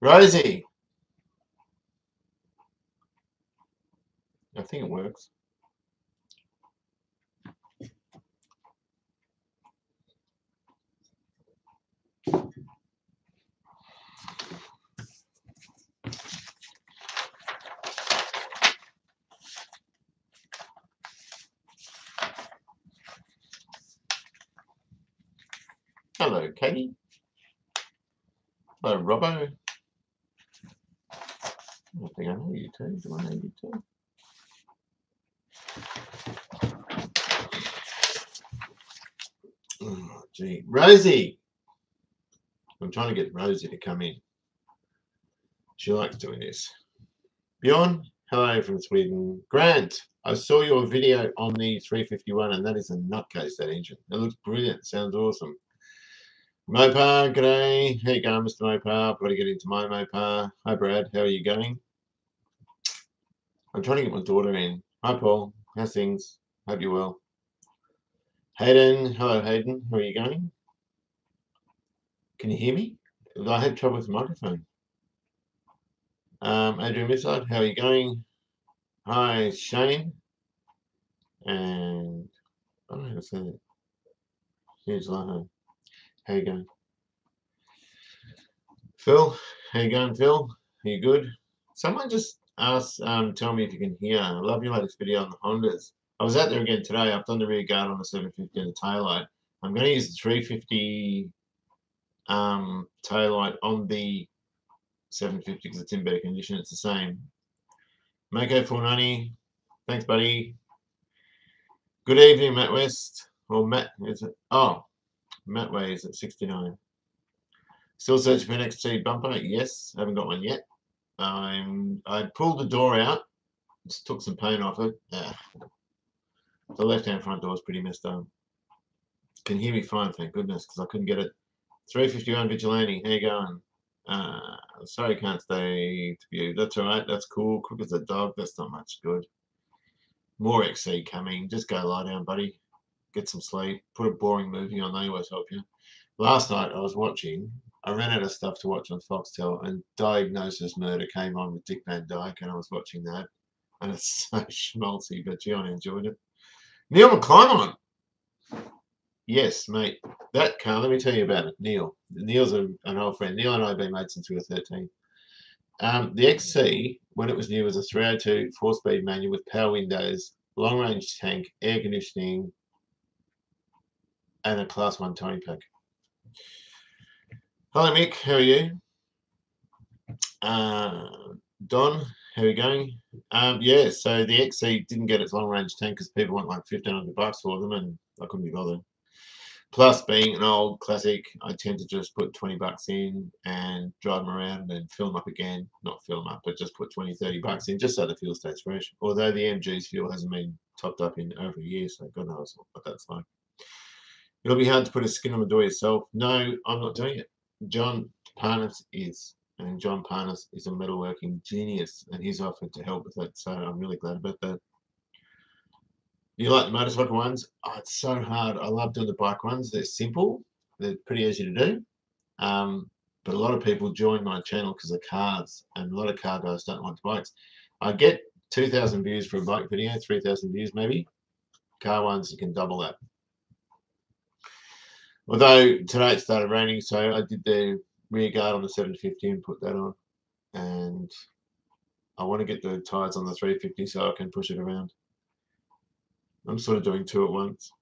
Rosie. I think it works. Hello, Katie. Hello, Robbo. I think I know you too. Do I know you too? Oh, gee. Rosie. I'm trying to get Rosie to come in. She likes doing this. Bjorn, hello from Sweden. Grant, I saw your video on the 351 and that is a nutcase, that engine. It looks brilliant. Sounds awesome. Mopar, g'day. How you going, Mr. Mopar? I've got to get into my Mopar. Hi, Brad. How are you going? I'm trying to get my daughter in. Hi, Paul. How's things? Hope you're well. Hayden. Hello, Hayden. How are you going? Can you hear me? I had trouble with the microphone. Adrian Missard, how are you going? Hi, Shane. And I don't know how to say it. Here's Laho. How you going? Phil, how you going, Phil? Are you good? Someone just asked, tell me if you can hear. I love your latest video on the Hondas. I was out there again today. I've done the rear guard on the 750 and the taillight. I'm going to use the 350 taillight on the 750 because it's in better condition. It's the same. Mako 490. Thanks, buddy. Good evening, Matt West. Or Matt, is it? Oh, Matt Way is at 69. Still searching for an XT bumper? Yes, haven't got one yet. I pulled the door out, just took some paint off it. The left-hand front door is pretty messed up. Can hear me fine, thank goodness, because I couldn't get it. 351 Vigilante, how you going? Sorry, can't stay to view. That's all right. That's cool. Quick as a dog. That's not much good. More XC coming. Just go lie down, buddy. Get some sleep. Put a boring movie on. They always help you. Last night I was watching. I ran out of stuff to watch on Foxtel, and Diagnosis Murder came on with Dick Van Dyke, and I was watching that. And it's so schmaltzy, but gee, I enjoyed it. Neil McClymont. Yes, mate. That car, let me tell you about it. Neil. Neil's an old friend. Neil and I have been mates since we were 13. The XC, when it was new, was a 302 4-speed manual with power windows, long-range tank, air conditioning, and a Class 1 towing pack. Hello, Mick. How are you? Don, how are you going? Yeah, so the XC didn't get its long-range tank because people want like $1,500 for them, and I couldn't be bothered. Plus, being an old classic, I tend to just put $20 in and drive them around and fill them up again. Not fill them up, but just put $20-30 in, just so the fuel stays fresh. Although the MG's fuel hasn't been topped up in over a year, so God knows what that's like. It'll be hard to put a skin on the door yourself. No, I'm not doing it. John Parnas is, and John Parnas is a metalworking genius, and he's offered to help with it, so I'm really glad about that. You like the motorcycle ones? Oh, it's so hard. I love doing the bike ones. They're simple. They're pretty easy to do. But a lot of people join my channel because of cars, and a lot of car guys don't like the bikes. I get 2,000 views for a bike video, 3,000 views maybe. Car ones, you can double that. Although today it started raining, so I did the rear guard on the 750 and put that on. And I want to get the tyres on the 350 so I can push it around. I'm sort of doing two at once.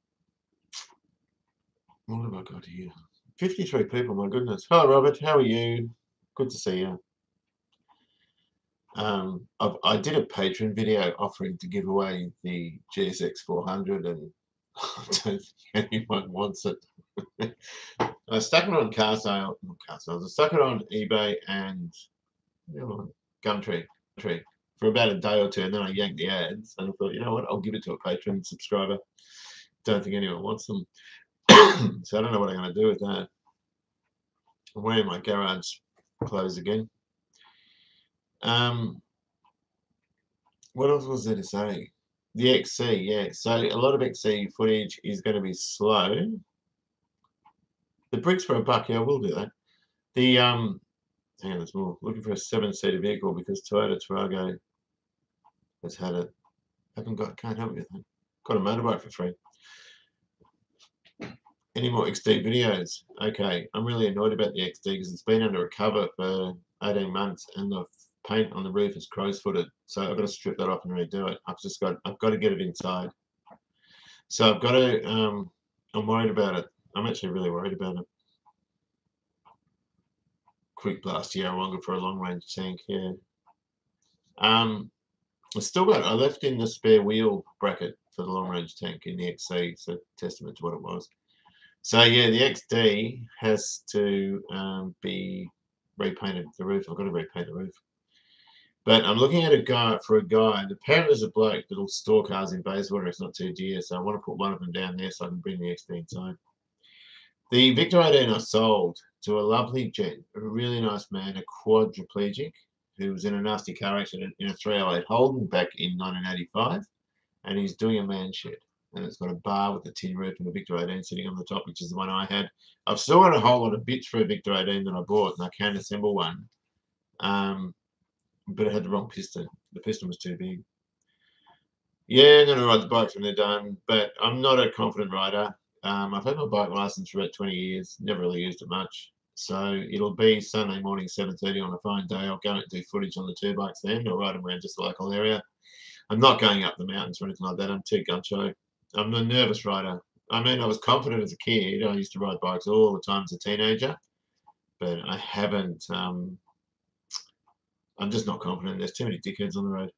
What have I got here? 53 people, my goodness. Hello, Robert. How are you? Good to see you. I did a Patreon video offering to give away the GSX 400, and I don't think anyone wants it. I stuck it on car sales. I stuck it on eBay and Gumtree for about a day or two, and then I yanked the ads, and I thought, you know what, I'll give it to a Patreon subscriber. Don't think anyone wants them. So I don't know what I'm going to do with that. I'm wearing my garage clothes again. What else was there to say? The XC, yeah. So a lot of XC footage is going to be slow. The bricks for $1, yeah, I will do that. hang on, there's more. Looking for a 7-seater vehicle because Toyota Tarago has had it. Can't help you with that. Got a motorbike for free. Any more XD videos? Okay, I'm really annoyed about the XD because it's been under a cover for 18 months and the paint on the roof is crow's footed. So I've got to strip that off and redo it. I've got to get it inside. So I've got to, I'm worried about it. I'm actually really worried about it. Quick blast Yarrawonga for a long range tank, yeah. I left in the spare wheel bracket for the long range tank in the XC, so testament to what it was. So yeah, the XD has to be repainted. The roof, I've got to repaint the roof. But I'm looking at a guy. And apparently there's a bloke that'll store cars in Bayswater. It's not too dear, so I want to put one of them down there so I can bring the XD inside. The Victor 18 I sold to a lovely gent, a really nice man, a quadriplegic, who was in a nasty car accident in a 308 Holden back in 1985, and he's doing a man shed. And it's got a bar with a tin roof and a Victor 18 sitting on the top, which is the one I had. I've still got a whole lot of bits for a Victor 18 that I bought, and I can assemble one. But it had the wrong piston. The piston was too big. Yeah, I'm going to ride the bikes when they're done, but I'm not a confident rider. I've had my bike license for about 20 years, never really used it much. So it'll be Sunday morning, 7:30 on a fine day. I'll go and do footage on the two bikes then, or ride them around just the local area. I'm not going up the mountains or anything like that. I'm too guncho. I'm a nervous rider. I mean, I was confident as a kid. I used to ride bikes all the time as a teenager, but I haven't. I'm just not confident. There's too many dickheads on the road.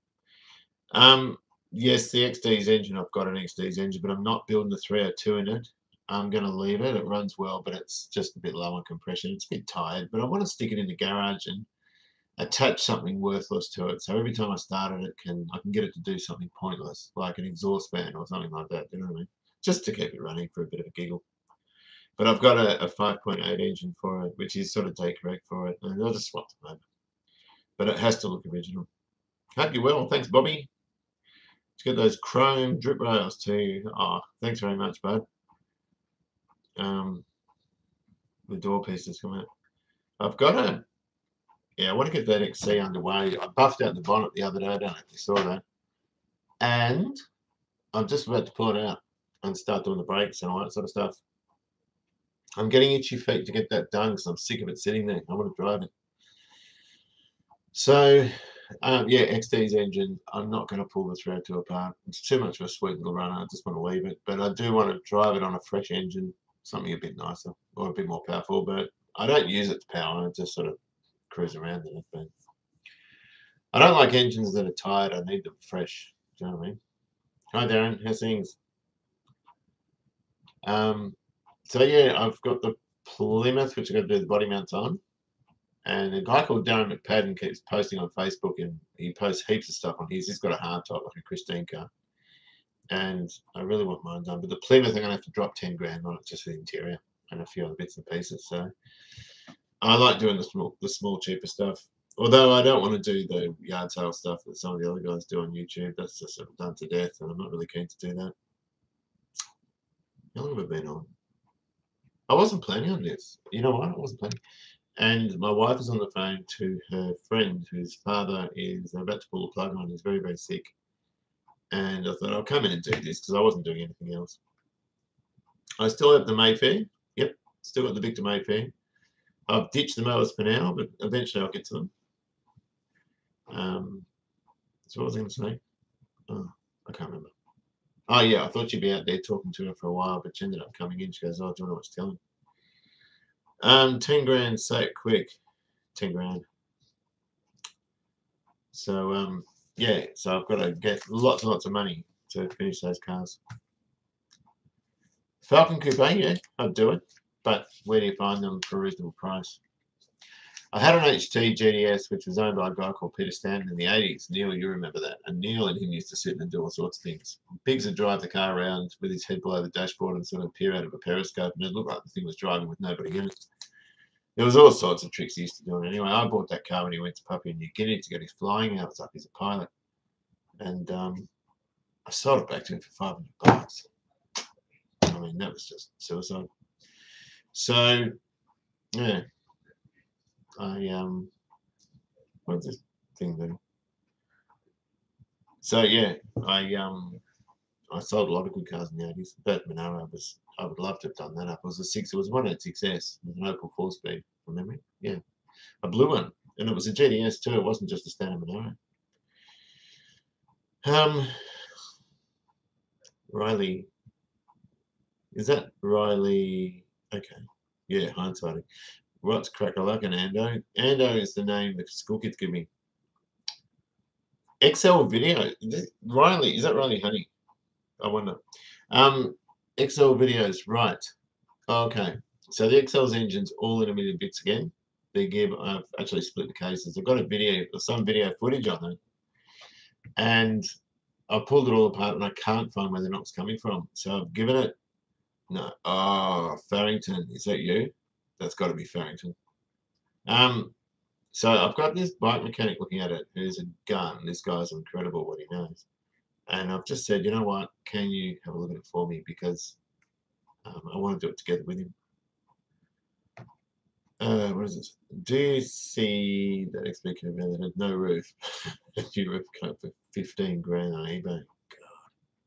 Yes, the XD's engine, I've got an XD's engine, but I'm not building the 302 in it. I'm going to leave it. It runs well, but it's just a bit low on compression. It's a bit tired, but I want to stick it in the garage and attach something worthless to it. So every time I start it, I can get it to do something pointless, like an exhaust fan or something like that. You know what I mean? Just to keep it running for a bit of a giggle. But I've got a 5.8 engine for it, which is sort of day correct for it, and I'll just swap them over. But it has to look original. Hope you're well. Thanks, Bobby. Let's get those chrome drip rails too. Oh, thanks very much, bud. The door pieces come out. I've got a, I want to get that XC underway. I buffed out the bonnet the other day. I don't know if you saw that. And I'm just about to pull it out and start doing the brakes and all that sort of stuff. I'm getting itchy feet to get that done because I'm sick of it sitting there. I want to drive it. So, yeah, XD's engine, I'm not going to pull the 302 apart. It's too much of a sweet little runner. I just want to leave it. But I do want to drive it on a fresh engine, something a bit nicer or a bit more powerful. But I don't use it to power. I just sort of cruise around in it. But I don't like engines that are tired. I need them fresh. Do you know what I mean? Hi, Darren. How's things? So, yeah, I've got the Plymouth, which I've got to do the body mounts on. And a guy called Darren McPadden keeps posting on Facebook, and he posts heaps of stuff on his. He's got a hardtop, like a Christine car. And I really want mine done. But the Plymouth, I'm going to have to drop 10 grand on it just for the interior and a few other bits and pieces. So I like doing the small, cheaper stuff. Although I don't want to do the yard sale stuff that some of the other guys do on YouTube. That's just sort of done to death, and I'm not really keen to do that. How long have I been on? I wasn't planning on this. You know what? I wasn't planning. And my wife is on the phone to her friend whose father is about to pull the plug on. He's very, very sick. And I thought, I'll come in and do this because I wasn't doing anything else. I still have the Mayfair. Yep, still got the Victor Mayfair. I've ditched the mowers for now, but eventually I'll get to them. So what was I going to say? Oh, I can't remember. Oh, yeah, I thought you'd be out there talking to her for a while, but she ended up coming in. She goes, oh, do you know what to tell him? 10 grand, say it quick. 10 grand. So, yeah, so I've got to get lots and lots of money to finish those cars. Falcon Coupe, yeah, I'd do it. But where do you find them for a reasonable price? I had an HT GTS, which was owned by a guy called Peter Stanton in the 80s. Neil, you remember that. And Neil and him used to sit and do all sorts of things. Biggs would drive the car around with his head below the dashboard and sort of peer out of a periscope, and it looked like the thing was driving with nobody in it. There was all sorts of tricks he used to do. And anyway, I bought that car when he went to Papua New Guinea to get his flying hours up. He's a pilot. And I sold it back to him for $500. I mean, that was just suicide. So, yeah. what's this thing then? So yeah, I sold a lot of good cars in the 80s. That Monaro I would love to have done that up. It was it was 186S with an Opel 4-speed from memory. Yeah, a blue one, and it was a GTS too. It wasn't just a standard Monaro. Riley, is that Riley? Okay, yeah, hindsight. What's crack? I like an Ando. Ando is the name the school kids give me. XL Video. Riley, is that Riley Honey? I wonder. XL Videos, right. Okay. So the XL's engine's all in a million bits again. I've actually split the cases. I've got some video footage on it. And I've pulled it all apart and I can't find where the knock's coming from. So I've given it, no. Oh, Farrington. Is that you? That's got to be Farrington. So I've got this bike mechanic looking at it who's a gun. This guy's incredible what he knows. And I've just said, you know what, can you have a look at it for me? Because I want to do it together with him. What is this? Do you see that XP caravan that had no roof? A new roof cut for 15 grand on eBay. God.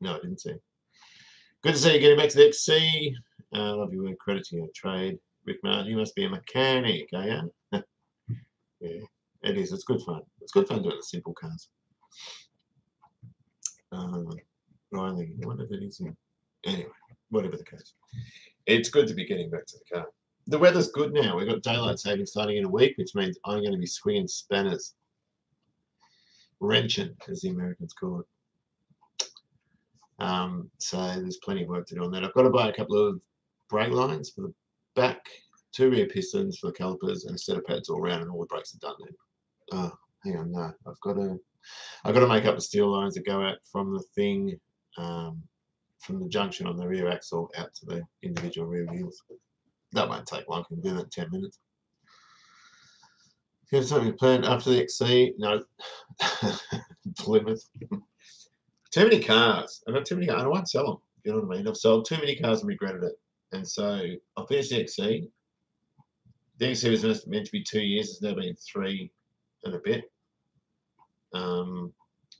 No, I didn't see. Good to see you getting back to the XC. Love your work. Credit to your trade. Rick Martin, you must be a mechanic, are you? Yeah, it is. It's good fun. It's good fun doing the simple cars. Riley, I wonder if it is him. Anyway, whatever the case. It's good to be getting back to the car. The weather's good now. We've got daylight saving starting in a week, which means I'm going to be swinging spanners. Wrenching, as the Americans call it. So there's plenty of work to do on that. I've got to buy a couple of brake lines for the back, 2 rear pistons for the calipers, and a set of pads all around, and all the brakes are done then. Oh, hang on, no. I've got to make up the steel lines that go out from the thing, from the junction on the rear axle out to the individual rear wheels. That won't take long. I can do that in 10 minutes. Do you have something planned after the XC? No. Plymouth. Too many cars. I've got too many cars. I won't sell them. You know what I mean? I've sold too many cars and regretted it. And so I'll finish the XC. The XC was meant to be 2 years. It's now been 3 and a bit. And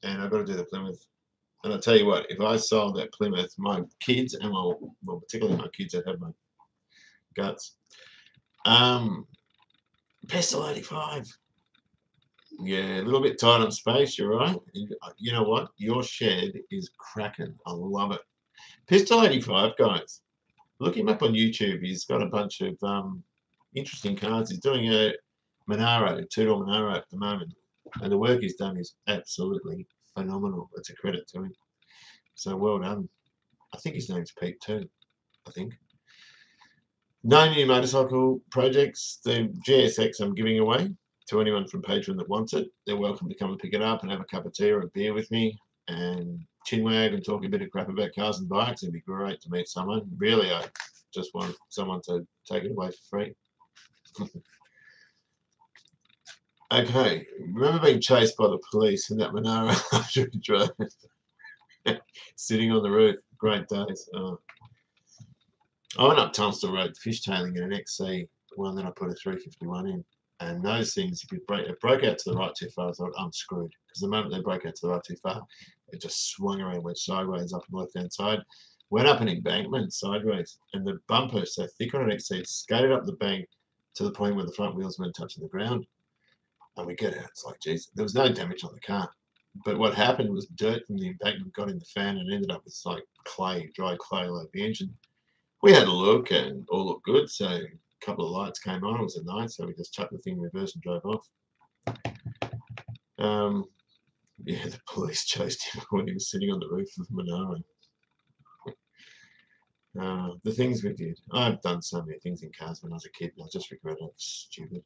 I've got to do the Plymouth. And I'll tell you what, if I sold that Plymouth, my kids, and well, particularly my kids that have my guts. Pistol 85. Yeah, a little bit tight on space, you're right. You know what? Your shed is cracking. I love it. Pistol 85, guys. Look him up on YouTube. He's got a bunch of interesting cars. He's doing a Monaro, 2-door Monaro at the moment. And the work he's done is absolutely phenomenal. It's a credit to him. So well done. I think his name's Pete too. I think. No new motorcycle projects. The GSX I'm giving away to anyone from Patreon that wants it. They're welcome to come and pick it up and have a cup of tea or a beer with me and chinwag and talk a bit of crap about cars and bikes. It'd be great to meet someone. Really, I just want someone to take it away for free. Okay, remember being chased by the police in that Monaro after we drove, sitting on the roof. Great days. Oh. I went up Tunstall Road fishtailing in an XC, one that I put a 351 in. And those things, if it broke out to the right too far, I thought, I'm screwed. Because the moment they broke out to the right too far, it just swung around, went sideways up on the left-hand side, went up an embankment sideways, and the bumper, so thick on an XC, skated up the bank to the point where the front wheels weren't touching the ground. And we get out, it's like, geez, there was no damage on the car. But what happened was dirt from the embankment got in the fan and ended up with like clay, dry clay like the engine. We had a look and all looked good, so a couple of lights came on. It was a night, so we just chucked the thing in reverse and drove off. Yeah, the police chased him when he was sitting on the roof of Monaro. The things we did. I've done so many things in cars when I was a kid, and I just regret it. It's stupid.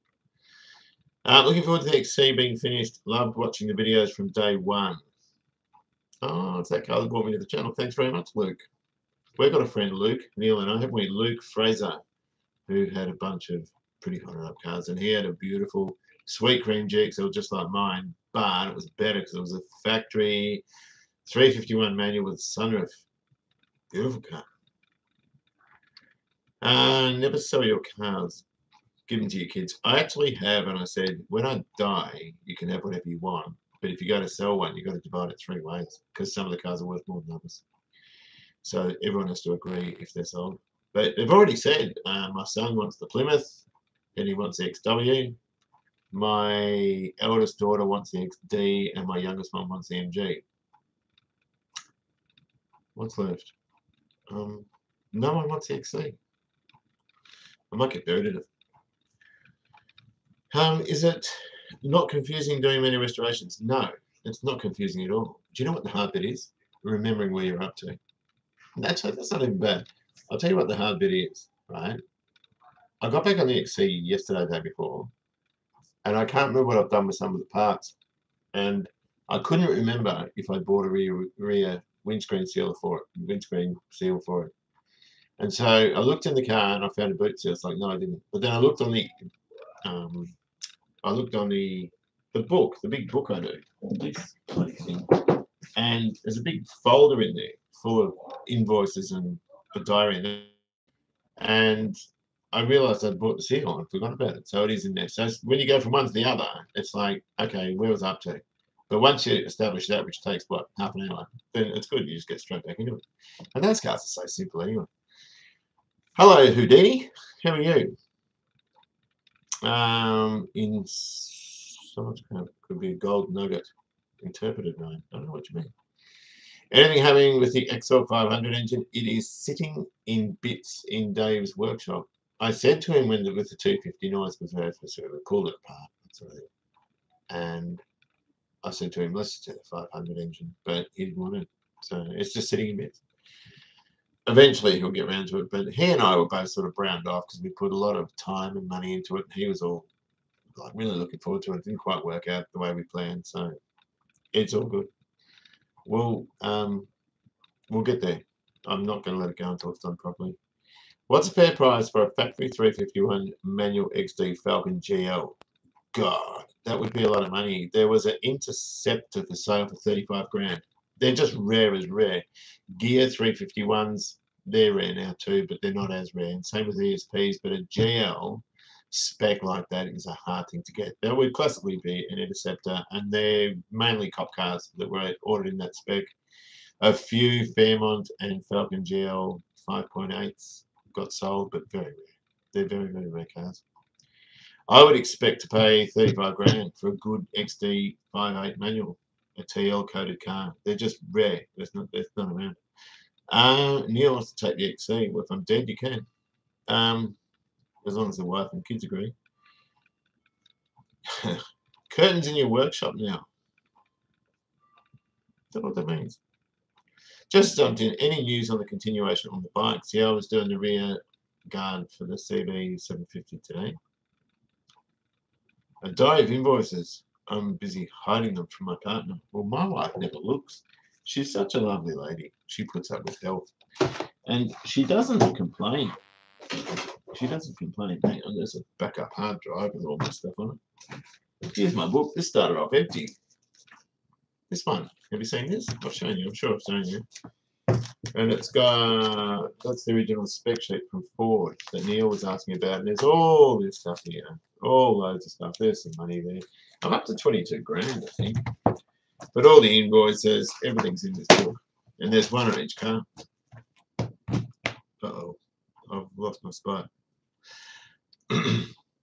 Looking forward to the XC being finished. Loved watching the videos from day one. Oh, it's that car that brought me to the channel. Thanks very much, Luke. We've got a friend, Luke, Neil and I, haven't we? Luke Fraser, who had a bunch of pretty hot up cars, and he had a beautiful sweet cream GXL just like mine, but it was better because it was a factory 351 manual with sunroof. Beautiful car. Never sell your cars. Give them to your kids. I actually have, and I said, when I die, you can have whatever you want. But if you go to sell one, you've got to divide it 3 ways because some of the cars are worth more than others. So everyone has to agree if they're sold. But they've already said, my son wants the Plymouth, and he wants the XW. My eldest daughter wants the XD, and my youngest one wants the MG. What's left? No one wants the XC. I might get buried in it. Is it not confusing doing many restorations? No, it's not confusing at all. Do you know what the hard bit is? Remembering where you're up to. Actually, that's not even bad. I'll tell you what the hard bit is, right? I got back on the XC yesterday, day before, and I can't remember what I've done with some of the parts. And I couldn't remember if I bought a rear windscreen seal for it. And so I looked in the car and I found a boot seal. It's like, no, I didn't. But then I looked on the the book, the big book I do, this bloody thing, and there's a big folder in there full of invoices and a diary in there. And I realised I'd bought the seal and forgot about it. So it is in there. So when you go from one to the other, it's like, okay, where was I up to? But once you establish that, which takes, what, half an hour, then it's good. You just get straight back into it. And those cars are so simple anyway. Hello, Houdini. How are you? In so could be a gold nugget interpreted name. I don't know what you mean. Anything happening with the XL500 engine? It is sitting in bits in Dave's workshop. I said to him with the 250 noise was very specific, we pulled it apart. That's what I did. And I said to him, let's just do the 500 engine, but he didn't want it. So it's just sitting in bits. Eventually he'll get around to it, but he and I were both sort of browned off because we put a lot of time and money into it. And he was all like really looking forward to it. It didn't quite work out the way we planned, so it's all good. We'll get there. I'm not going to let it go until it's done properly. What's a fair price for a factory 351 manual XD Falcon GL? God, that would be a lot of money. There was an Interceptor for sale for 35 grand. They're just rare as rare. Gear 351s, they're rare now too, but they're not as rare. And same with ESPs, but a GL spec like that is a hard thing to get. That would classically be an Interceptor, and they're mainly cop cars that were ordered in that spec. A few Fairmont and Falcon GL 5.8s got sold, but very rare. They're very, very rare cars. I would expect to pay 35 grand for a good XD 5.8 manual, a TL coated car. They're just rare. There's none around. Neil wants to take the XC. Well, if I'm dead, you can. As long as the wife and kids agree. Curtains in your workshop now. Don't know what that means. Just jumped in. Any news on the continuation on the bikes? Yeah, I was doing the rear guard for the CB 750 today. A diary of invoices. I'm busy hiding them from my partner. Well, my wife never looks. She's such a lovely lady. She puts up with health. And she doesn't complain. She doesn't complain. Hang on, there's a backup hard drive with all my stuff on it. Here's my book. This started off empty. This one. Have you seen this? I've shown you. I'm sure I've shown you. And it's got, that's the original spec sheet from Ford that Neil was asking about. And there's all this stuff here. All loads of stuff. There's some money there. I'm up to 22 grand, I think. But all the invoices, everything's in this book. And there's one on each car. Uh-oh. I've lost my spot.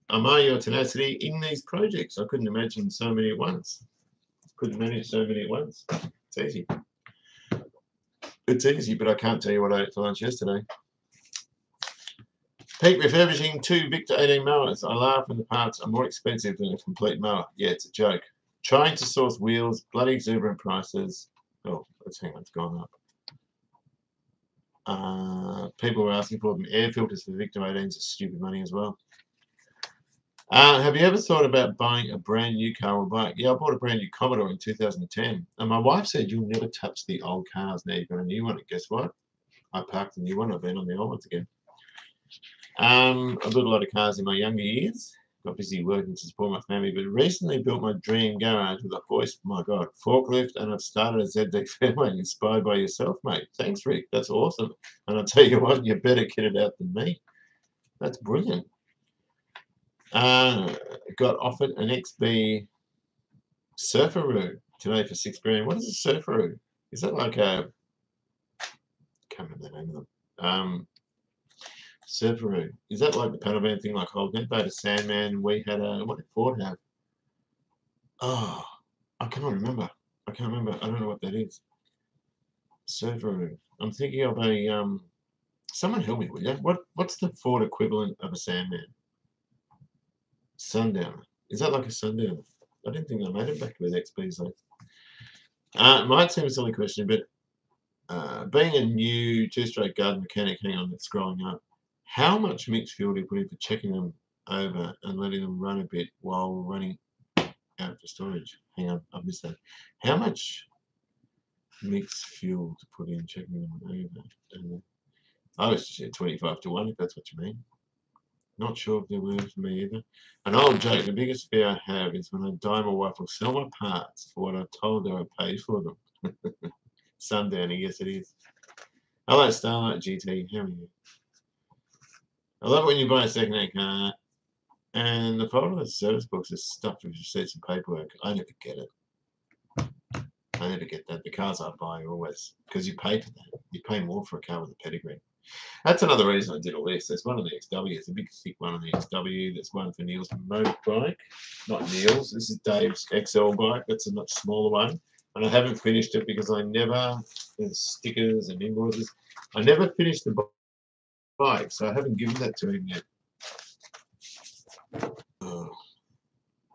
Amar your tenacity in these projects. I couldn't imagine so many at once. Couldn't manage so many at once. It's easy. It's easy, but I can't tell you what I ate for lunch yesterday. Peak refurbishing 2 Victor 18 mowers. I laugh when the parts are more expensive than a complete mower. Yeah, it's a joke. Trying to source wheels, bloody exuberant prices. Oh, let's hang on, it's gone up. People were asking for them. Air filters for Victor 18s are stupid money as well. Have you ever thought about buying a brand new car or bike? Yeah, I bought a brand new Commodore in 2010. And my wife said, you'll never touch the old cars. Now you've got a new one. And guess what? I parked the new one. I've been on the old ones again. I built a lot of cars in my younger years. Got busy working to support my family, but recently built my dream garage with a hoist, my God, forklift, and I've started a ZD Fairway inspired by yourself, mate. Thanks, Rick. That's awesome. And I'll tell you what, you're better kitted out than me. That's brilliant. Got offered an XB Surfaroo today for $6,000. What is a Surfaroo? Is that like a... can't remember the name of them. Surfaroo. Is that like the pedal band thing like Holden? They had a Sandman. We had a... what did Ford have? Oh, I can't remember. I can't remember. I don't know what that is. Surfaroo. I'm thinking of a... someone help me with that. What's the Ford equivalent of a Sandman? Sundowner. Is that like a Sundowner? I didn't think they made it back with XBs though. It might seem a silly question, but being a new two-stroke garden mechanic, hang on, it's scrolling up. How much mixed fuel do you put in for checking them over and letting them run a bit while running out for storage? Hang on, I've missed that. How much mixed fuel to put in checking them over? And I was just at 25-1, if that's what you mean. Not sure if they're worth for me either. An old joke, the biggest fear I have is when I die my wife will sell my parts for what I told her I paid for them. Sundowner, yes it is. Hello Starlight GT, how are you? I love it when you buy a second-hand car and the folder of the service books is stuffed with receipts and paperwork. I never get it. I never get that. The cars I buy are always, because you pay for that. You pay more for a car with a pedigree. That's another reason I did all this. There's one on the XW. It's a big thick one on the XW. There's one for Neil's motorbike. Not Neil's. This is Dave's XL bike. That's a much smaller one. And I haven't finished it because I never, there's stickers and invoices. I never finished the bike, so I haven't given that to him yet. Oh,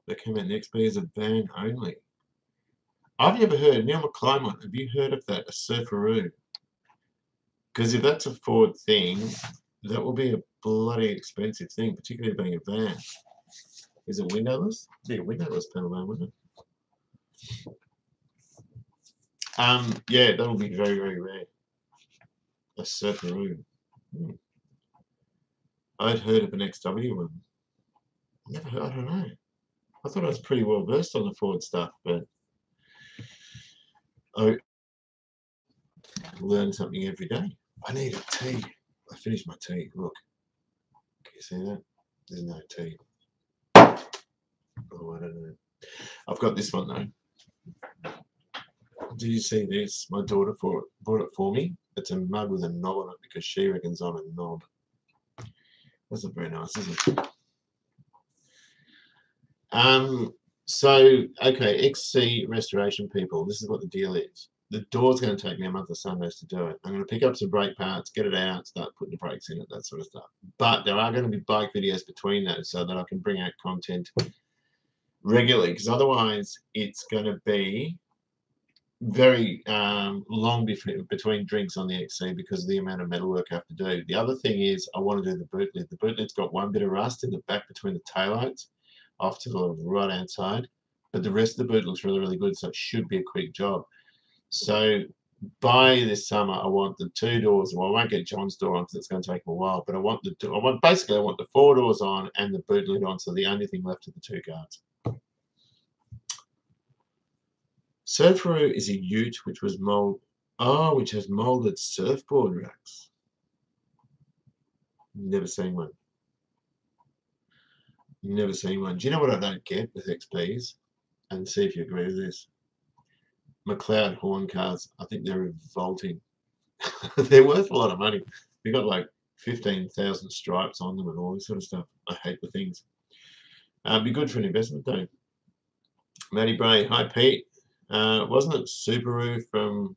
they came out next be as a van only. I've never heard. Neil McClymont, have you heard of that? A Surfaroo? Because if that's a Ford thing, that will be a bloody expensive thing, particularly being a van. Is it windowless? It'd be a windowless panel van, wouldn't it? Yeah, that'll be very, very rare. A Surfaroo. I'd heard of an XW one. Never heard, I don't know. I thought I was pretty well versed on the Ford stuff, but I learn something every day. I need a tea. I finished my tea. Look. Can you see that? There's no tea. Oh, I don't know. I've got this one though. Do you see this? My daughter bought it for me. It's a mug with a knob on it because she reckons I'm a knob. That's not very nice, is it? So, okay, XC restoration people, this is what the deal is. The door's going to take me a month of Sundays to do it. I'm going to pick up some brake parts, get it out, start putting the brakes in it, that sort of stuff. But there are going to be bike videos between those so that I can bring out content regularly, because otherwise it's going to be very long between drinks on the XC because of the amount of metal work I have to do. The other thing is I want to do the boot lid. The boot lid's got one bit of rust in the back between the taillights off to the right hand side, but the rest of the boot looks really, really good, so it should be a quick job. So by this summer, I want the two doors. Well, I won't get John's door on because it's going to take a while, but I want basically I want the four doors on and the boot lid on, so the only thing left are the two guards. Surfaroo is a ute which was which has molded surfboard racks. Never seen one. Never seen one. Do you know what I don't get with XPs? And see if you agree with this. McLeod horn cars, I think they're revolting. They're worth a lot of money. They've got like 15,000 stripes on them and all this sort of stuff. I hate the things. Be good for an investment though. Matty Bray, hi Pete. Wasn't it Subaru from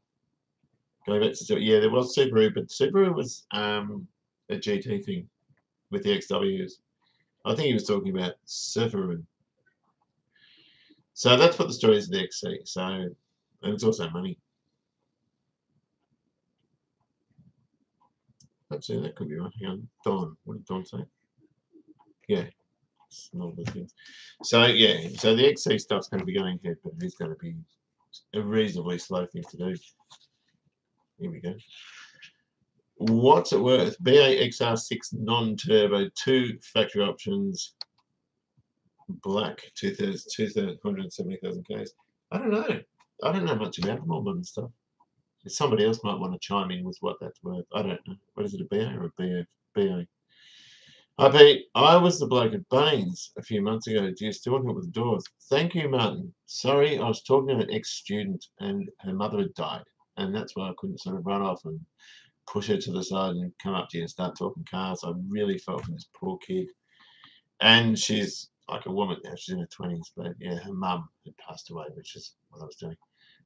going back to, yeah, there was Subaru, but Subaru was a GT thing with the XWs. I think he was talking about Surfaroo. So that's what the story is of the XC. So, and it's also money. Actually, that could be right. Hang on. Don. What did Don say? Yeah. Not the things. So, yeah. So the XC stuff's going to be going ahead, but it's going to be a reasonably slow thing to do. Here we go. What's it worth? BA XR6 non-turbo, 2 factory options, black, 270,000 Ks. I don't know. I don't know much about the modern stuff. Somebody else might want to chime in with what that's worth. I don't know. What is it, a BA or a BA? Hi, Pete. I was the bloke at Bunnings a few months ago. Do you still help with the doors? Thank you, Martin. Sorry, I was talking to an ex-student and her mother had died. And that's why I couldn't sort of run off and push her to the side and come up to you and start talking cars. I really felt for this poor kid. And she's like a woman now. She's in her 20s. But yeah, her mum had passed away, which is what I was doing.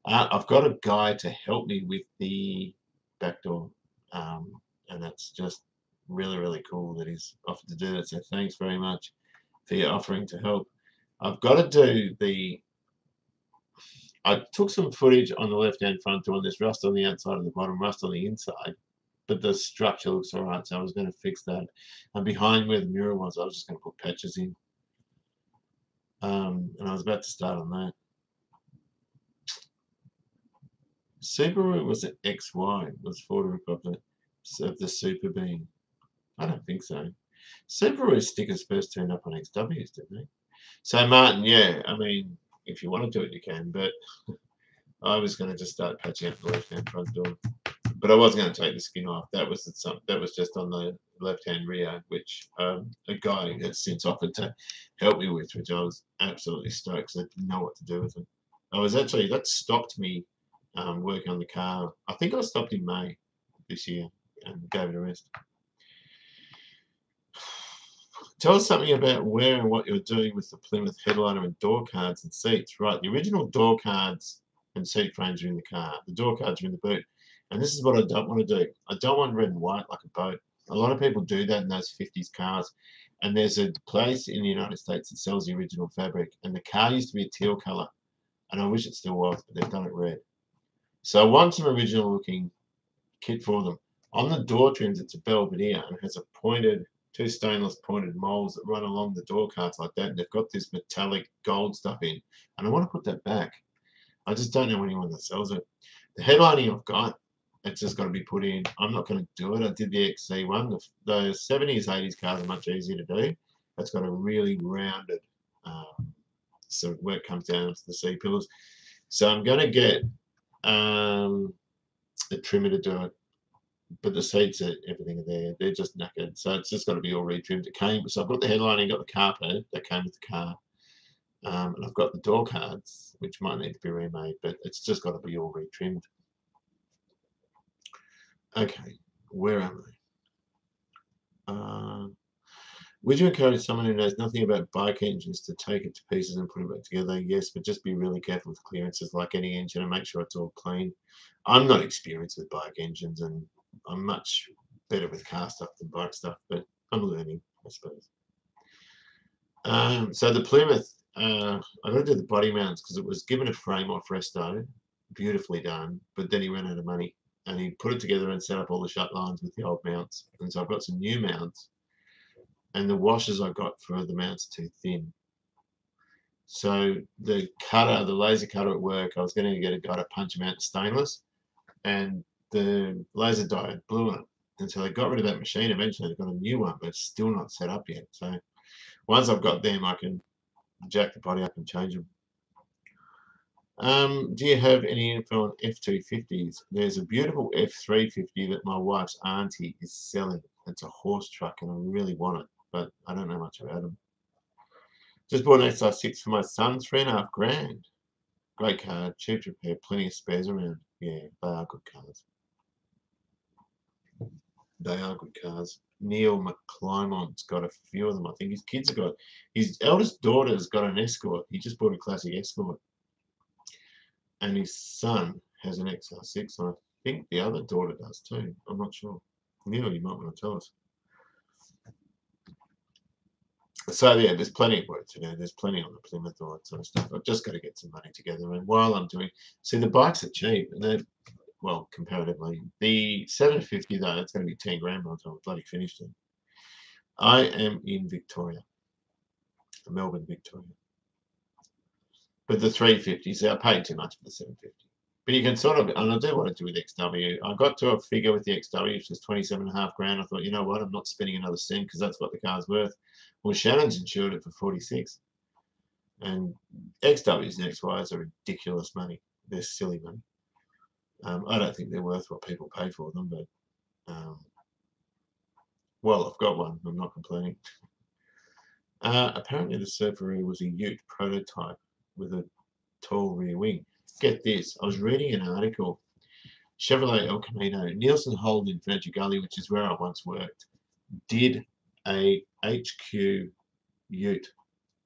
I've got a guy to help me with the back door. And that's just really, really cool that he's offered to do that. So thanks very much for your offering to help. I've got to do the. I took some footage on the left-hand front door. There's rust on the outside and the bottom, rust on the inside, but the structure looks all right. So I was going to fix that. And behind where the mirror was, I was just going to put patches in. And I was about to start on that. Subaru was an XY. Was Ford Republic of the Super Beam? I don't think so. Subaru stickers first turned up on XWs, didn't they? So Martin, yeah, I mean, if you want to do it, you can. But I was going to just start patching up the left-hand front door, but I wasn't going to take the skin off. That was just on the left-hand rear, which a guy has since offered to help me with, which I was absolutely stoked because I didn't know what to do with it. That stopped me working on the car. I think I stopped in May this year and gave it a rest. Tell us something about where and what you're doing with the Plymouth headliner and door cards and seats. Right, the original door cards and seat frames are in the car. The door cards are in the boot. And this is what I don't want to do. I don't want red and white like a boat. A lot of people do that in those 50s cars. And there's a place in the United States that sells the original fabric. And the car used to be a teal colour. And I wish it still was, but they've done it red. So I want some original looking kit for them. On the door trims, it's a Belvedere and has a pointed, two stainless pointed moles that run along the door cards like that. And they've got this metallic gold stuff in. And I want to put that back. I just don't know anyone that sells it. The headlining I've got, it's just got to be put in. I'm not going to do it. I did the XC one. The 70s, 80s cars are much easier to do. It's got a really rounded, sort of where it comes down to the C pillars. So I'm going to get a trimmer to do it. But the seats and everything are there. They're just knackered. So it's just got to be all retrimmed. So I've got the headlining, got the carpet that came with the car. And I've got the door cards, which might need to be remade, but it's just got to be all retrimmed. Okay, where am I? Would you encourage someone who knows nothing about bike engines to take it to pieces and put it back together? Yes, but just be really careful with clearances like any engine and make sure it's all clean. I'm not experienced with bike engines and I'm much better with car stuff than bike stuff, but I'm learning, I suppose. So the Plymouth, I got to do the body mounts because it was given a frame off Resto, beautifully done, but then he ran out of money and he put it together and set up all the shut lines with the old mounts. And so I've got some new mounts and the washers I got for the mounts are too thin. So the cutter, the laser cutter at work, I was going to get a guy to punch them out in stainless and the laser diode blew on it. And so they got rid of that machine. Eventually they got a new one, but it's still not set up yet. So once I've got them, I can jack the body up and change them. Do you have any info on F250s? There's a beautiful F350 that my wife's auntie is selling. It's a horse truck and I really want it, but I don't know much about them. Just bought an XR6 for my son, $3.5 grand. Great car, cheap to repair, plenty of spares around. Yeah, they are good cars. They are good cars. Neil McClymont's got a few of them. I think his kids have got. His eldest daughter's got an Escort. He just bought a classic Escort. And his son has an XR6. And I think the other daughter does too. I'm not sure. Neil, you might want to tell us. So yeah, there's plenty of work to do. There's plenty on the Plymouth, all that sort of stuff. I've just got to get some money together. And while I'm doing, see, the bikes are cheap, and they're, well, comparatively. The 750 though, that's going to be 10 grand by the time I bloody finished it. I am in Victoria, Melbourne, Victoria. But the 350s, I paid too much for the 750. But you can sort of, and I do want to do with XW. I got to a figure with the XW, which was 27.5 grand. I thought, you know what, I'm not spending another cent because that's what the car's worth. Well, Shannon's insured it for 46. And XWs and XYs are ridiculous money. They're silly money. I don't think they're worth what people pay for them, but Well, I've got one. I'm not complaining. Apparently the Surferoo was a ute prototype with a tall rear wing. Get this, I was reading an article. Chevrolet El Camino, Nielsen Hold in Fernando Gully, which is where I once worked, did a HQ ute,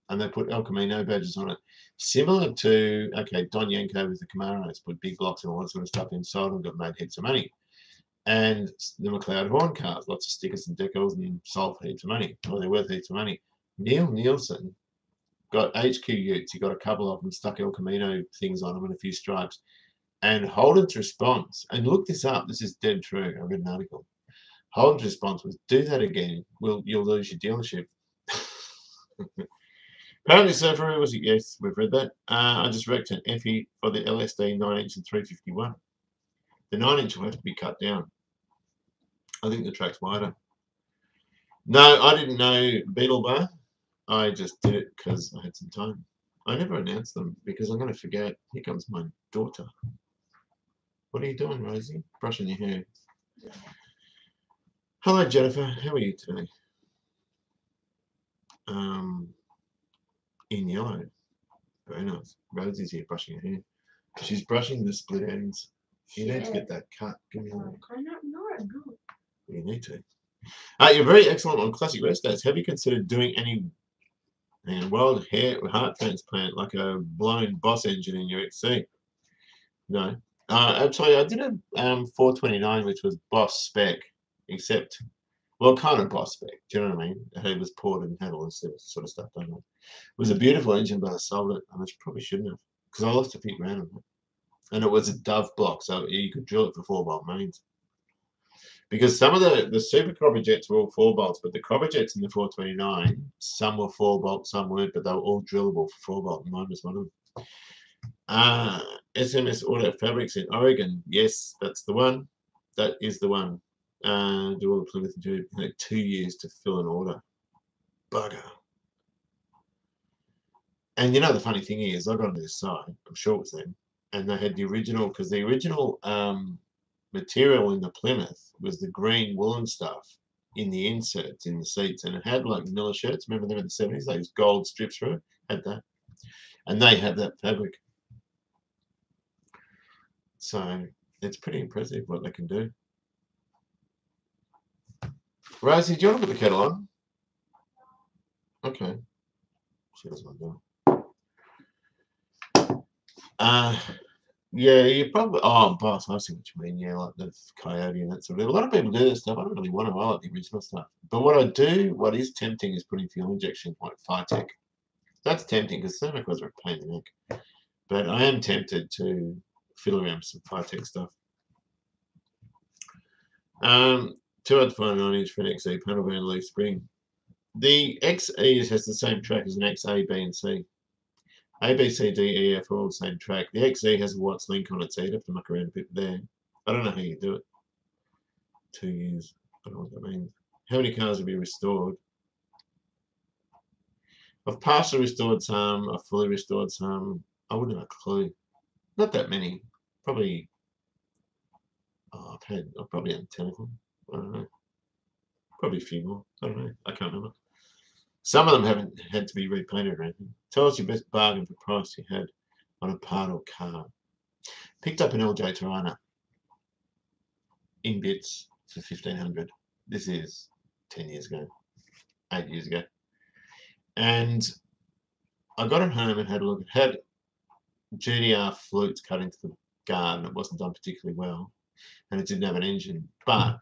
and they put El Camino badges on it. Similar to, okay, Don Yanko with the Camaros, put big blocks and all that sort of stuff inside and got made heaps of money. And the McLeod Horn cars, lots of stickers and decals and sold for heaps of money. Well, they're worth heaps of money. Neil Nielsen got HQ utes. He got a couple of them, stuck El Camino things on them and a few stripes. And Holden's response, and look this up, this is dead true. I read an article. Holden's response was, do that again, you'll lose your dealership. Apparently Surferoo was, yes, we've read that. I just wrecked an Effie for the LSD 9-inch and 351. The 9-inch will have to be cut down. I think the track's wider. No, I didn't know Beetle Bar. I just did it because I had some time. I never announced them because I'm going to forget. Here comes my daughter. What are you doing, Rosie? Brushing your hair. Hello, Jennifer. How are you today? In yellow. Very nice. Rosie's here brushing her hair. She's brushing the split ends. You need to get that cut. Give me a look. I don't know. You need to. You're very excellent on classic rest days. Have you considered doing any wild heart transplant like a blown Boss engine in your XC? No. Actually, I did a 429, which was Boss spec, except, well, kind of Boss spec. Do you know what I mean? It was ported and had all this sort of stuff done. It was a beautiful engine, but I sold it, and I probably shouldn't have, because I lost a few grand on it. And it was a Dove block, so you could drill it for 4-bolt mains. Because some of the Super Cobra Jets were all 4 bolts, but the Cobra Jets in the 429, some were 4 bolt, some weren't, but they were all drillable for 4 bolt, and mine was one of them. SMS Auto Fabrics in Oregon, yes, that's the one. That is the one. Do all the Plymouth and do 2 years to fill an order. Bugger. And you know the funny thing is, I got onto this site, I'm sure it was them, and they had the original, because the original material in the Plymouth was the green woolen stuff in the inserts in the seats, and it had like Miller shirts. Remember them in the 70s? Those gold strips through it had that, and they had that fabric. So it's pretty impressive what they can do. Rosie, do you want to put the kettle on? Okay. She doesn't want to do it. Yeah, you probably. Oh, boss, I see what you mean. Yeah, like the Coyote and that sort of. A lot of people do this stuff. I don't really want to. I like the original stuff. But what I do, what is tempting, is putting fuel injection like Firetech. That's tempting because Thermocoils are a pain in the neck. But I am tempted to fiddle around with some Firetech stuff. 249 inch for an XE panel van leaf spring. The XE has the same track as an XA, B, and C. A, B, C, D, E, F are all the same track. The XE has a Watts link on it, so you'd have to muck around a bit there. I don't know how you do it. 2 years. I don't know what that means. How many cars have you restored? I've partially restored some. I've fully restored some. I wouldn't have a clue. Not that many. Probably. Oh, I've probably had 10 of them. I don't know. Probably a few more. I don't know. I can't remember. Some of them haven't had to be repainted or anything. Tell us your best bargain for price you had on a part or car. Picked up an LJ Tirana in bits for $1,500. This is 10 years ago, 8 years ago. And I got it home and had a look. It had GDR flutes cut into the guard and it wasn't done particularly well. And it didn't have an engine. But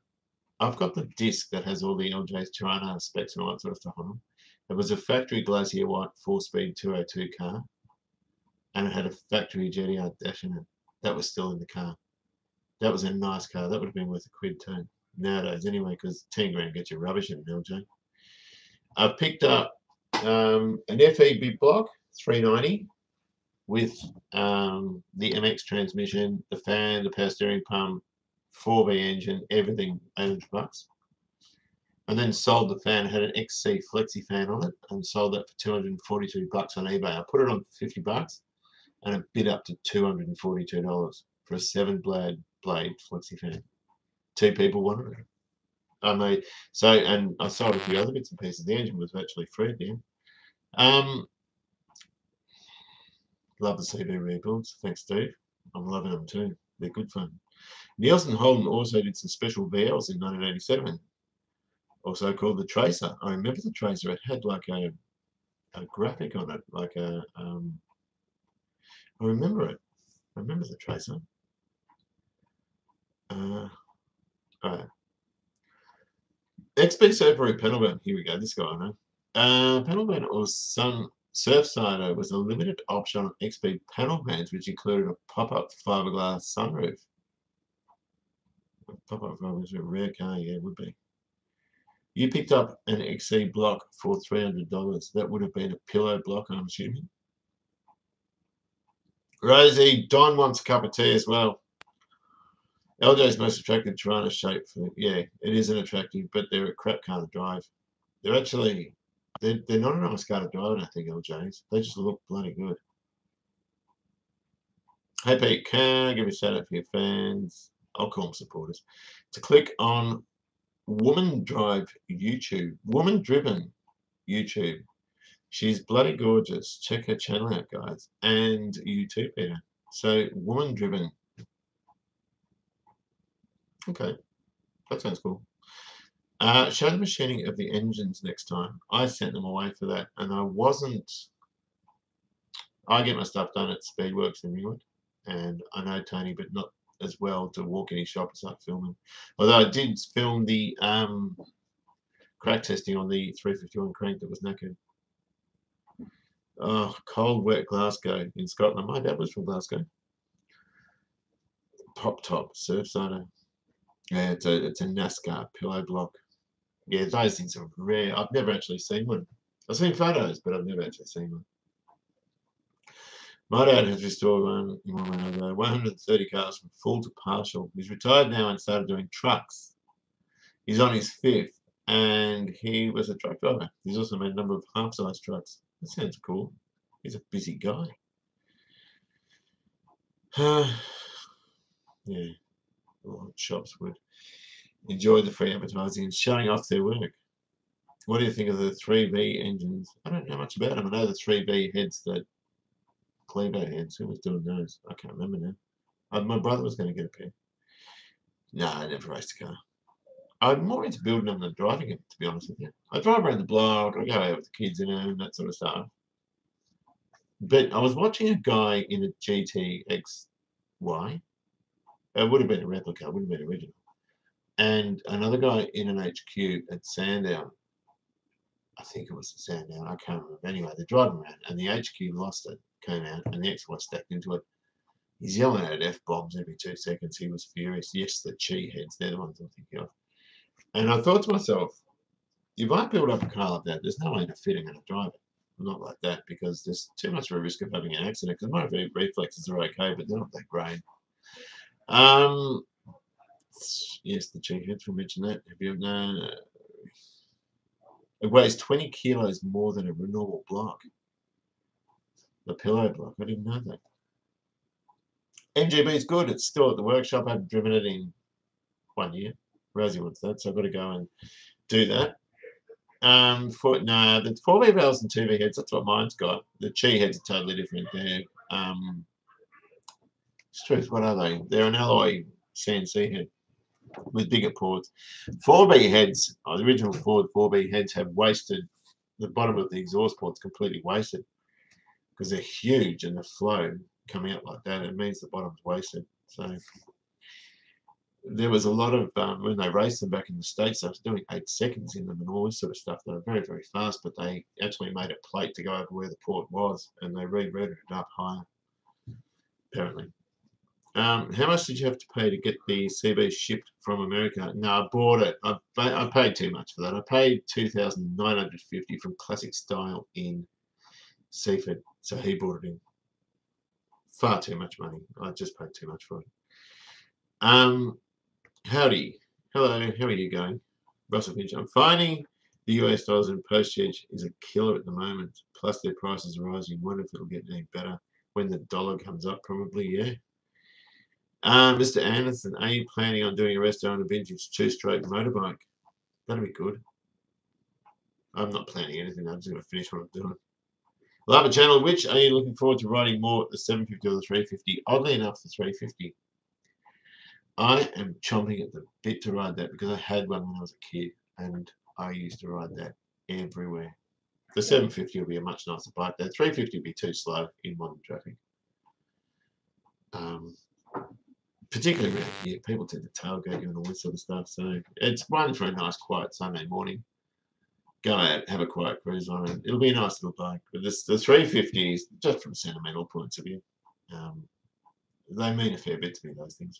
I've got the disc that has all the LJ's Tirana specs and all that sort of stuff on them. It was a factory Glacier White 4-speed 202 car, and it had a factory GTR dash in it. That was still in the car. That was a nice car. That would have been worth £1 too. Nowadays, anyway, because 10 grand gets you rubbish in an LJ. I picked up an FE big block 390 with the MX transmission, the fan, the power steering pump, 4V engine, everything, $800. And then sold the fan, had an XC Flexi fan on it, and sold that for $242 on eBay. I put it on for $50, and it bid up to $242 for a 7-blade Flexi fan. 2 people wanted it. I made so, and I sold a few other bits and pieces. The engine was virtually free at the end. Love the CB rebuilds. Thanks, Steve. I'm loving them too. They're good fun. Nielsen Holden also did some special VLs in 1987, also called the Tracer. I remember the Tracer. It had like a graphic on it, like a. I remember it. I remember the Tracer. Alright. XP Surfboard Pedalboard. Here we go. This guy I know. Pedalboard or Sun Surfsider was a limited option on XP panel vans, which included a pop-up fiberglass sunroof. Pop-up fiberglass, a rare car, yeah, it would be. You picked up an XC block for $300. That would have been a pillow block, I'm assuming. Rosie, Don wants a cup of tea as well. LJ's most attractive Toronto shape for, yeah, it is an attractive, but they're a crap car to drive. They're actually, they're not a nice car to drive, I think, LJ's. They just look bloody good. Hey Pete, can I give a shout out for your fans? I'll call them supporters. To click on Woman Drive YouTube, Woman Driven YouTube. She's bloody gorgeous. Check her channel out, guys. And you too, Peter. So, Woman Driven. Okay, that sounds cool. Show the machining of the engines next time. I sent them away for that, and I wasn't. I get my stuff done at Speedworks in Ringwood, and I know Tony, but not as well to walk in his shop and start filming. Although I did film the crack testing on the 351 crank that was knackered. Oh, cold, wet Glasgow in Scotland. My dad was from Glasgow. Pop top Surfsider. Yeah, it's a NASCAR pillow block. Yeah, those things are rare. I've never actually seen one. I've seen photos, but I've never actually seen one. My dad has restored one in 130 cars from full to partial. He's retired now and started doing trucks. He's on his fifth, and he was a truck driver. He's also made a number of half-size trucks. That sounds cool. He's a busy guy. Yeah, a lot of shops would enjoy the free advertising and showing off their work. What do you think of the 3V engines? I don't know much about them. I know the 3V heads that Clevo heads. Who was doing those? I can't remember now. My brother was going to get a pair. No, I never raced a car. I'm more into building them than driving it, to be honest with you. I drive around the block, I go out with the kids in them, that sort of stuff. But I was watching a guy in a GTXY. It would have been a replica, it would have been original. And another guy in an HQ at Sandown. I think it was at Sandown, I can't remember. Anyway, they're driving around and the HQ lost it, came out, and the XY stacked into it. He's yelling at F-bombs every 2 seconds. He was furious. Yes, the Chi heads, they're the ones I'm thinking of. And I thought to myself, if I build up a car like that, there's no way in a fit I'm going to drive it. Not like that, because there's too much of a risk of having an accident, because my reflexes are okay, but they're not that great. Yes, the Chi heads, we mentioned that. Have you no? It weighs 20 kilos more than a normal block. The pillow block, I didn't know that. MGB is good. It's still at the workshop. I haven't driven it in 1 year. Rosie wants that, so I've got to go and do that. The 4V valves and 2V heads, that's what mine's got. The Chi heads are totally different. They're truth, what are they? They're an alloy CNC head with bigger ports. 4B heads, the original Ford 4B heads have wasted the bottom of the exhaust port's completely wasted because they're huge and the flow coming out like that, it means the bottom's wasted. So there was a lot of when they raced them back in the States, they was doing 8 seconds in them and all this sort of stuff. They were very, very fast, but they actually made a plate to go over where the port was, and they rerouted it up higher, apparently. How much did you have to pay to get the CB shipped from America? No, I bought it. I paid too much for that. I paid $2,950 from Classic Style in Seaford, so he bought it in. Far too much money. I just paid too much for it. Howdy. Hello, how are you going? Russell Finch. I'm finding the US dollars and postage is a killer at the moment. Plus their prices are rising. Wonder if it'll get any better when the dollar comes up, probably, yeah. Mr. Anderson, are you planning on doing a resto on a vintage 2-stroke motorbike? That'll be good. I'm not planning anything. I'm just going to finish what I'm doing. Lava Channel, which are you looking forward to riding more, the 750 or the 350? Oddly enough, the 350. I am chomping at the bit to ride that because I had one when I was a kid and I used to ride that everywhere. The 750 will be a much nicer bike. The 350 will be too slow in modern traffic. Particularly around here, people tend to tailgate you and all this sort of stuff. So it's one for a nice quiet Sunday morning. Go out, have a quiet cruise on it. It'll be a nice little bike. But the 350s, just from sentimental points of view, they mean a fair bit to me, those things.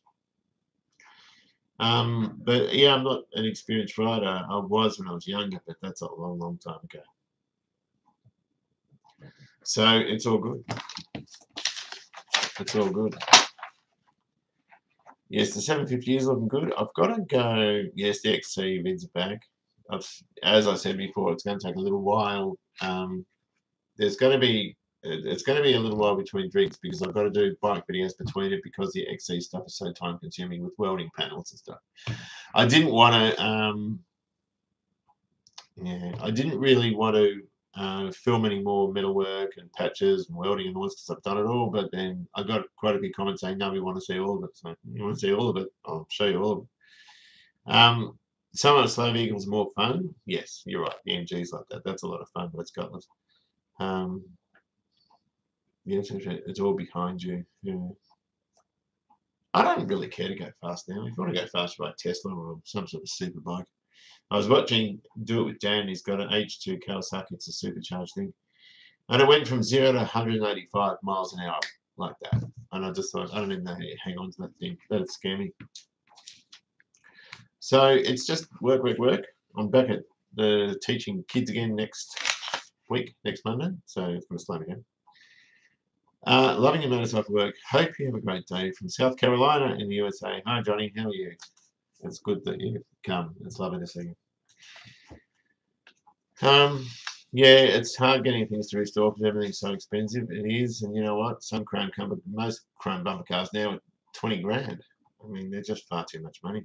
But yeah, I'm not an experienced rider. I was when I was younger, but that's a long, long time ago. So it's all good. It's all good. Yes, the 750 is looking good. I've got to go. Yes, the XC vids are back. As I said before, it's going to take a little while. It's going to be a little while between drinks because I've got to do bike videos between it because the XC stuff is so time consuming with welding panels and stuff. I didn't want to. I didn't really want to film any more metalwork and patches and welding and all this because I've done it all. But then I got quite a few comments saying, "No, we want to see all of it." So you want to see all of it? I'll show you all of it. Some of the slow vehicles are more fun. Yes, you're right. The MGs like that. That's a lot of fun. But it's gutless. Yes, it's all behind you. Yeah. I don't really care to go fast now. If you want to go fast, ride Tesla or some sort of super bike. I was watching Do It With Dan. He's got an H2 Kawasaki. It's a supercharged thing. And it went from 0 to 185 miles an hour like that. And I just thought, I don't even know how you hang on to that thing. That'd scare me. So it's just work, work, work. I'm back at the teaching kids again next week, next Monday. So it's going to slow me down. Loving your motorcycle work. Hope you have a great day from South Carolina in the USA. Hi, Johnny. How are you? It's good that you've come. It's lovely to see you. Yeah, it's hard getting things to restore because everything's so expensive. It is, and you know what? Most chrome bumper cars now are 20 grand. I mean, they're just far too much money.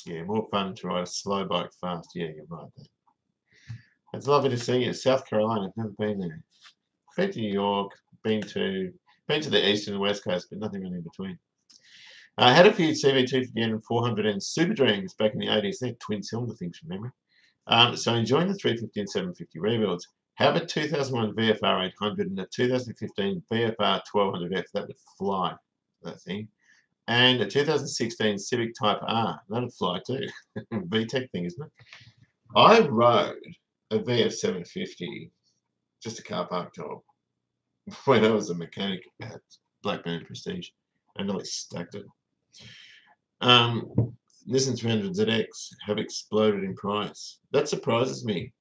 Yeah, more fun to ride a slow bike fast. Yeah, you're right there. It's lovely to see you. South Carolina, I've never been there. Been to New York, been to the east and the west coast, but nothing really in between. I had a few CV250 and 400N Super Dreams back in the 80s. They're twin cylinder things from memory. So enjoying the 350 and 750 rebuilds. How about 2001 VFR 800 and the 2015 VFR 1200F? That would fly, that thing. And a 2016 Civic Type R. That'd fly too. VTEC thing, isn't it? I rode a VF750, just a car park job, when I was a mechanic at Blackburn Prestige. I nearly stacked it. Nissan 300ZX have exploded in price. That surprises me.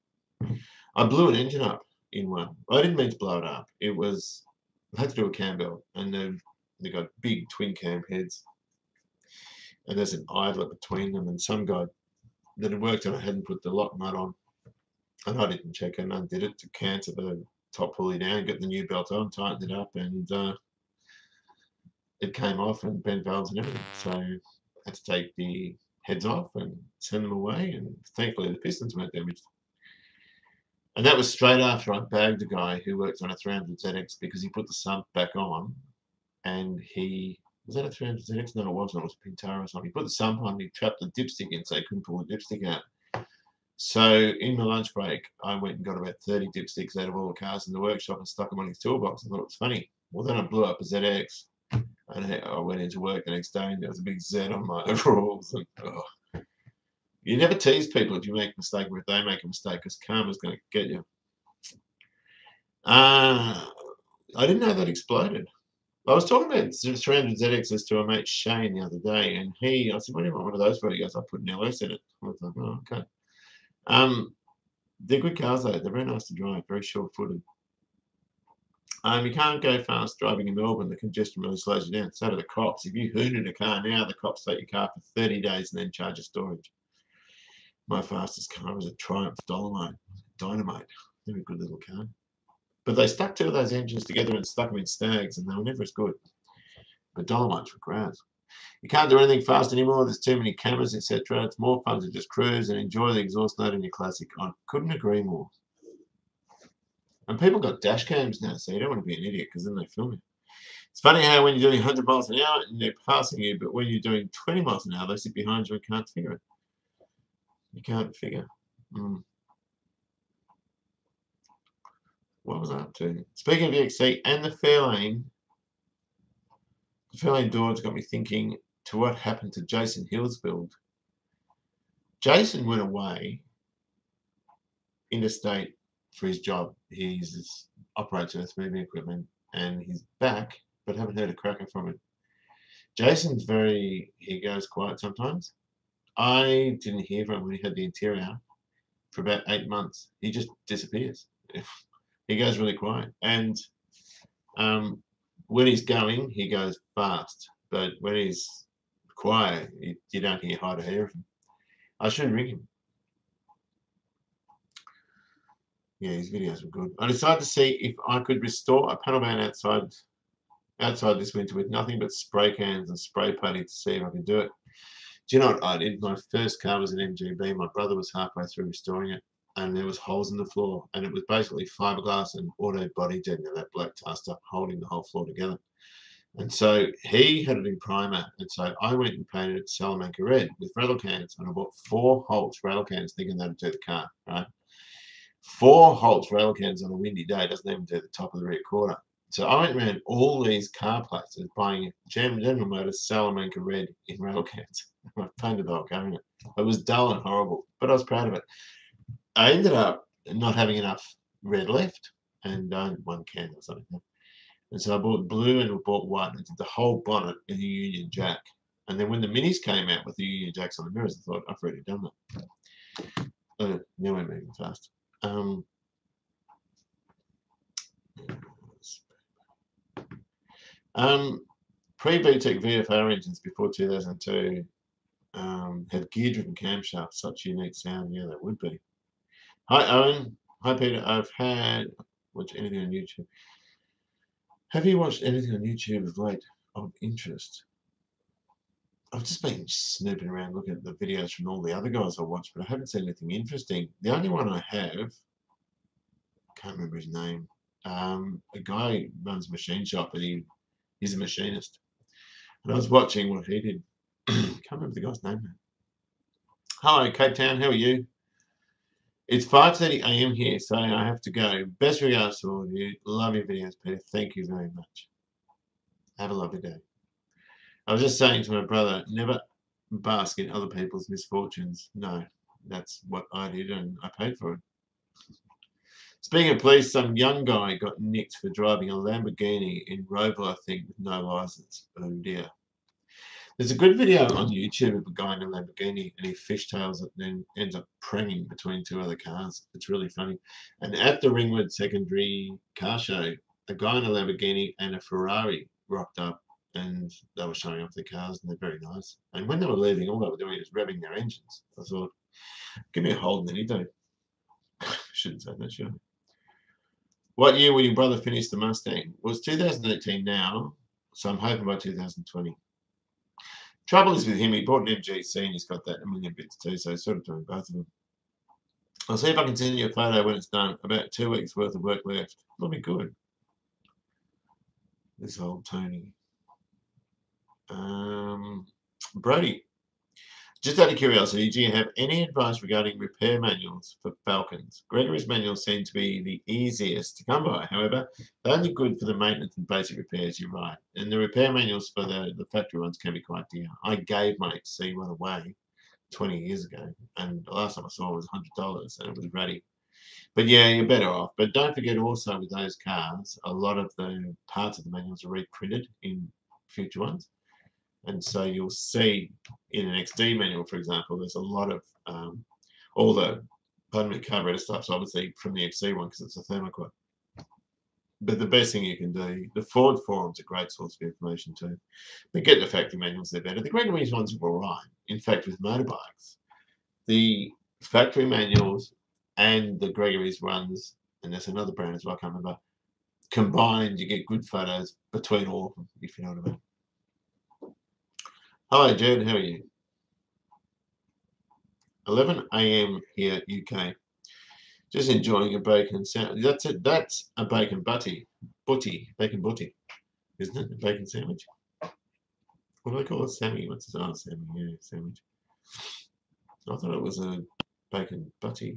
I blew an engine up in one. I didn't mean to blow it up. I had to do a cam belt, and they got big twin cam heads, and there's an idler between them, and some guy that had worked on it hadn't put the lock nut on, and I didn't check it and undid it to canter the top pulley down, get the new belt on, tightened it up, and it came off and bent valves and everything. So I had to take the heads off and send them away, and thankfully the pistons weren't damaged. And that was straight after I bagged a guy who worked on a 300ZX because he put the sump back on, and was that a 300ZX? No, it wasn't. It was a Pintara or something. He put the sump on, he trapped the dipstick in so he couldn't pull the dipstick out. So in my lunch break, I went and got about 30 dipsticks out of all the cars in the workshop and stuck them on his toolbox. I thought it was funny. Well, then I blew up a ZX, and I went into work the next day, and there was a big Z on my overalls. And, you never tease people if you make a mistake or if they make a mistake, because karma's going to get you. I didn't know that exploded. I was talking about 300ZXs to a mate Shane the other day, and I said, "What do you want one of those for?" He goes, "I put an LS in it." I was like, "Oh, okay." They're good cars though. They're very nice to drive, very short-footed. You can't go fast driving in Melbourne. The congestion really slows you down. So do the cops. If you hoon in a car now, the cops take your car for 30 days and then charge you storage. My fastest car was a Triumph Dolomite, Dynamite. They were a good little car. But they stuck two of those engines together and stuck them in Stags, and they were never as good. But Dolomites were great. You can't do anything fast anymore. There's too many cameras, etc. It's more fun to just cruise and enjoy the exhaust note in your classic. I couldn't agree more. And people got dash cams now, so you don't want to be an idiot because then they film you. It's funny how when you're doing 100 miles an hour and they're passing you, but when you're doing 20 miles an hour, they sit behind you and can't figure it. You can't figure. What was I up to? Speaking of VXC and the Fairlane Dodge got me thinking to what happened to Jason Hill's build. Jason went away interstate for his job. He operates earth moving equipment and he's back, but haven't heard a cracker from him. Jason's he goes quiet sometimes. I didn't hear from him when he had the interior for about 8 months. He just disappears. He goes really quiet. And when he's going, he goes fast. But when he's quiet, you don't hear hide or hair of him. I should ring him. Yeah, his videos were good. I decided to see if I could restore a panel van outside this winter with nothing but spray cans and spray putty to see if I could do it. Do you know what I did? My first car was an MGB. My brother was halfway through restoring it, and there was holes in the floor, and it was basically fiberglass and auto body dead, that black tar stuff holding the whole floor together. And so he had it in primer, and so I went and painted it Salamanca red with rattle cans, and I bought 4 Holtz rattle cans thinking that'd do the car, right? 4 Holtz rattle cans on a windy day doesn't even do the top of the rear quarter. So I went around all these car places buying General Motors Salamanca red in rattle cans. I painted the whole car in it. It was dull and horrible, but I was proud of it. I ended up not having enough red left, and I had 1 can or something. And so I bought blue and I bought white, and I did the whole bonnet in the Union Jack. And then when the Minis came out with the Union Jacks on the mirrors, I thought, I've already done that. Now we're moving fast. Pre-VTEC VFR engines before 2002 had gear-driven camshafts, such unique sound. Yeah, that would be. Hi, Owen. Hi, Peter. I've watched anything on YouTube. Have you watched anything on YouTube of late of interest? I've just been snooping around looking at the videos from all the other guys I watched, but I haven't seen anything interesting. The only one I have, can't remember his name. A guy runs a machine shop, and he's a machinist. And I was watching what he did. Can't remember the guy's name. Hello, Cape Town. How are you? It's 5:30 a.m. here, so I have to go. Best regards to all of you. Love your videos, Peter. Thank you very much. Have a lovely day. I was just saying to my brother, never bask in other people's misfortunes. No, that's what I did, and I paid for it. Speaking of police, some young guy got nicked for driving a Lamborghini in Roval, I think, with no license. Oh dear. There's a good video on YouTube of a guy in a Lamborghini, and he fishtails it and then ends up pranging between 2 other cars. It's really funny. And at the Ringwood Secondary Car Show, a guy in a Lamborghini and a Ferrari rocked up, and they were showing off their cars, and they're very nice. And when they were leaving, all they were doing was revving their engines. I thought, give me a hold, any day. Shouldn't say that, should I? What year will your brother finish the Mustang? Well, it's 2018 now, so I'm hoping by 2020. Trouble is with him, he bought an MGC and he's got that a million bits too, so he's sort of doing both of them. I'll see if I can send you a photo when it's done. About 2 weeks worth of work left. It'll be good. This old Tony. Brody, just out of curiosity, do you have any advice regarding repair manuals for Falcons? Gregory's manuals seem to be the easiest to come by. However, they're only good for the maintenance and basic repairs, you're right. And the repair manuals for the factory ones can be quite dear. I gave my XC one away 20 years ago, and the last time I saw it was $100, and it was ready. But yeah, you're better off. But don't forget also with those cars, a lot of the parts of the manuals are reprinted in future ones. And so you'll see in an XD manual, for example, there's a lot of all the carburetor stuff's obviously from the XC one because it's a thermoquad. But the best thing you can do, the Ford forum's a great source of information too. But get the factory manuals, they're better. The Gregory's ones are all right. In fact, with motorbikes, the factory manuals and the Gregory's ones, and there's another brand as well, I can't remember, combined, you get good photos between all of them, if you know what I mean. Hello, Jed. How are you? 11 a.m. here, UK. Just enjoying a bacon sandwich. That's it. That's a bacon bacon butty, isn't it? A bacon sandwich. What do they call it? Sammy. What's it? Oh, Sammy. Yeah, sandwich. I thought it was a bacon butty.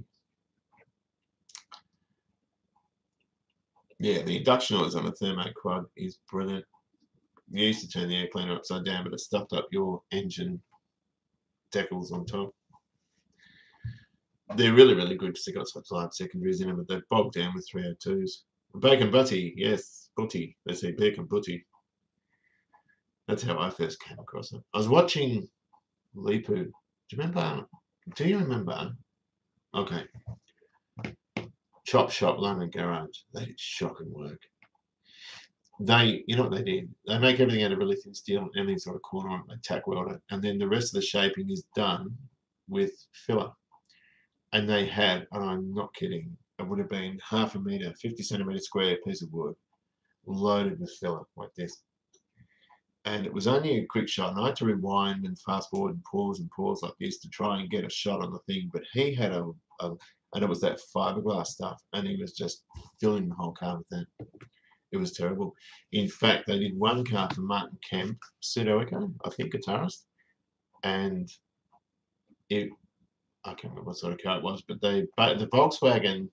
Yeah, the induction noise on a Thermo quad is brilliant. You used to turn the air cleaner upside down, but it stuffed up your engine decals on top. They're really, really good because they got such large secondaries in them, but they're bogged down with 302s. Bacon butty, yes, butty. They say bacon butty. That's how I first came across it. I was watching Leepu. Do you remember? Do you remember? Okay. Chop Shop London Garage. They did shocking work. You know what they did? They make everything out of really thin steel and any sort of corner on it. They tack weld it, and then the rest of the shaping is done with filler. And they had, and I'm not kidding, it would have been half a meter, 50 centimeter square piece of wood loaded with filler like this. And it was only a quick shot, and I had to rewind and fast forward and pause like this to try and get a shot on the thing. But he had and it was that fiberglass stuff, and he was just filling the whole car with that. It was terrible. In fact, they did one car for Martin Kemp, Sudoku, I think, guitarist, and I can't remember what sort of car it was, but the Volkswagen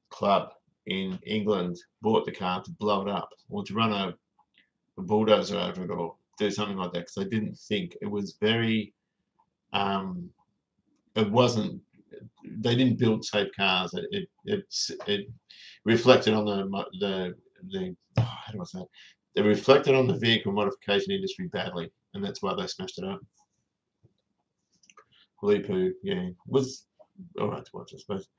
club in England bought the car to blow it up or to run a bulldozer over it or do something like that because they didn't think it was very. It wasn't. They didn't build safe cars. It reflected on the how do I say it? They reflected on the vehicle modification industry badly, and that's why they smashed it up. Leepu, yeah, was all right to watch, I suppose.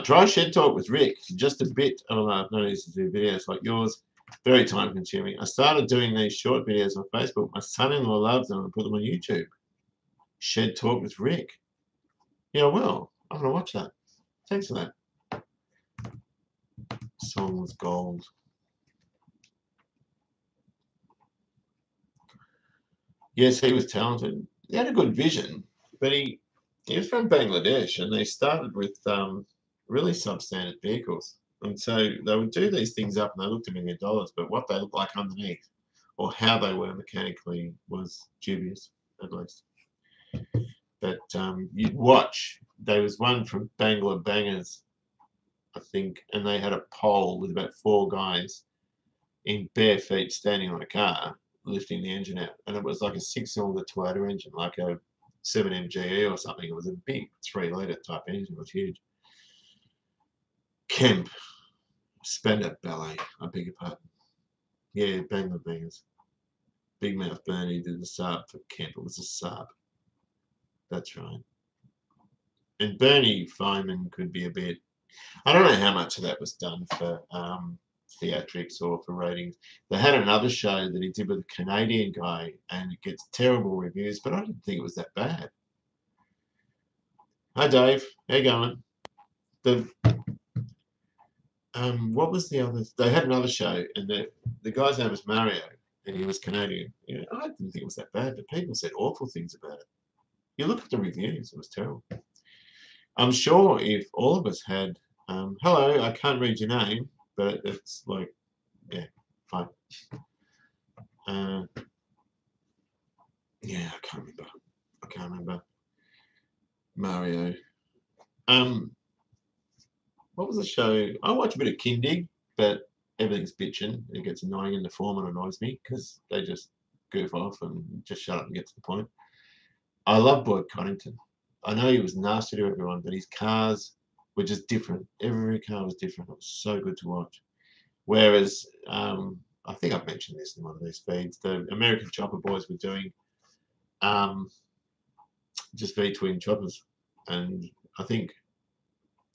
Dry shed talk with Rick. Just a bit. Oh, I've noticed to do videos like yours. Very time consuming. I started doing these short videos on Facebook. My son-in-law loves them and put them on YouTube. Shed talk with Rick. Yeah, well, I'm gonna watch that. Thanks for that. Song was gold. Yes, he was talented. He had a good vision, but he was from Bangladesh, and they started with really substandard vehicles. And so they would do these things up, and they looked $1 million, but what they looked like underneath, or how they were mechanically, was dubious, at least. But you'd watch. There was one from Bangla Bangers, I think, and they had a pole with about 4 guys in bare feet standing on a car lifting the engine out, and it was like a 6-cylinder Toyota engine, like a 7MGE or something. It was a big 3-litre type engine. It was huge. Kemp, Spandau Ballet, I beg your pardon. Yeah, Bangla Bangers. Big Mouth Bernie did the Saab for Kemp. It was a Saab. That's right. And Bernie Feynman could be a bit. I don't know how much of that was done for theatrics or for ratings. They had another show that he did with a Canadian guy, and it gets terrible reviews, but I didn't think it was that bad. Hi, Dave. How you going? What was the other? They had another show, and the guy's name was Mario, and he was Canadian. Yeah, I didn't think it was that bad, but people said awful things about it. You look at the reviews; it was terrible. I'm sure if all of us had, hello, I can't read your name, but it's like, yeah, fine. Yeah, I can't remember. Mario. What was the show? I watch a bit of Kindig, but everything's bitching. It gets annoying in the form and annoys me because they just goof off and just shut up and get to the point. I love Boyd Coddington. I know he was nasty to everyone, but his cars were just different. Every car was different. It was so good to watch. Whereas, I think I've mentioned this in one of these feeds, the American Chopper Boys were doing just V-twin choppers. And I think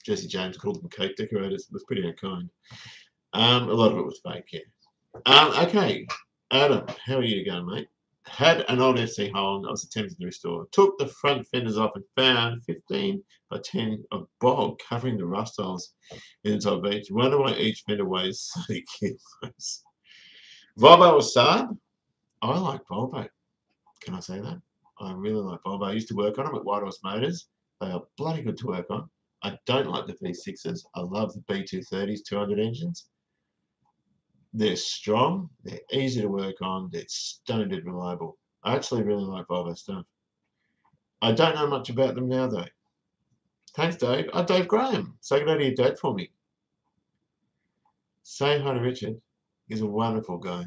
Jesse James called them cake decorators. It was pretty unkind. A lot of it was fake, yeah. Okay, Adam, how are you going, mate? Had an old FC Holland I was attempting to restore. Took the front fenders off and found 15 by 10 of bog covering the rust holes inside of each. Wonder why each fender weighs 30 kilos. Volvo or Saab? I like Volvo. Can I say that? I really like Volvo. I used to work on them at White Horse Motors. They are bloody good to work on. I don't like the V6s. I love the B230s, 200 engines. They're strong. They're easy to work on. They're stone dead reliable. I actually really like Volvo stuff. I don't know much about them now, though. Thanks, Dave. Oh, Dave Graham. Say good day to your dad for me. Say hi to Richard. He's a wonderful guy.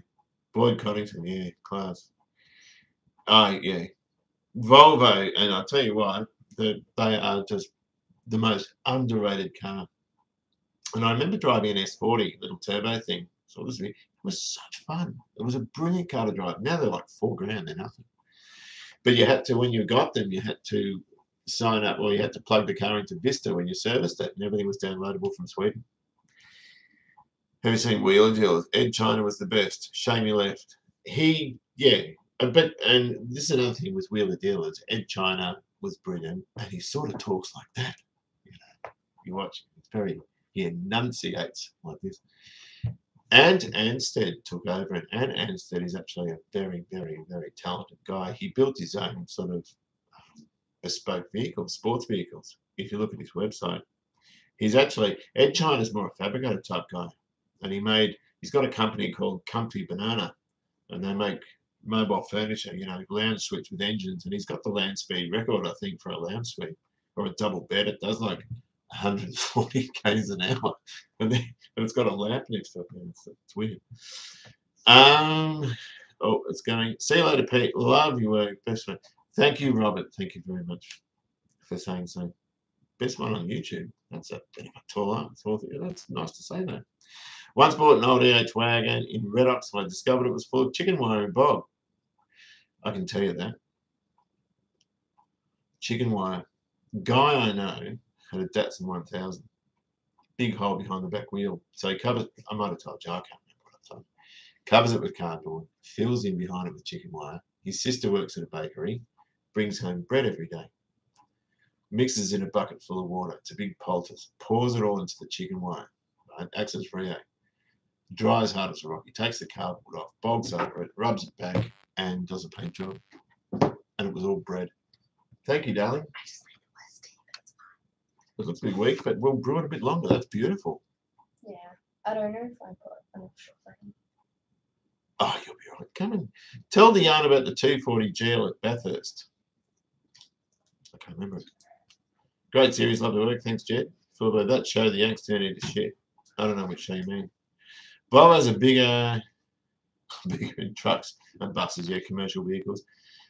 Boyd Coddington, yeah, class. Oh, yeah. Volvo, and I'll tell you what, they are just the most underrated car. And I remember driving an S40, little turbo thing. So it was such fun. It was a brilliant car to drive. Now they're like $4,000, they're nothing. But you had to, when you got them, you had to sign up, or you had to plug the car into Vista when you serviced it, and everything was downloadable from Sweden. Have you seen Wheeler Dealers? Ed China was the best. Shame he left. And this is another thing with Wheeler Dealers. Ed China was brilliant, and he sort of talks like that. You know, you watch, he enunciates like this. And Ansted took over, and Ann Ansted is actually a very, very, very talented guy. He built his own sort of bespoke vehicles, sports vehicles. If you look at his website, Ed China's more a fabricator type guy. And he's got a company called Comfy Banana, and they make mobile furniture, lounge suites with engines. And he's got the land speed record, I think, for a lounge suite or a double bed. It does like 140 k's an hour, and it's got a lamp next to it. It's weird. It's going. See you later, Pete. Love your work. Best one. Thank you, Robert. Thank you very much for saying so. Best one on YouTube. That's a bit of a tall answer. That's nice to say that. Once bought an old EH wagon in Red Ox, and I discovered it was full of chicken wire and bog. I can tell you that. Chicken wire. Guy I know had a Datsun 1000. Big hole behind the back wheel. So he covers, I might have told you, I can't remember what I told you. Covers it with cardboard, fills in behind it with chicken wire. His sister works at a bakery, brings home bread every day. Mixes in a bucket full of water. It's a big poultice. Pours it all into the chicken wire. Right? Acts as Frio. Dries hard as a rock. He takes the cardboard off, bogs over it, rubs it back, and does a paint job. And it was all bread. Thank you, darling. I just made the list. That's fine. It looks a bit weak, but we'll brew it a bit longer. That's beautiful. Yeah. I don't know if I put enough sugar in. Oh, you'll be all right. Come and tell the yarn about the 240 GL at Bathurst. I can't remember it. Great series. Love the work. Thanks, Jed. Feel about that show, the Yanks turned into shit. I don't know which show you mean. Volvo's are bigger in trucks and buses, yeah, commercial vehicles.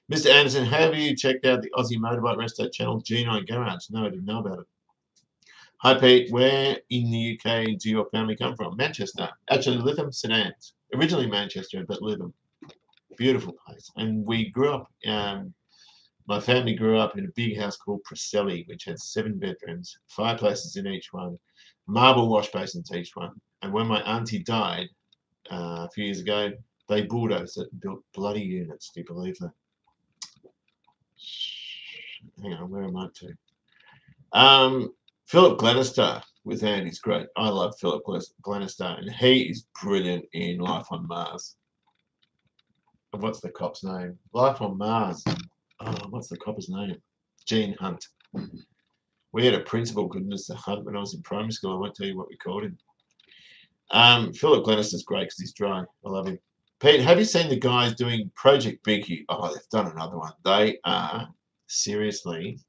Mr. Anderson, have you checked out the Aussie Motorbike Resto channel, G9 Garage? No, I didn't know about it. Hi, Pete. Where in the UK do your family come from? Manchester. Actually, Lytham, St Anne's. Originally Manchester, but Lytham. Beautiful place. And we grew up, my family grew up in a big house called Preselli, which had 7 bedrooms, fireplaces in each one, marble wash basins each one. And when my auntie died a few years ago, they bulldozed it and built bloody units. Do you believe that? Hang on, where am I to? Philip Glenister with Andy's great. I love Philip Glenister, and he is brilliant in Life on Mars. And what's the cop's name? Life on Mars. Oh, what's the cop's name? Gene Hunt. We had a principal called Mr. Hunt when I was in primary school. I won't tell you what we called him. Philip Glenister's great because he's dry. I love him. Pete, have you seen the guys doing Project Binky? Oh, they've done another one. They are seriously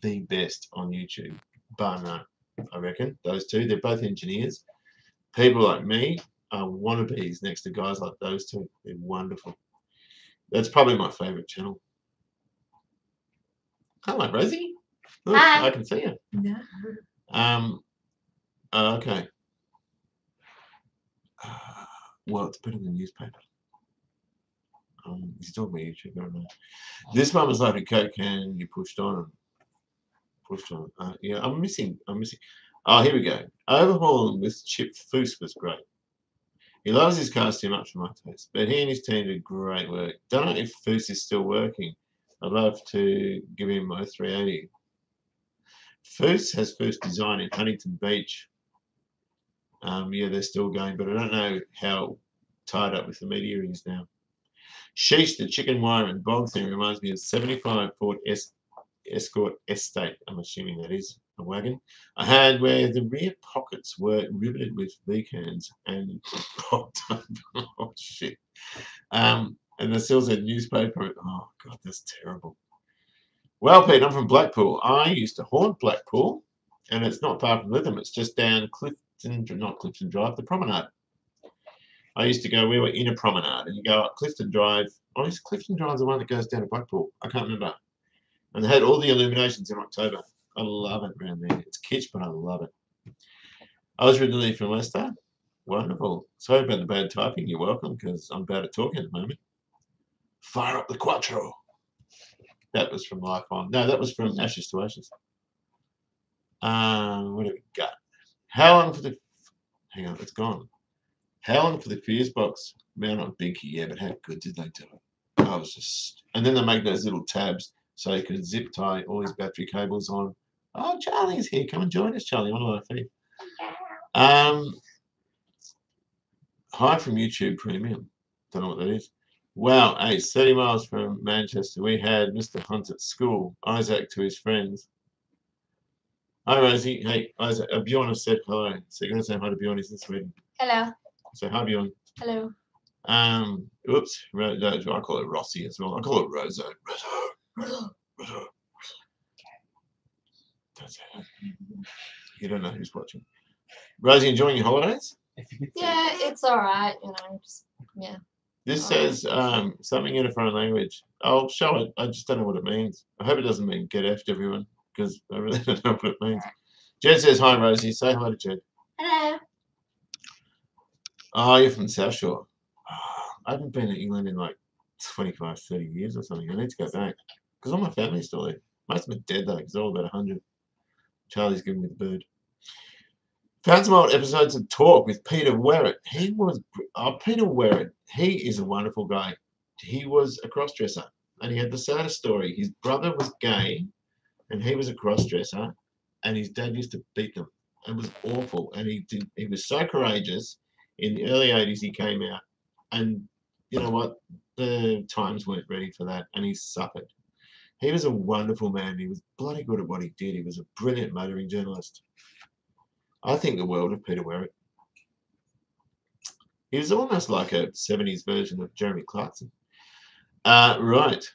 the best on YouTube, bar none, I reckon. Those two, they're both engineers. People like me are wannabes next to guys like those two. They're wonderful. That's probably my favourite channel. Hello, Rosie. Look, Hi. I can see you. No. Okay. Well, it's better than newspaper. He's talking about YouTube, I don't know. This one was like a Coke can you pushed on. Yeah, I'm missing. Oh, here we go. Overhauling with Chip Foose was great. He loves his cars too much for my taste, but he and his team did great work. Don't know if Foose is still working. I'd love to give him my 380. Foose has Foose Design in Huntington Beach. Yeah, they're still going, but I don't know how tied up with the media he is now. Sheesh, the chicken wire and bog thing reminds me of 75 Ford Escort Estate. I'm assuming that is a wagon I had, where the rear pockets were riveted with V-cans and popped up. Oh shit. And the sills had newspaper. Oh god, that's terrible. Well, Pete, I'm from Blackpool. I used to haunt Blackpool, and it's not far from Lytham. It's just down not Clifton Drive, the promenade. I used to go, we were in a promenade, and you go up Clifton Drive. Oh, is Clifton Drive the one that goes down to Blackpool? I can't remember. And they had all the illuminations in October. I love it around there. It's kitsch, but I love it. I was originally from Leicester. Wonderful. Sorry about the bad typing. You're welcome, because I'm bad at talking at the moment. Fire up the Quattro. That was from Life On. No, that was from Ashes to Ashes. What do we got? How long for the... Hang on, it's gone. How long for the fuse box? Man, not binky, yeah, but how good did they do it? I was just... And then they make those little tabs so you can zip tie all his battery cables on. Oh, Charlie's here. Come and join us, Charlie, on our feed. Hi from YouTube Premium. Don't know what that is. Wow, Ace, 30 miles from Manchester. We had Mr. Hunt at school. Isaac to his friends. Hi, Rosie. Hey, Isaac. Bjorn has said hello. So you're going to say hi to Bjorn. He's in Sweden. Hello. So hi, Bjorn. Hello. Oops. I call it Rossi as well. I call it Roso. Roso. That's it. You don't know who's watching. Rosie, enjoying your holidays? Yeah, it's alright, you know, just, yeah. This says something in a foreign language. I'll show it. I just don't know what it means. I hope it doesn't mean get effed, everyone, because I really don't know what it means. Jed says, hi, Rosie. Say hi to Jed. Hello. Oh, you're from South Shore. Oh, I haven't been to England in like 25, 30 years or something. I need to go back because all my family's still there. Most of them are dead, though, because they're all about 100. Charlie's giving me the bird. Found some old episodes of Talk with Peter Werrett. Peter Werrett, he is a wonderful guy. He was a cross-dresser, and he had the saddest story. His brother was gay, and he was a cross-dresser, and his dad used to beat them. It was awful, and he was so courageous. In the early 80s, he came out, and you know what? The times weren't ready for that, and he suffered. He was a wonderful man. He was bloody good at what he did. He was a brilliant motoring journalist. I think the world of Peter Werrett. He was almost like a 70s version of Jeremy Clarkson. Right.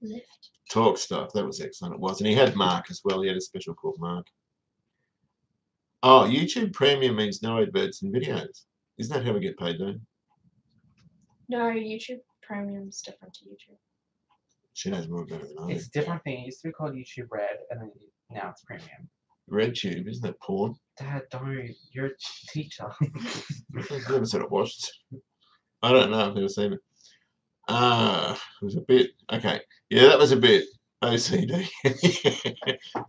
Lift. Talk stuff. That was excellent. It was. And he had Mark as well. He had a special called Mark. Oh, YouTube Premium means no adverts and videos. Isn't that how we get paid, though? No, YouTube Premium's different to YouTube. She knows more about it than I do. It's a different thing. It used to be called YouTube Red, and then now it's Premium. RedTube, isn't that porn? Dad, don't. You're a teacher. I've never said it watched. I don't know. I've never seen it. It was a bit. Okay. Yeah, that was a bit OCD.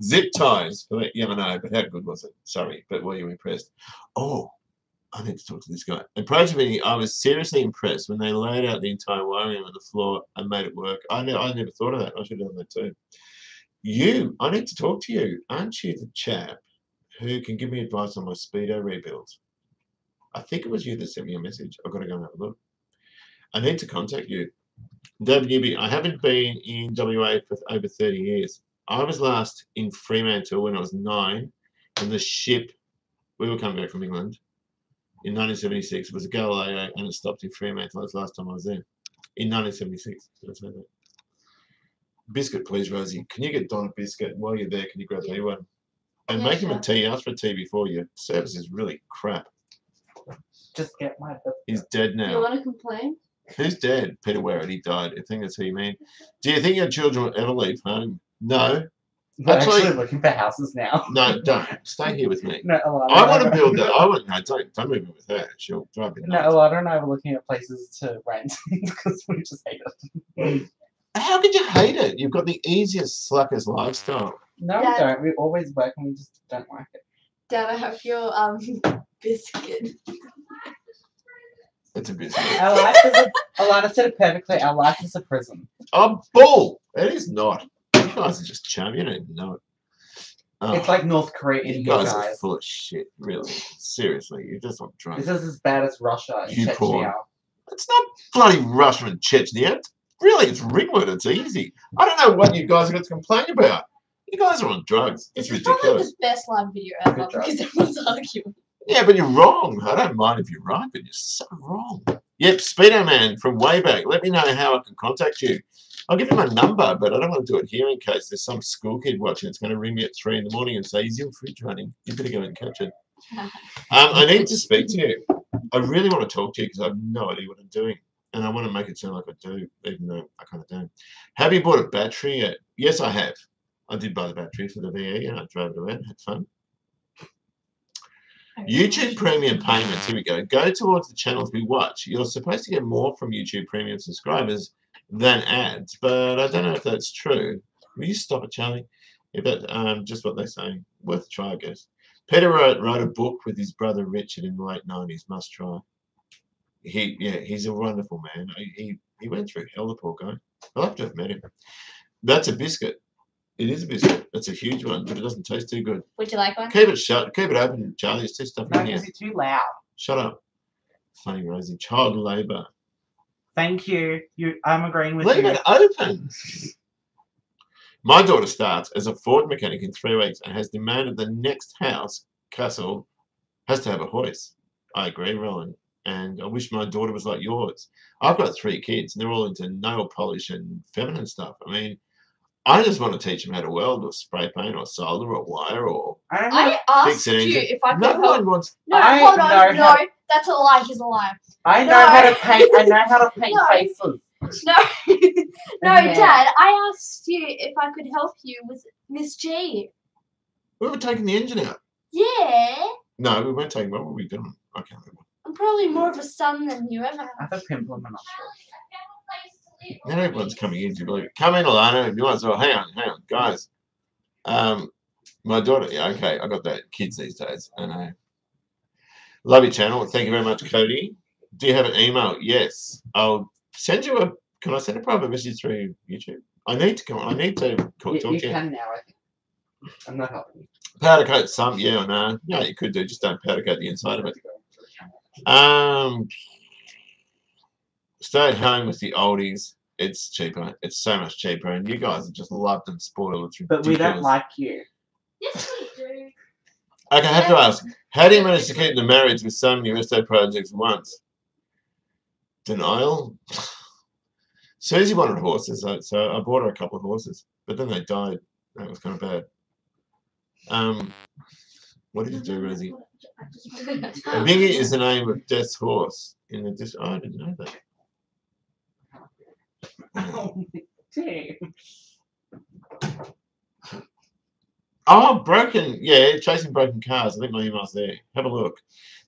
Zip ties for that Yamano, but how good was it? Sorry, but were you impressed? Oh, I need to talk to this guy. Approaching, I was seriously impressed when they laid out the entire wiring on the floor and made it work. I never thought of that. I should have done that too. I need to talk to you. Aren't you the chap who can give me advice on my Speedo rebuilds? I think it was you that sent me a message. I've got to go and have a look. I need to contact you. David Newby, I haven't been in WA for over 30 years. I was last in Fremantle when I was 9, and the ship, we were coming back from England in 1976. It was a Galileo, and it stopped in Fremantle. That's the last time I was there. In 1976. Did I say that? Biscuit, please, Rosie. Can you get Don a biscuit? While you're there, can you grab me one? And Yeah, make him a sure. tea. Ask for a tea before your service is really crap. Just get my book. He's dead You now. want to complain? Who's dead? Peter Werrett. He died. I think that's who you mean. Do you think your children will ever leave home? No. We're Actually- actually looking for houses now. No, don't. Stay here with me. No, Alana I and want to were- build that. I want. No, don't move in with her. She'll drive me No, nuts. Alana and I were looking at places to rent because we just hate it. How could you hate it? You've got the easiest slackers lifestyle. No, Dad- we don't. We always work and we just don't like it. Dad, I have your biscuit. It's a biscuit. Our life is Alana said it perfectly. Our life is a prison. Oh, bull! It is not. You guys are just charming. You don't even know it. Oh, It's like North Korea you in guys your are eyes. full of shit. Really, seriously, you just want drunk. This is as bad as Russia and You porn. Chechnya. It's not bloody Russia and Chechnya. Really, it's Ringwood. It's easy. I don't know what you guys have got to complain about. You guys are on drugs. It's This is probably ridiculous. the best live video ever Good job. because everyone's arguing. Yeah, but you're wrong. I don't mind if you're right, but you're so wrong. Yep, Speedo Man from way back. Let me know how I can contact you. I'll give you my number, but I don't want to do it here in case there's some school kid watching. It's going to ring me at 3 in the morning and say, "Is your fridge running? You better go and catch it." I need to speak to you. I really want to talk to you because I have no idea what I'm doing. And I want to make it sound like I do, even though I kind of don't. Have you bought a battery yet? Yes, I have. I did buy the battery for the VE and I drove it around, had fun. YouTube Premium payments, here we go. Go towards the channels we watch. You're supposed to get more from YouTube Premium subscribers than ads, but I don't know if that's true. Will you stop it, Charlie? If that, just what they're saying. Worth a try, I guess. Peter wrote a book with his brother Richard in the late 90s. Must try. He's a wonderful man. He went through hell, the poor guy. I'll have to have met him. That's a biscuit. It is a biscuit. That's a huge one, but it doesn't taste too good. Would you like one? Keep it shut. Keep it open, Charlie. There's too stuff No, in here. because it's too loud. Shut up. Funny, Rosie. Child labour. Thank you. I'm agreeing with Leave you. it open. My daughter starts as a Ford mechanic in 3 weeks and has demanded the next house, Castle, has to have a hoist. I agree, Roland. And I wish my daughter was like yours. I've got 3 kids, and they're all into nail polish and feminine stuff. I mean, I just want to teach them how to weld or spray paint or solder or wire or I fix asked an you engine. if I could No help. one wants. No, I hold on. know No, how- that's a lie. He's a liar. I know No. how to paint. I know how to paint No. faces. No, no, Yeah. Dad. I asked you if I could help you with Miss G. We were taking the engine out. Yeah, No, we weren't taking. What were we doing? I can't remember. I'm probably more of a son than you ever I have. have a pimple in my nostril. Now everyone's coming in. Do you believe it? Come in, Alana. You might as well. Hang on, guys. My daughter. Yeah, okay. I got that. Kids these days. I know. Love your channel. Thank you very much, Cody. Do you have an email? Yes. I'll send you a. Can I send a private message through YouTube? I need to come. I need to talk You to you. can now, I think. I'm not helping you. Powder coat some. Yeah or no? Yeah, you could do. Just don't powder coat the inside of it. Stay at home with the oldies. It's cheaper. It's so much cheaper, and you guys are just loved and spoiled. It's ridiculous. But we don't like you. Yes, we do. Okay, I have to ask, how do you manage to keep the marriage with so many resto projects at once? Denial? Susie wanted horses, so I bought her a couple of horses, but then they died. That was kind of bad. What did you do, Rosie? Biggie is the name of Death's horse in the Oh, I didn't know that. Oh, damn. Oh, broken. Yeah, chasing broken cars. I think my email's there. Have a look.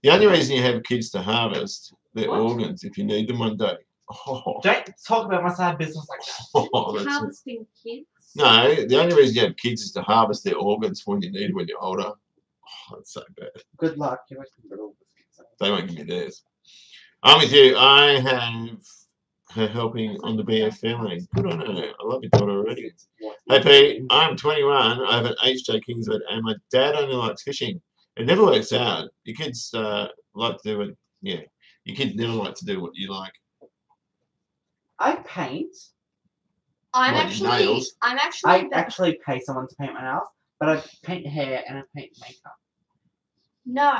The only reason you have kids to harvest their What? organs if you need them one day. Oh, Don't talk about my side business like that. that's it. Harvesting kids. No, the only reason you have kids is to harvest their organs for when you need them when you're older. Oh, that's so bad. Good luck. You're making little biscuits. They won't give me theirs. I'm with you. I have her helping on the BF family. Good on her. I love your daughter already. Hey Pete, I'm 21. I have an HJ Kingswood, and my dad only likes fishing. It never works out. Your kids like to do it. Yeah, your kids never like to do what you like. I paint. I'm What, actually. nails? I'm actually. I actually pay someone to paint my nails, but I paint hair and I paint makeup. No,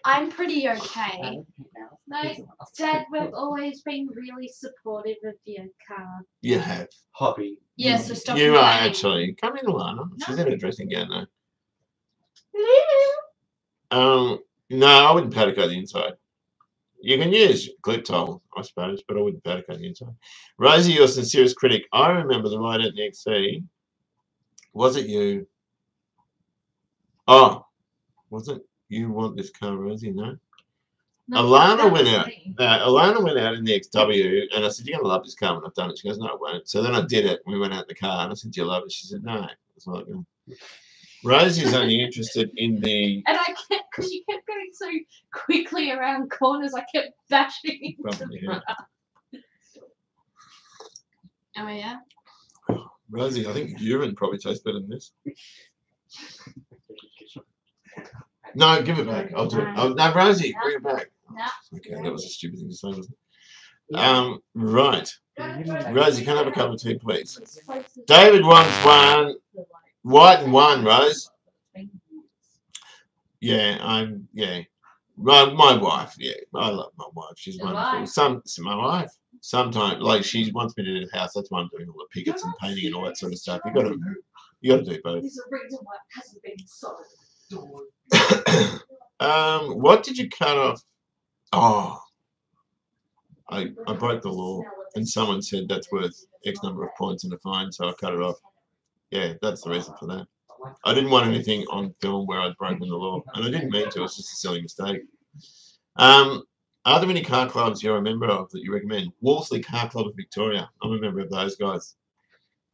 I'm pretty I okay. don't paint nails. No, Pay someone else to Dad, paint we've nails. always been really supportive of your car. You have. Hobby. Yeah, so stop. You are complaining. actually. Come in, Alana. She's in a dressing gown though. Hello. No, I wouldn't powder coat the inside. You can use clip tile, I suppose, but I wouldn't powder coat the inside. Rosie, your sincerest critic. I remember the ride out in the XC. Was it you? Oh, was it you want this car, Rosie? No. Alana that went was out. me. Alana went out in the XW, and I said, "You're gonna love this car when I've done it." She goes, "No, I won't." So then I did it. We went out in the car, and I said, "Do you love it?" She said, "No." It's like, Rosie's only interested in the. And I kept, because you kept going so quickly around corners, I kept bashing into Probably, the yeah. Oh yeah. Rosie, I think urine probably tastes better than this. No, give it back. I'll do it. Oh, no, Rosie, bring it back. No. Okay, that was a stupid thing to say, wasn't it? Right. Yeah. Rose, you can have a cup of tea, please. David wants one. White and one, Rose. Yeah, yeah. My wife, yeah. I love my wife. She's wonderful. My wife. Sometimes, like, she wants me to do the house. That's why I'm doing all the pickets and painting and all that sort of stuff. You got to do both. There's a reason why it hasn't been solid. What did you cut off? Oh, I broke the law, and someone said that's worth X number of points in a fine, so I cut it off. Yeah, that's the reason for that. I didn't want anything on film where I'd broken the law, and I didn't mean to. It was just a silly mistake. Are there any car clubs you're a member of that you recommend? Wolseley Car Club of Victoria. I'm a member of those guys.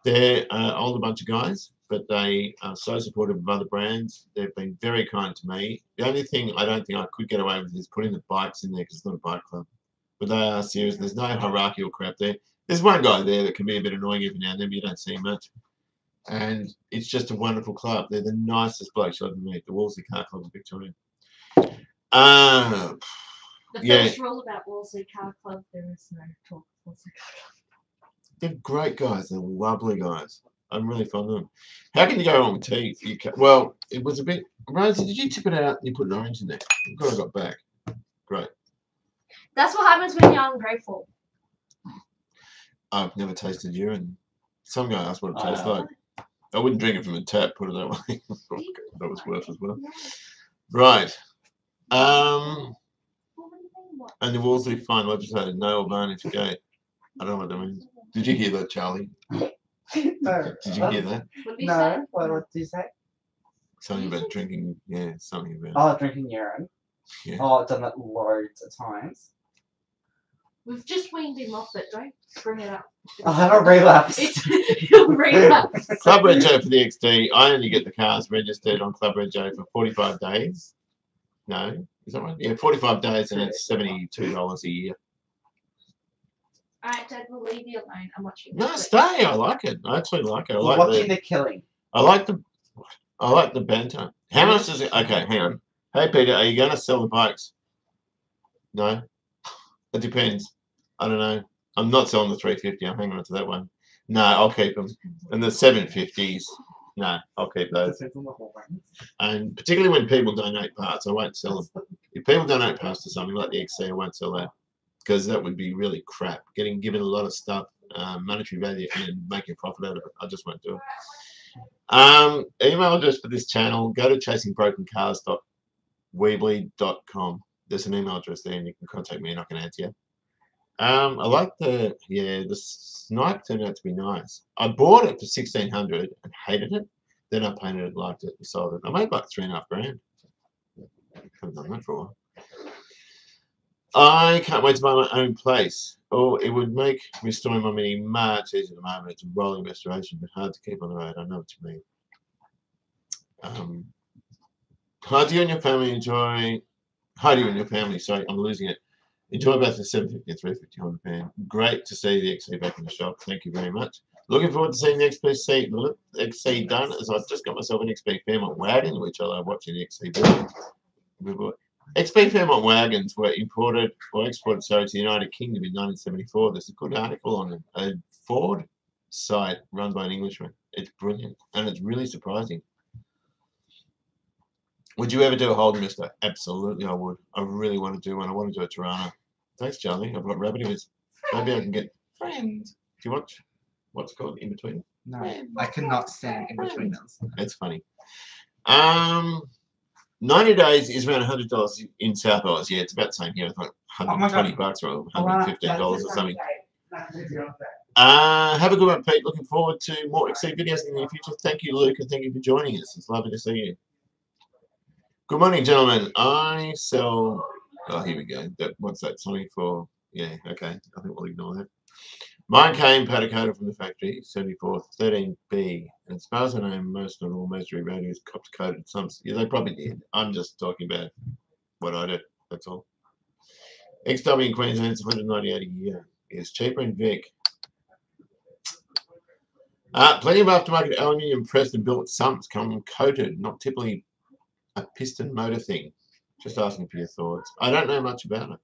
They're an older bunch of guys, but they are so supportive of other brands. They've been very kind to me. The only thing I don't think I could get away with is putting the bikes in there because it's not a bike club. But they are serious. There's no hierarchical crap there. There's one guy there that can be a bit annoying every now and then, but you don't see much. And it's just a wonderful club. They're the nicest blokes you'll ever meet, the Wolseley Car Club of Victoria. The first rule about Wolseley Car Club, there is no talk of Wolseley Car Club. They're great guys. They're lovely guys. I'm really fond of them. How can you go wrong with teeth? Well, it was a bit... Rosie, did you tip it out and you put an orange in there? I'm glad I got back. Great. That's what happens when you're ungrateful. I've never tasted urine. Some guy asked what it tastes like. I wouldn't drink it from a tap, put it that way. That was worse as well. Right. And the Wolseley fine legislated no advantage gate. I don't know what that means. Did you hear that, Charlie? No. Did you hear that? No. What did you say? Something about drinking. Yeah, something about. Oh, drinking urine. Yeah. Oh, I've done that loads of times. We've just weaned him off it. Don't bring it up. I'll have a relapse. He'll relapse. Club Red Joe for the XD. I only get the cars registered on Club Red Joe for 45 days. No, is that right? Yeah, 45 days, and it's $72 a year. Alright, Dad, we'll leave you alone. I'm watching. No, stay. I like it. I actually like it. I like watching the killing. I like the banter. How much is it? Okay, hang on. Hey Peter, are you going to sell the bikes? No, it depends. I don't know. I'm not selling the 350. I'm hanging on to that one. No, I'll keep them. And the 750s. No, I'll keep those. And particularly when people donate parts, I won't sell them. If people donate parts to something like the XC, I won't sell that because that would be really crap. Getting given a lot of stuff, monetary value, and making a profit out of it, I just won't do it. Email address for this channel, go to chasingbrokencars.weebly.com. There's an email address there and you can contact me and I can answer you. I like the snipe turned out to be nice. I bought it for $1,600 and hated it. Then I painted it, liked it, and sold it. I made like $3.5 grand. Haven't done that for a while. I can't wait to buy my own place. Oh, it would make restoring my Mini much easier at the moment. It's a rolling restoration, but hard to keep on the road. I know what you mean. How do you and your family enjoy? How do you and your family? Sorry, I'm losing it. Enjoy both the 750 and 350 Honda Pan. Great to see the XC back in the shop. Thank you very much. Looking forward to seeing the XC done, as I've just got myself an XP Fairmont wagon, which I love watching the XC build. XP Fairmont wagons were imported or exported to the United Kingdom in 1974. There's a good article on a Ford site run by an Englishman. It's brilliant and it's really surprising. Would you ever do a Holden, mister? Absolutely, I would. I really want to do one. I want to do a Tirana. Thanks, Charlie. I've got rabbit ears. Maybe I can get friends. Do you watch what's called In Between? No, I cannot stand In Between those. That's funny. 90 days is around $100 in South Oz. Yeah, it's about the same here. It's like $120 or $115 or something. Have a good one, Pete. Looking forward to more XC videos in the near future. Thank you, Luke, and thank you for joining us. It's lovely to see you. Good morning, gentlemen. I sell. Oh, here we go. What's that? Something for. Yeah, okay. I think we'll ignore that. Mine came powder coated from the factory, 74 13B. And as far as I know, most of all Mercury radios copped coated. Some, yeah, they probably did. I'm just talking about what I did. That's all. XW in Queensland is $198 a year. It's cheaper in Vic. Plenty of aftermarket aluminium pressed and built sumps come coated, not typically a piston motor thing. Just asking for your thoughts. I don't know much about it.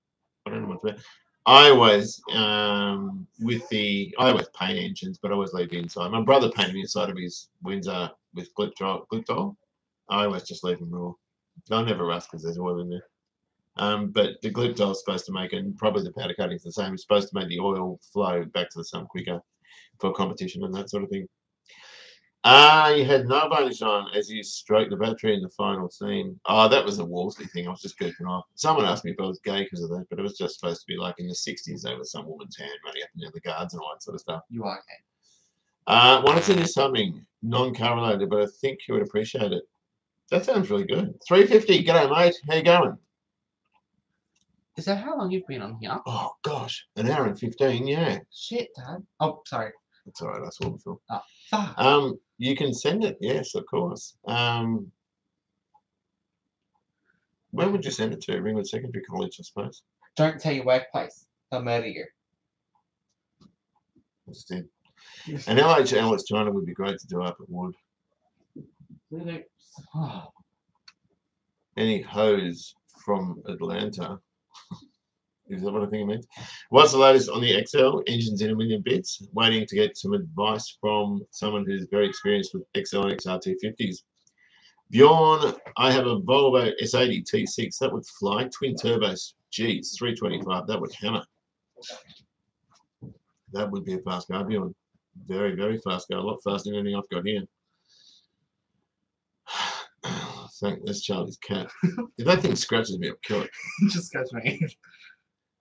I always I always paint engines, but I always leave the inside. My brother painted the inside of his Windsor with Gliptol. I always just leave them raw. They'll never rust because there's oil in there. But the Gliptol is supposed to make it, and probably the powder coating is the same. It's supposed to make the oil flow back to the sun quicker for competition and that sort of thing. You had no bonus on as you stroked the battery in the final scene. Oh, that was a Wolseley thing. I was just goofing off. Someone asked me if I was gay because of that, but it was just supposed to be like in the 60s over some woman's hand running up and down the guards and all that sort of stuff. You are okay. Wanted to do something non-car-related, but I think you would appreciate it. That sounds really good. 350. G'day, mate. How you going? Is that how long you've been on here? Oh, gosh. An hour and 15, yeah. Shit, Dad. Oh, sorry. That's all right. I saw before. Oh, fuck. You can send it. Yes, of course. Where would you send it to? Ringwood Secondary College, I suppose. Don't tell your workplace. They'll murder you. I just did. An LHL as China would be great to do up at Wood. Oh. Any hose from Atlanta? Is that what I think it means? What's the latest on the XL? Engines in a million bits. Waiting to get some advice from someone who's very experienced with XL and XR250s. Bjorn, I have a Volvo S80 T6. That would fly. Twin turbos. Geez, 325. That would hammer. That would be a fast car, Bjorn. Very, very fast car. A lot faster than anything I've got here. That's Charlie's cat. If that thing scratches me, I'll kill it. Just scratch me.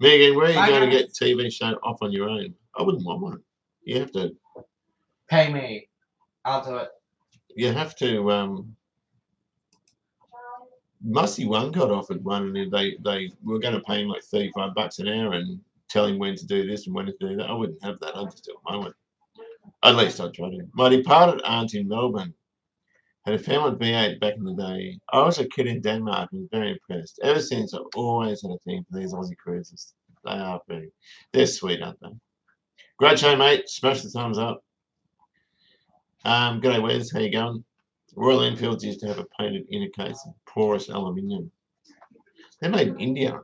Megan, where are you Bye, going to guys. get TV show off on your own? I wouldn't want one. You have to. Pay me. I'll do it. You have to. Musty One got offered one, and they were going to pay him like $35 an hour and tell him when to do this and when to do that. I wouldn't have that. I'd just do it my way. At least I'd try to. My departed aunt in Melbourne had a Fairmont V8 back in the day. I was a kid in Denmark and was very impressed. Ever since, I've always had a thing for these Aussie cruisers. They are very, they're sweet, aren't they? Great show, mate. Smash the thumbs up. G'day, Wes. How you going? Royal Enfields used to have a painted inner case of porous aluminium. They're made in India.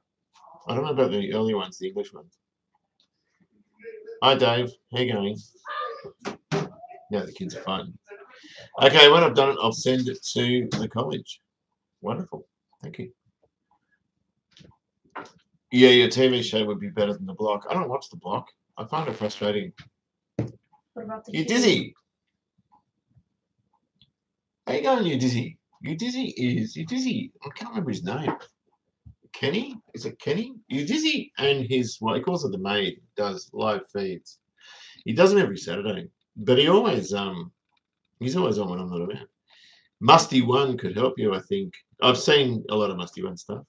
I don't know about the early ones, the English ones. Hi, Dave. How you going? Yeah, the kids are fun. Okay, when I've done it, I'll send it to the college. Wonderful. Thank you. Yeah, your TV show would be better than The Block. I don't watch The Block. I find it frustrating. What about the You kid? Dizzy? How you going, you Dizzy? You Dizzy. I can't remember his name. Kenny? Is it Kenny? You Dizzy and his, well, he calls it the maid, does live feeds. He does them every Saturday, but he always he's always on when I'm not around. Musty One could help you, I think. I've seen a lot of Musty One stuff.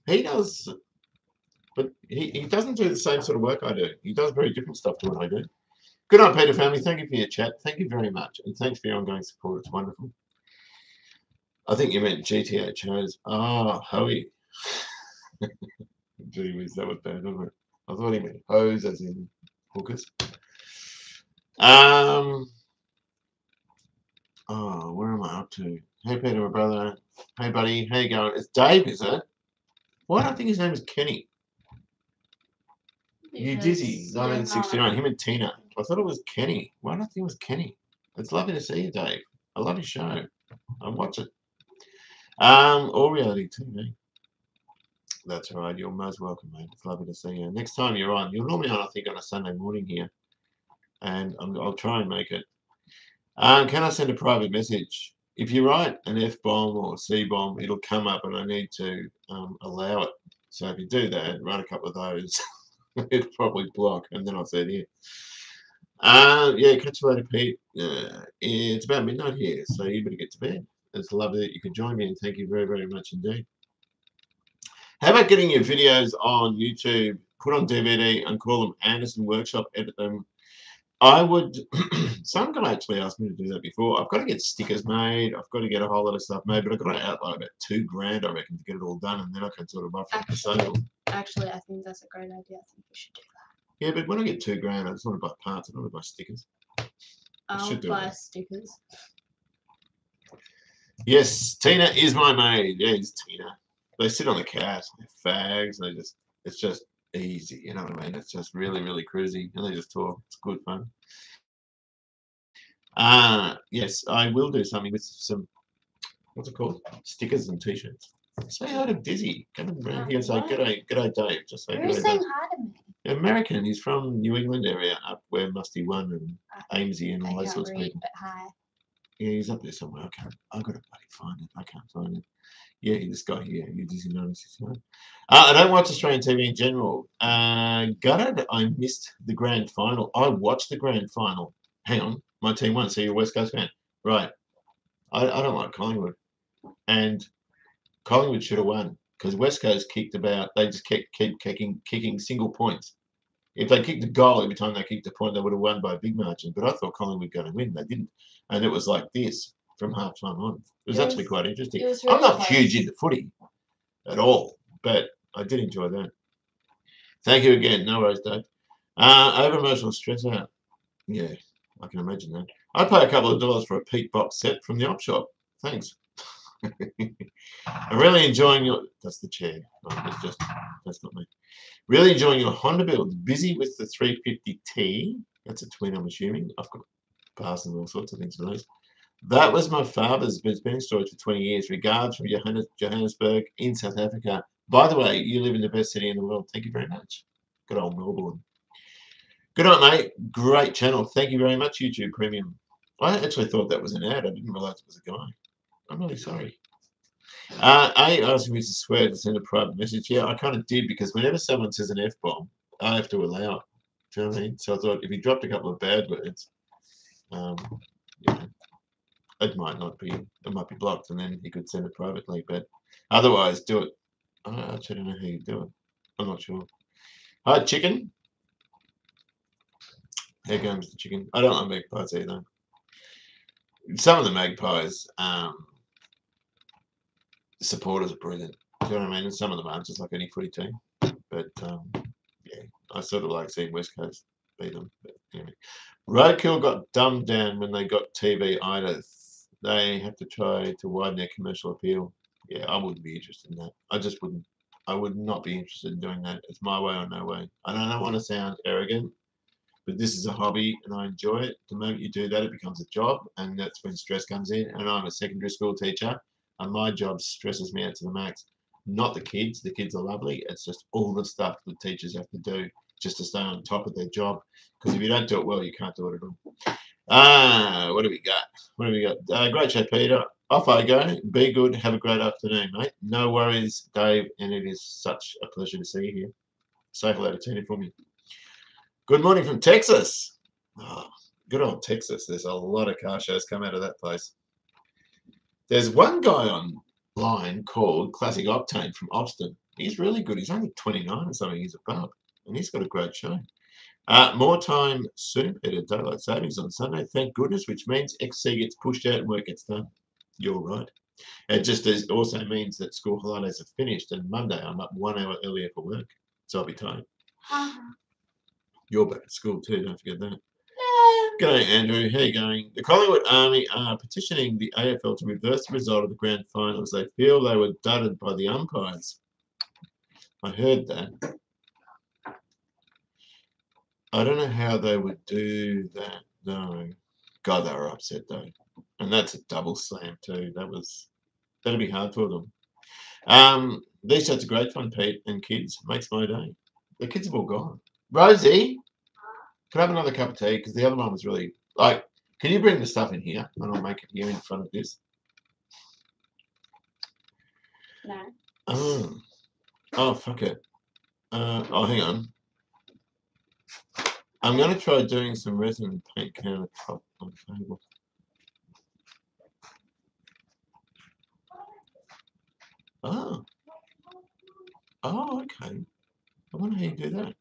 He does, but he doesn't do the same sort of work I do. He does very different stuff to what I do. Good night, Peter family. Thank you for your chat. Thank you very much, and thanks for your ongoing support. It's wonderful. I think you meant GTA shows. Ah, Hoey. Gee whiz, that was bad, wasn't it? I thought he meant hose as in hookers. Oh, where am I up to? Hey, Peter, my brother. Hey, buddy. How you going? It's Dave, is it? Why don't I think his name is Kenny? You Dizzy, 1969. Him and Tina. I thought it was Kenny. Why don't I think it was Kenny? It's lovely to see you, Dave. I love your show. I watch it. All reality TV. That's right. You're most welcome, mate. It's lovely to see you. Next time you're on, you're normally on, I think, on a Sunday morning here, and I'll try and make it. Can I send a private message? If you write an F-bomb or C-bomb, it'll come up, and I need to allow it. So if you do that, write a couple of those, it'll probably block, and then I'll say it here. Yeah, catch you later, Pete. It's about midnight here, so you better get to bed. It's lovely that you could join me, and thank you very, very much indeed. How about getting your videos on YouTube, put on DVD, and call them Anderson Workshop, edit them? I would, some guy actually asked me to do that before. I've got to get stickers made. I've got to get a whole lot of stuff made, but I've got to outlay about $2,000, I reckon, to get it all done, and then I can sort of offer it for sale. Actually, I think that's a great idea. I think we should do that. Yeah, but when I get $2,000, I just want to buy parts. I don't want to buy stickers. I'll should do buy that. stickers. Yes, Tina is my maid. Yeah, it's Tina. They sit on the couch. They're fags. They just It's just easy, you know what I mean? It's just really, really cruisy, and they just talk. It's good fun. Yes, I will do something with some, what's it called? Stickers and t-shirts. Say hi to Dizzy. Come around here and say, What? g'day Dave. Just say, Who's g'day saying Dave. hi to me? American. He's from New England area, up where Musty One and I Amesy and all those can't sorts of read, people. but hi. Yeah, he's up there somewhere. I've got to bloody find it. I can't find it. Yeah, this guy here. You Dizzy knows. I don't watch Australian TV in general. Gutted, I missed the grand final. I watched the grand final. Hang on, my team won. So you're a West Coast fan, right? I don't like Collingwood, and Collingwood should have won because West Coast kicked about. They just keep kicking single points. If they kicked a goal every time they kicked a point, they would have won by a big margin. But I thought Collingwood were going to win. They didn't, and it was like this from half time on. It was actually quite interesting. It was I'm really not close. huge into footy at all, but I did enjoy that. Thank you again. No worries, Dave. Over emotional stress out. Yeah, I can imagine that. I'd pay a couple of dollars for a Pete box set from the op shop. Thanks. I'm really enjoying your. That's the chair. Oh, that's not me. Really enjoying your Honda build. Busy with the 350T. That's a twin, I'm assuming. I've got parts and all sorts of things for those. That was my father's, but it's been in storage for 20 years. Regards from Johannesburg in South Africa. By the way, you live in the best city in the world. Thank you very much. Good old Melbourne. Good night, mate. Great channel. Thank you very much, YouTube Premium. I actually thought that was an ad. I didn't realise it was a guy. I'm really sorry. I asked me to swear to send a private message. Yeah, I kind of did because whenever someone says an F-bomb, I have to allow it. Do you know what I mean? So I thought if he dropped a couple of bad words, yeah, it might be blocked, and then he could send it privately. But otherwise, do it. I actually don't know how you do it. I'm not sure. Hi, chicken. Here comes the chicken. I don't like magpies either. Some of the magpies supporters are brilliant. Do you know what I mean? And some of them aren't, just like any footy team. But yeah, I sort of like seeing West Coast beat them. But anyway. Roadkill got dumbed down when they got TV-itis. They have to try to widen their commercial appeal. Yeah, I wouldn't be interested in that. I just wouldn't. I would not be interested in doing that. It's my way or no way. I don't want to sound arrogant, but this is a hobby and I enjoy it. The moment you do that, it becomes a job, and that's when stress comes in. And I'm a secondary school teacher, and my job stresses me out to the max. Not the kids. The kids are lovely. It's just all the stuff the teachers have to do just to stay on top of their job. Because if you don't do it well, you can't do it at all. What do we got? What do we got? Great chat, Peter. Off I go. Be good. Have a great afternoon, mate. No worries, Dave. And it is such a pleasure to see you here. Say hello to Tina for me. Good morning from Texas. Oh, good old Texas. There's a lot of car shows come out of that place. There's one guy online called Classic Octane from Austin. He's really good. He's only 29 or something. He's a bub. And he's got a great show. More time soon, Peter. Daylight savings on Sunday. Thank goodness, which means XC gets pushed out and work gets done. You're right. It just also means that school holidays are finished, and Monday I'm up 1 hour earlier for work. So I'll be tired. You're back at school too, don't forget that. G'day, Andrew. How you going? The Collingwood Army are petitioning the AFL to reverse the result of the grand final as they feel they were dudded by the umpires. I heard that. I don't know how they would do that, though. God, they were upset, though. And that's a double slam, too. That'll be hard for them. These chats are great fun, Pete, and kids. Makes my day. The kids have all gone. Rosie, can I have another cup of tea? Because the other one was really... Like, can you bring the stuff in here? And I'll make it here in front of this. No. Oh, fuck it. Hang on. I'm going to try doing some resin paint countertop on the table. Oh. Oh, okay. I wonder how you do that.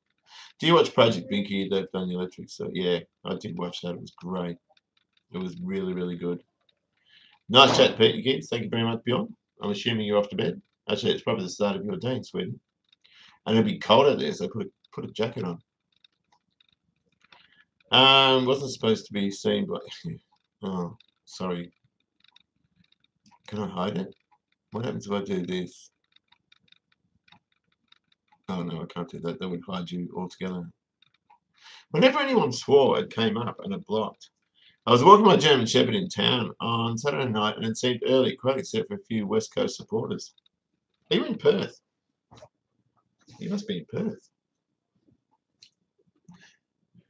Do you watch Project Binky? They've done the electric, so yeah, I did watch that. It was great. It was really, really good. Nice chat, Pete and kids. Thank you very much, Bjorn. I'm assuming you're off to bed. Actually, it's probably the start of your day in Sweden. And it'll be cold out there, so put a jacket on. Wasn't supposed to be seen by... Oh, sorry. Can I hide it? What happens if I do this? Oh no, I can't do that. That would hide you altogether. Whenever anyone swore, it came up and it blocked. I was walking my German Shepherd in town on Saturday night and it seemed early, quite except for a few West Coast supporters. Are you in Perth? You must be in Perth.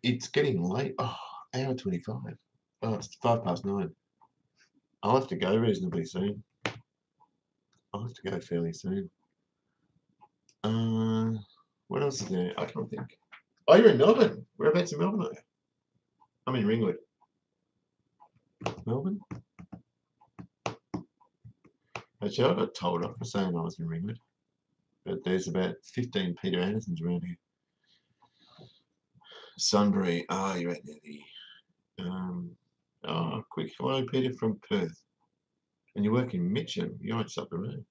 It's getting late. Oh, hour 25. Oh, it's 9:05. I'll have to go reasonably soon. I'll have to go fairly soon. What else is there? I can't think. Oh, you're in Melbourne. Whereabouts in Melbourne are you? I'm in Ringwood. Melbourne? Actually, I got told off for saying I was in Ringwood. But there's about 15 Peter Andersons around here. Sunbury. Ah, you're right near the... quick hello, Peter from Perth. And you work in Mitcham. You're just up the road.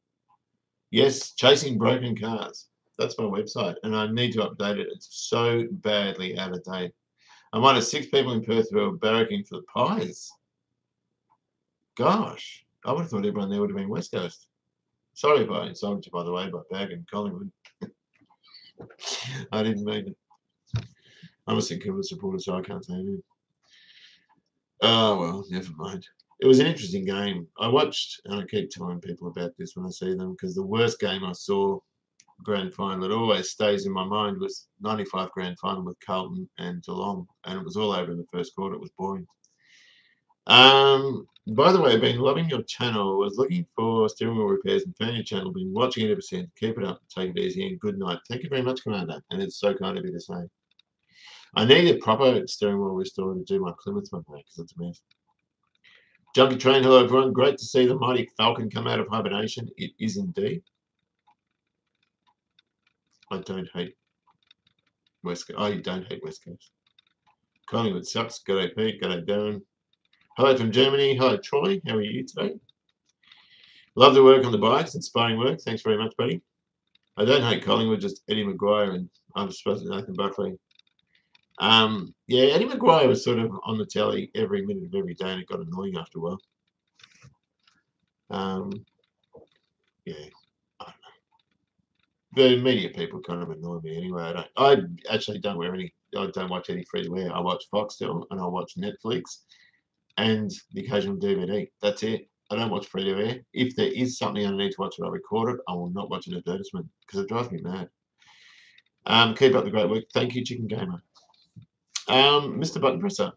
Yes, Chasing Broken Cars. That's my website, and I need to update it. It's so badly out of date. I'm one of 6 people in Perth who are barracking for the Pies. Gosh, I would have thought everyone there would have been West Coast. Sorry if I insulted you, by the way, by bagging Collingwood. I didn't mean it. I'm a St Kilda supporter, so I can't say anything. Oh, well, never mind. It was an interesting game. I watched, and I keep telling people about this when I see them, because the worst game I saw, grand final, that always stays in my mind, was 95 grand final with Carlton and Geelong, and it was all over in the first quarter. It was boring. By the way, I've been loving your channel. I was looking for steering wheel repairs and found your channel. Been watching it ever since. Keep it up. Take it easy and good night. Thank you very much, Commander. And it's so kind of you to say. I need a proper steering wheel restore to do my Plymouth one because it's a mess. Junkie Train, hello everyone. Great to see the mighty Falcon come out of hibernation. It is indeed. I don't hate West Coast. Oh, you don't hate West Coast. Collingwood sucks. G'day Pete. G'day Darren. Hello from Germany. Hello Troy. How are you today? Love the work on the bikes. Inspiring work. Thanks very much, buddy. I don't hate Collingwood, just Eddie Maguire and I'm supposed to Nathan Buckley. Yeah, Eddie Maguire was sort of on the telly every minute of every day and it got annoying after a while. Yeah, I don't know. The media people kind of annoy me anyway. I actually don't watch any free to air. I watch Foxtel and I watch Netflix and the occasional DVD. That's it. I don't watch free to air. If there is something I need to watch and I record it, I will not watch an advertisement because it drives me mad. Keep up the great work. Thank you, Chicken Gamer. Mr. Button Presser,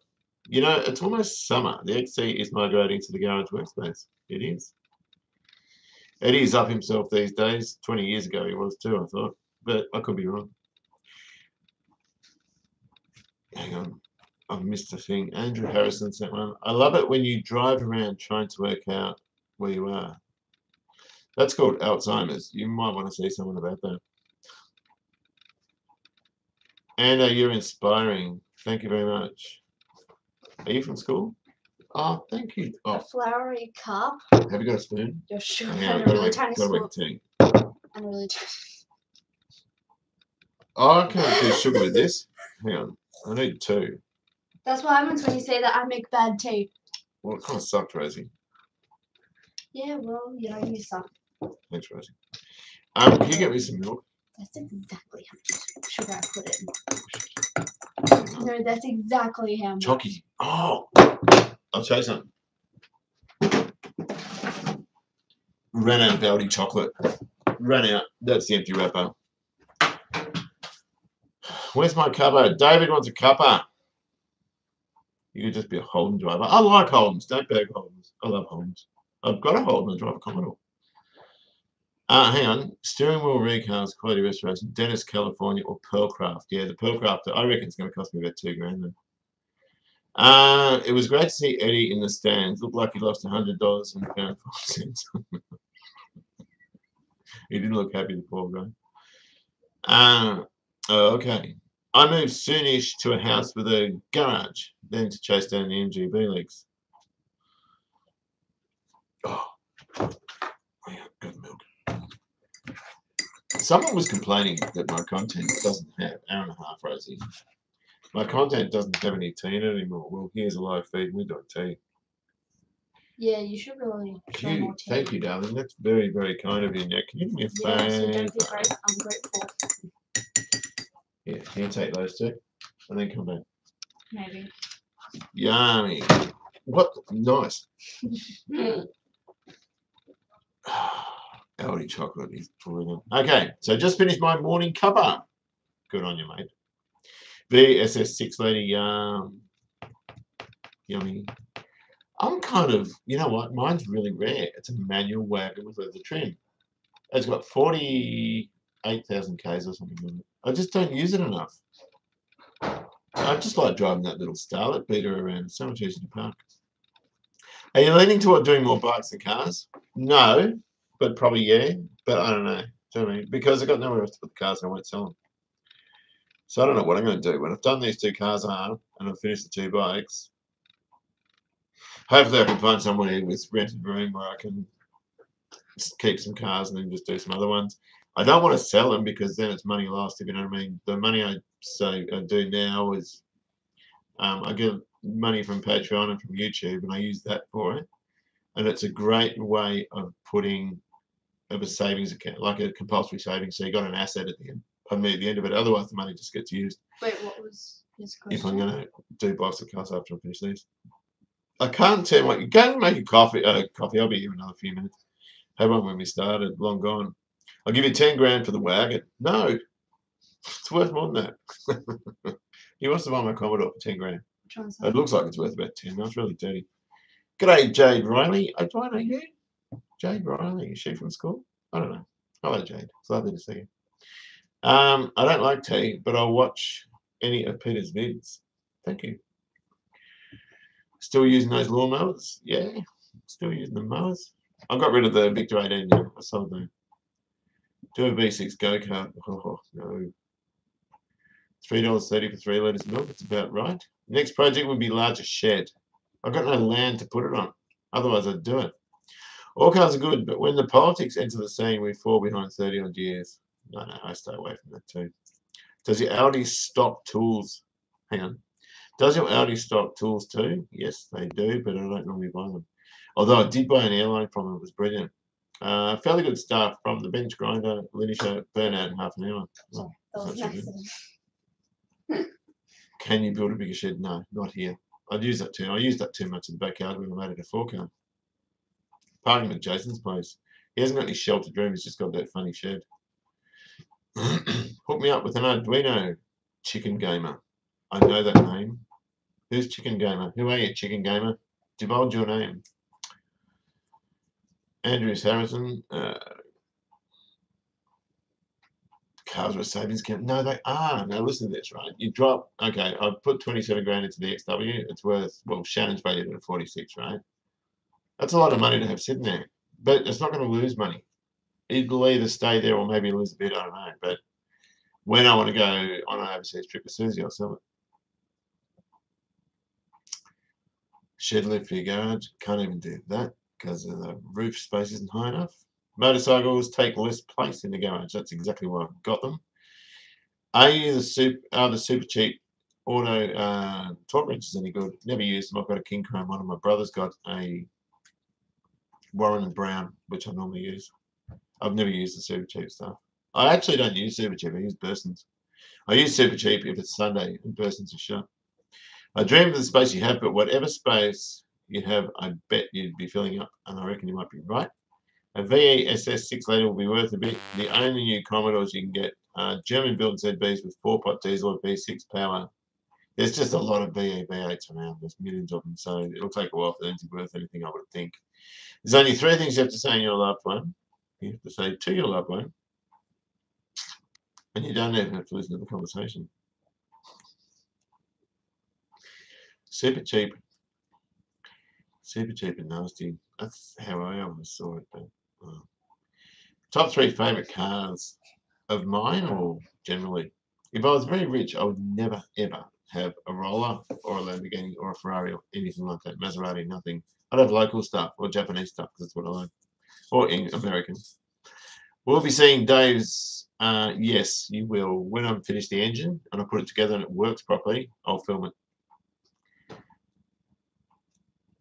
you know, it's almost summer. The XC is migrating to the garage workspace. It is. Eddie's up himself these days. 20 years ago he was too, I thought. But I could be wrong. Hang on. I've missed the thing. Andrew Harrison sent one. I love it when you drive around trying to work out where you are. That's called Alzheimer's. You might want to see someone about that. Anna, you're inspiring. Thank you very much. Are you from school? Oh, thank you. A Oh, flowery cup. have you got a spoon? You're sure. Hang on, And I've a got really to tiny make spoon. tea. And a really tiny. Oh, I can't do sugar with this. Hang on. I need 2. That's what happens when you say that I make bad tea. Well, it kind of sucked, Rosie. Yeah, well, you know, you suck. Thanks, Rosie. Can you get me some milk? That's exactly how much sugar I put in. Hang on. No, that's exactly how much. Chocky. Oh, I'll tell you something. Ran out of Aldi chocolate. Ran out. That's the empty wrapper. Where's my cuppa? David wants a cuppa. You could just be a Holden driver. I like Holdens. Don't bag Holdens. I love Holdens. I've got a Holden. I drive a Commodore. Hang on. Steering wheel recars, quality restoration, Dennis, California, or Pearlcraft. Yeah, the Pearlcraft. I reckon it's going to cost me about $2 grand then. It was great to see Eddie in the stands. Looked like he lost $100 and found 5 cents. He didn't look happy, the poor guy. Okay. I moved soonish to a house with a garage, then to chase down the MGB leagues. Oh, yeah, got milk. Someone was complaining that my content doesn't have hour and a half, Rosie. My content doesn't have any tea in it anymore. Well, here's a live feed. We got tea. Yeah, you should really show more tea. Thank you, darling. That's very, very kind of you. Now, can you do me a Yeah, so don't favour? be great. I'm grateful. Yeah, you take those two and then come back. Maybe. Yummy. What? Nice. Aldi chocolate is brilliant. Okay, so just finished my morning cuppa. Good on you, mate. VSS 6 lady. Yummy. I'm kind of, you know what? Mine's really rare. It's a manual wagon with leather trim. It's got 48,000 Ks or something like that. I just don't use it enough. I just like driving that little Starlet beater around. It's so much easier to park. Are you leaning toward doing more bikes than cars? No, but probably yeah. But I don't know. Do you know what I mean? Because I've got nowhere else to put the cars and I won't sell them. So I don't know what I'm going to do. When I've done these 2 cars up and I've finished the 2 bikes, hopefully I can find somewhere with rented room where I can keep some cars and then just do some other ones. I don't want to sell them because then it's money lost, if you know what I mean. The money I do now is I get money from Patreon and from YouTube, and I use that for it. And it's a great way of putting a savings account, like a compulsory savings. So you got an asset at the end. Pardon me, at the end of it. Otherwise, the money just gets used. Wait, what was his If I'm question? going to do box of cars after I finish these, I can't tell what you go and make a coffee. Coffee. I'll be here in another few minutes. Had one when we started. Long gone. I'll give you 10 grand for the wagon. No, it's worth more than that. He wants to buy my Commodore for 10 grand. Which one's It that? looks like it's worth about 10. That's really dirty. G'day, Jade Riley. Do I know you? Jade Riley. Is she from school? I don't know. Hello, Jade. It's lovely to see you. I don't like tea, but I'll watch any of Peter's vids. Thank you. Still using those lawnmowers? Yeah. Still using the mowers. I got rid of the Victor 18 now. I sold them. Do a V6 go-kart. Oh, no. $3.30 for 3 litres of milk. That's about right. Next project would be larger shed. I've got no land to put it on. Otherwise, I'd do it. All cars are good, but when the politics enter the scene, we fall behind 30 odd years. No, I stay away from that too. Does your Audi stock tools? Hang on. Does your Audi stock tools too? Yes, they do, but I don't normally buy them. Although I did buy an airline from them. It was brilliant. Fairly good stuff from the bench grinder, linear burnout in half an hour. Sorry, Oh, that was that's an so good. accident. Can you build a bigger shed? No, not here. I'd use that too. I used that too much in the backyard when I made it a 4-car. Parking at Jason's place. He hasn't got any sheltered room. He's just got that funny shed. Hook me up with an Arduino, Chicken Gamer. I know that name. Who's Chicken Gamer? Who are you, Chicken Gamer? Divulge your name. Andrews Harrison. Cars with savings account. No, they are. Now listen to this, right? You drop. Okay, I've put 27 grand into the XW. It's worth, well, Shannon's valued at 46, right? That's a lot of money to have sitting there, but it's not going to lose money. It'll either stay there or maybe lose a bit. I don't know. But when I want to go on an overseas trip with Susie, I'll sell it. Shed lift for your garage. Can't even do that because the roof space isn't high enough. Motorcycles take less place in the garage. That's exactly why I've got them. Are the super cheap auto torque wrenches any good? Never used them. I've got a King Chrome one, and my brother's got a Warren and Brown, which I normally use. I've never used the super cheap stuff. I actually don't use super cheap. I use Bursons. I use super cheap if it's Sunday and Bursons are shut. I dream of the space you have, but whatever space you have, I bet you'd be filling up, and I reckon you might be right. A VESS 6 litre will be worth a bit. The only new Commodores you can get are German-built ZBs with 4-pot diesel or V6 power. There's just a lot of VE V8s around. There's millions of them, so it'll take a while for them to be worth anything, I would think. There's only 3 things you have to say in your loved one. You have to say to your loved one, and you don't even have to listen to the conversation. Super cheap. Super cheap and nasty. That's how I always saw it. But, top 3 favourite cars of mine, or generally? If I was very rich, I would never, ever have a Roller or a Lamborghini or a Ferrari or anything like that. Maserati, nothing. I'd have local stuff or Japanese stuff because that's what I like. Or American. We'll be seeing Dave's, yes, you will. When I'm finished the engine and I put it together and it works properly, I'll film it.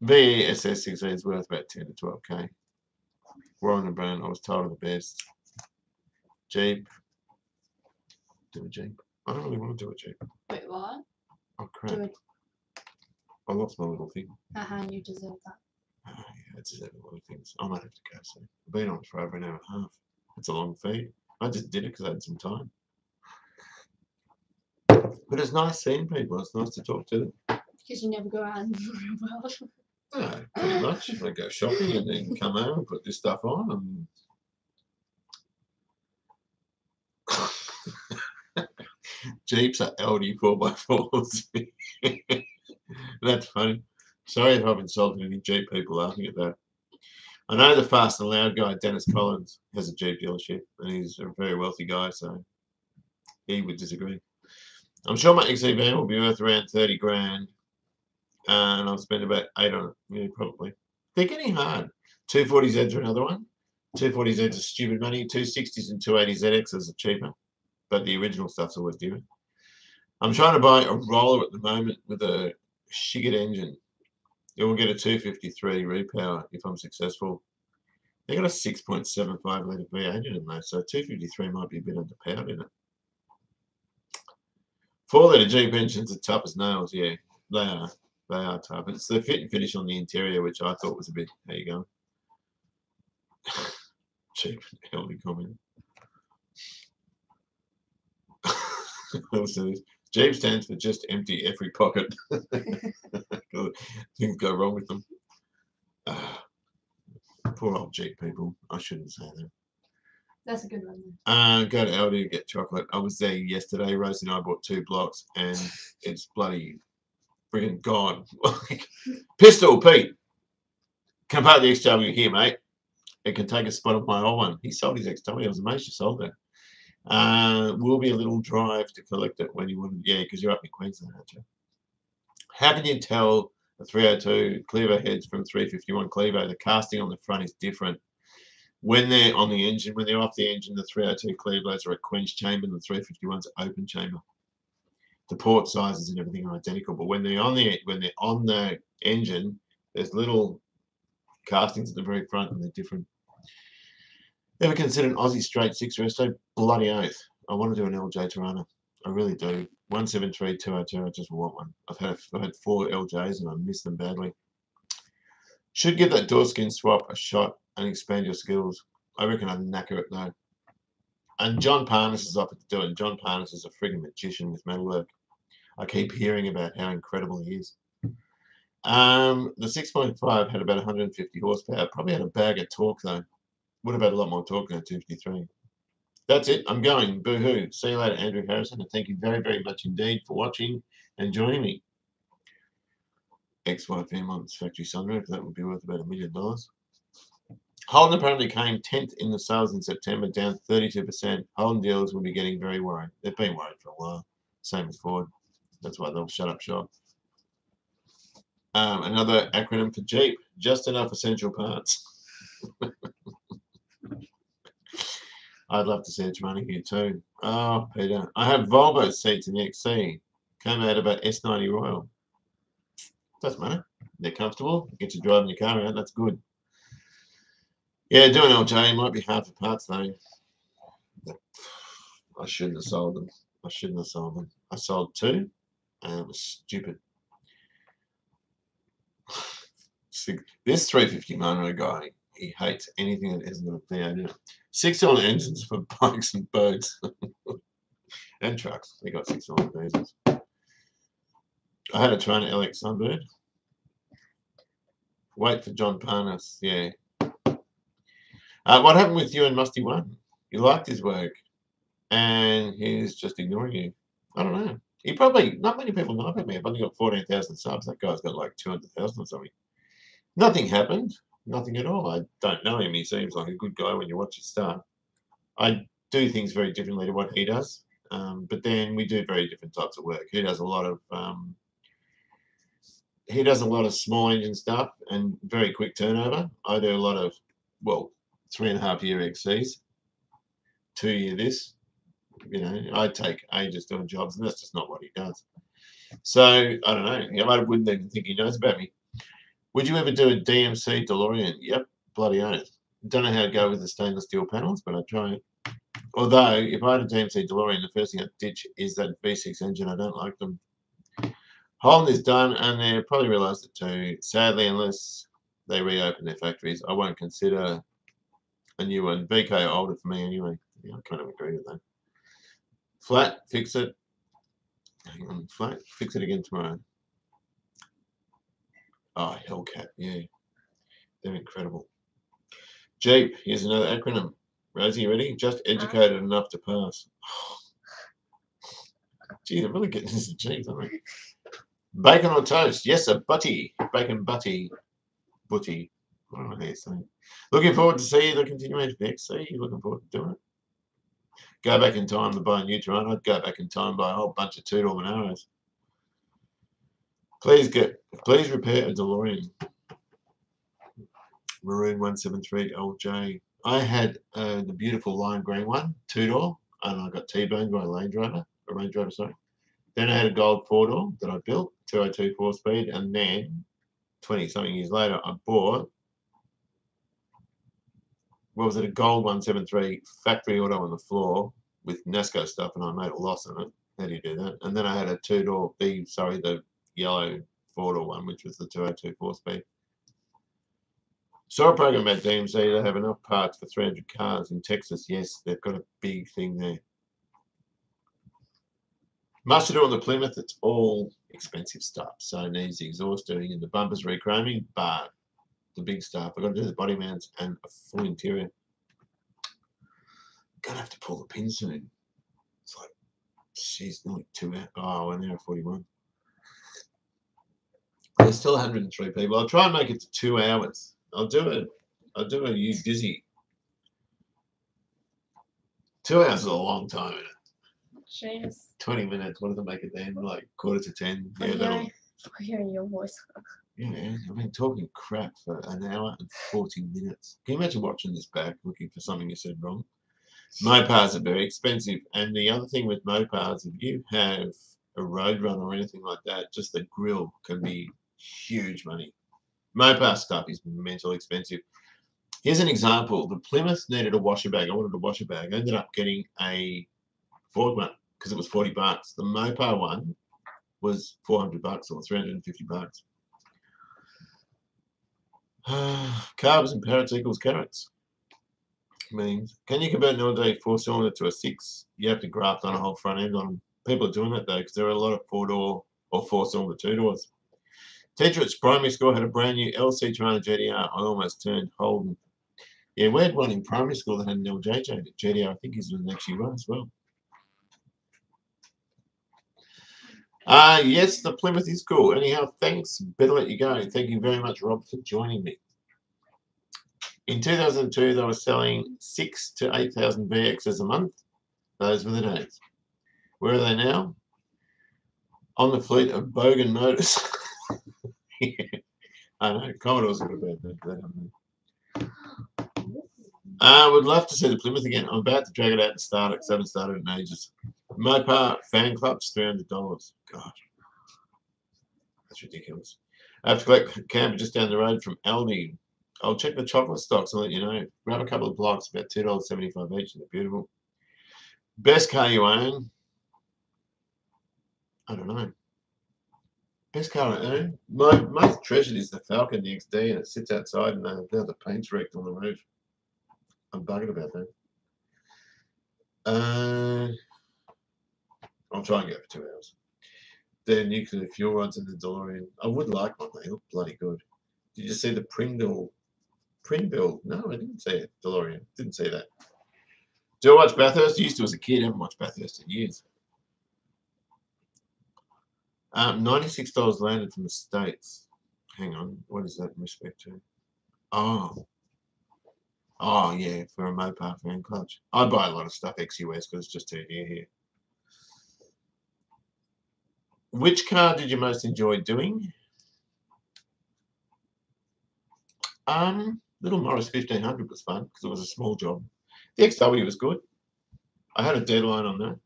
VESS 6 is worth about 10 to 12k. Warren and Brown, I was told, are the best. Jeep. Do a Jeep. I don't really want to do a Jeep. Wait, what? Oh crap! Do it. I lost my little thing. You deserve that. Oh, yeah, it's a lot of things. I might have to go soon. I've been on for over an hour and a half. It's a long feed. I just did it because I had some time. But it's nice seeing people. It's nice to talk to them. Because you never go out in the real world. Yeah, pretty much. I go shopping and then come home and put this stuff on. And Jeeps are LD 4x4s. That's funny. Sorry if I've insulted any Jeep people laughing at that. I know the Fast and Loud guy, Dennis Collins, has a Jeep dealership, and he's a very wealthy guy, so he would disagree. I'm sure my XEV will be worth around 30 grand, and I'll spend about 8 on it. Yeah, probably. They're getting hard. 240Zs are another one. 240Zs are stupid money. 260s and 280ZXs are cheaper, but the original stuff's always dearer. I'm trying to buy a roller at the moment with a Shiggert engine. It will get a 253 repower if I'm successful. They got a 6.75 litre V8 in it though, so 253 might be a bit underpowered in it. 4 litre Jeep engines are tough as nails, yeah. They are. They are tough. It's the fit and finish on the interior, which I thought was a bit, how you going? Cheap, healthy comment. Also, Jeep stands for just empty every pocket. Things go wrong with them. Poor old Jeep people. I shouldn't say that. That's a good one. Go to Aldi to get chocolate. I was there yesterday. Rosie and I bought 2 blocks, and it's bloody friggin' gone. Pistol Pete, come part of the XW here, mate. It can take a spot of my old one. He sold his XW. I was amazed you sold it. Will be a little drive to collect it when you want. Yeah, because you're up in Queensland, aren't you? How can you tell the 302 Clevo heads from 351 Clevo? The casting on the front is different. When they're on the engine, when they're off the engine, the 302 Clevos are a quench chamber and the 351's open chamber. The port sizes and everything are identical, but when they're on the engine, there's little castings at the very front and they're different. Ever consider an Aussie straight 6 resto? Bloody oath. I want to do an LJ Tirana. I really do. 173202, I just want one. I've had 4 LJs and I miss them badly. Should give that door skin swap a shot and expand your skills. I reckon I'd knacker it though. And John Parnas is offered to do it. John Parnas is a friggin' magician with metalwork. I keep hearing about how incredible he is. The 6.5 had about 150 horsepower. Probably had a bag of torque though. Would have had a lot more talk than a 253. That's it. I'm going. Boo-hoo. See you later, Andrew Harrison. And thank you very, very much indeed for watching and joining me. Ex-wife Fairmont's factory sunroof. That would be worth about $1 million. Holden apparently came 10th in the sales in September, down 32%. Holden dealers will be getting very worried. They've been worried for a while. Same as Ford. That's why they'll shut up shop. Another acronym for Jeep. Just enough essential parts. I'd love to see a Tirana here too. Oh, Peter. I have Volvo seats in the XC. Came out about S90 Royal. Doesn't matter. They're comfortable. Get you driving your car around. That's good. Yeah, doing LJ might be hard for parts though. I shouldn't have sold them. I shouldn't have sold them. I sold 2 and it was stupid. This 350 Monroe guy, he hates anything that isn't a V8 in it. 6-cylinder engines for bikes and boats and trucks. They got 6-cylinder engines. I had a Tirana LX Sunbird. Wait for John Parnas. Yeah. What happened with you and Musty One? You liked his work, and he's just ignoring you. I don't know. He probably, not many people know about me. I've only got 14,000 subs. That guy's got like 200,000 or something. Nothing happened. Nothing at all. I don't know him. He seems like a good guy when you watch his stuff. I do things very differently to what he does, but then we do very different types of work. He does a lot of small engine stuff and very quick turnover. I do a lot of, well, 3.5-year XCs, 2-year this. You know, I take ages doing jobs, and that's just not what he does. So I don't know. I wouldn't even think he knows about me. Would you ever do a DMC DeLorean? Yep, bloody oath. Don't know how to go with the stainless steel panels, but I try it. Although, if I had a DMC DeLorean, the first thing I'd ditch is that V6 engine. I don't like them. Holland is done, and they probably realised it too. Sadly, unless they reopen their factories, I won't consider a new one. VK older for me anyway. Yeah, I kind of agree with that. Flat, fix it. Hang on, flat, fix it again tomorrow. Oh, Hellcat, yeah. They're incredible. Jeep, here's another acronym. Rosie, ready? Just educated enough to pass. Gee, they're really getting this Jeep, aren't they? Bacon or toast? Yes, a butty. Bacon butty. Butty. I don't know how you say it. Looking forward to see the continuation of XC. Looking forward to doing it. Go back in time to buy a new Toronto. I'd go back in time and buy a whole bunch of two-door Monaros. Please repair a DeLorean. Maroon 173 LJ. I had the beautiful lime green one, two-door, and I got T-boned by a Range Rover, sorry. Then I had a gold four-door that I built, 202 4-speed, and then 20-something years later, I bought, what was it, a gold 173 factory auto on the floor with NASCO stuff, and I made a loss on it. How do you do that? And then I had a two-door, the yellow four-door one, which was the 202 4-speed. Saw a program about DMC. They have enough parts for 300 cars in Texas. Yes, they've got a big thing there. Much to do on the Plymouth. It's all expensive stuff. So it needs the exhaust doing and the bumpers rechroming, but the big stuff, I've got to do the body mounts and a full interior. Gonna have to pull the pin soon. It's like, she's nearly 2 hours. Oh, an hour 41. There's still 103 people. I'll try and make it to 2 hours. I'll do a use dizzy. 2 hours is a long time, isn't it? Jeez. 20 minutes. What does it make it then? Like 9:45. Yeah, that'll. Hearing your voice. Yeah, man. I've been talking crap for an hour and 40 minutes. Can you imagine watching this back, looking for something you said wrong? Mopars are very expensive. And the other thing with Mopars, if you have a Roadrunner or anything like that, just the grill can be huge money. Mopar stuff is mentally expensive. Here's an example. The Plymouth needed a washer bag. I wanted a washer bag. I ended up getting a Ford one because it was $40. The Mopar one was $400 or $350. Carbs and parrots equals carrots. Means, can you convert an LJ 4-cylinder to a 6? You have to graft on a whole front end on them. People are doing that though because there are a lot of 4-door or 4-cylinder 2-doors. Teacher at primary school had a brand new LC Toronto GTR. I almost turned Holden. Yeah, we had one in primary school that had an LJJ GTR. I think his was actually run as well. Yes, the Plymouth is cool. Anyhow, thanks. Better let you go. Thank you very much, Rob, for joining me. In 2002, they were selling 6,000 to 8,000 VXs a month. Those were the days. Where are they now? On the fleet of Bogan Motors. Yeah, I know. Commodore's got a bad name for that, haven't they? I would love to see the Plymouth again. I'm about to drag it out and start it because I haven't started in ages. Mopar fan clubs, $300. God, that's ridiculous. I have to collect a camper just down the road from Aldi. I'll check the chocolate stocks and let you know. Grab a couple of blocks, about $2.75 each. They're beautiful. Best car you own? I don't know. Best car I own? My most treasured is the Falcon, the XD, and it sits outside and now the paint's wrecked on the roof. I'm buggered about that. I'll try and go for 2 hours. The nuclear fuel rods and the DeLorean. I would like one. They look bloody good. Did you see the Pringle? No, I didn't see it. DeLorean. Didn't see that. Do I watch Bathurst? Used to as a kid. I haven't watched Bathurst in years. $96 landed from the States. Hang on. What is that in respect to? Oh, yeah, for a Mopar fan clutch. I buy a lot of stuff ex-US because it's just too dear here. Which car did you most enjoy doing? Little Morris 1500 was fun because it was a small job. The XW was good. I had a deadline on that,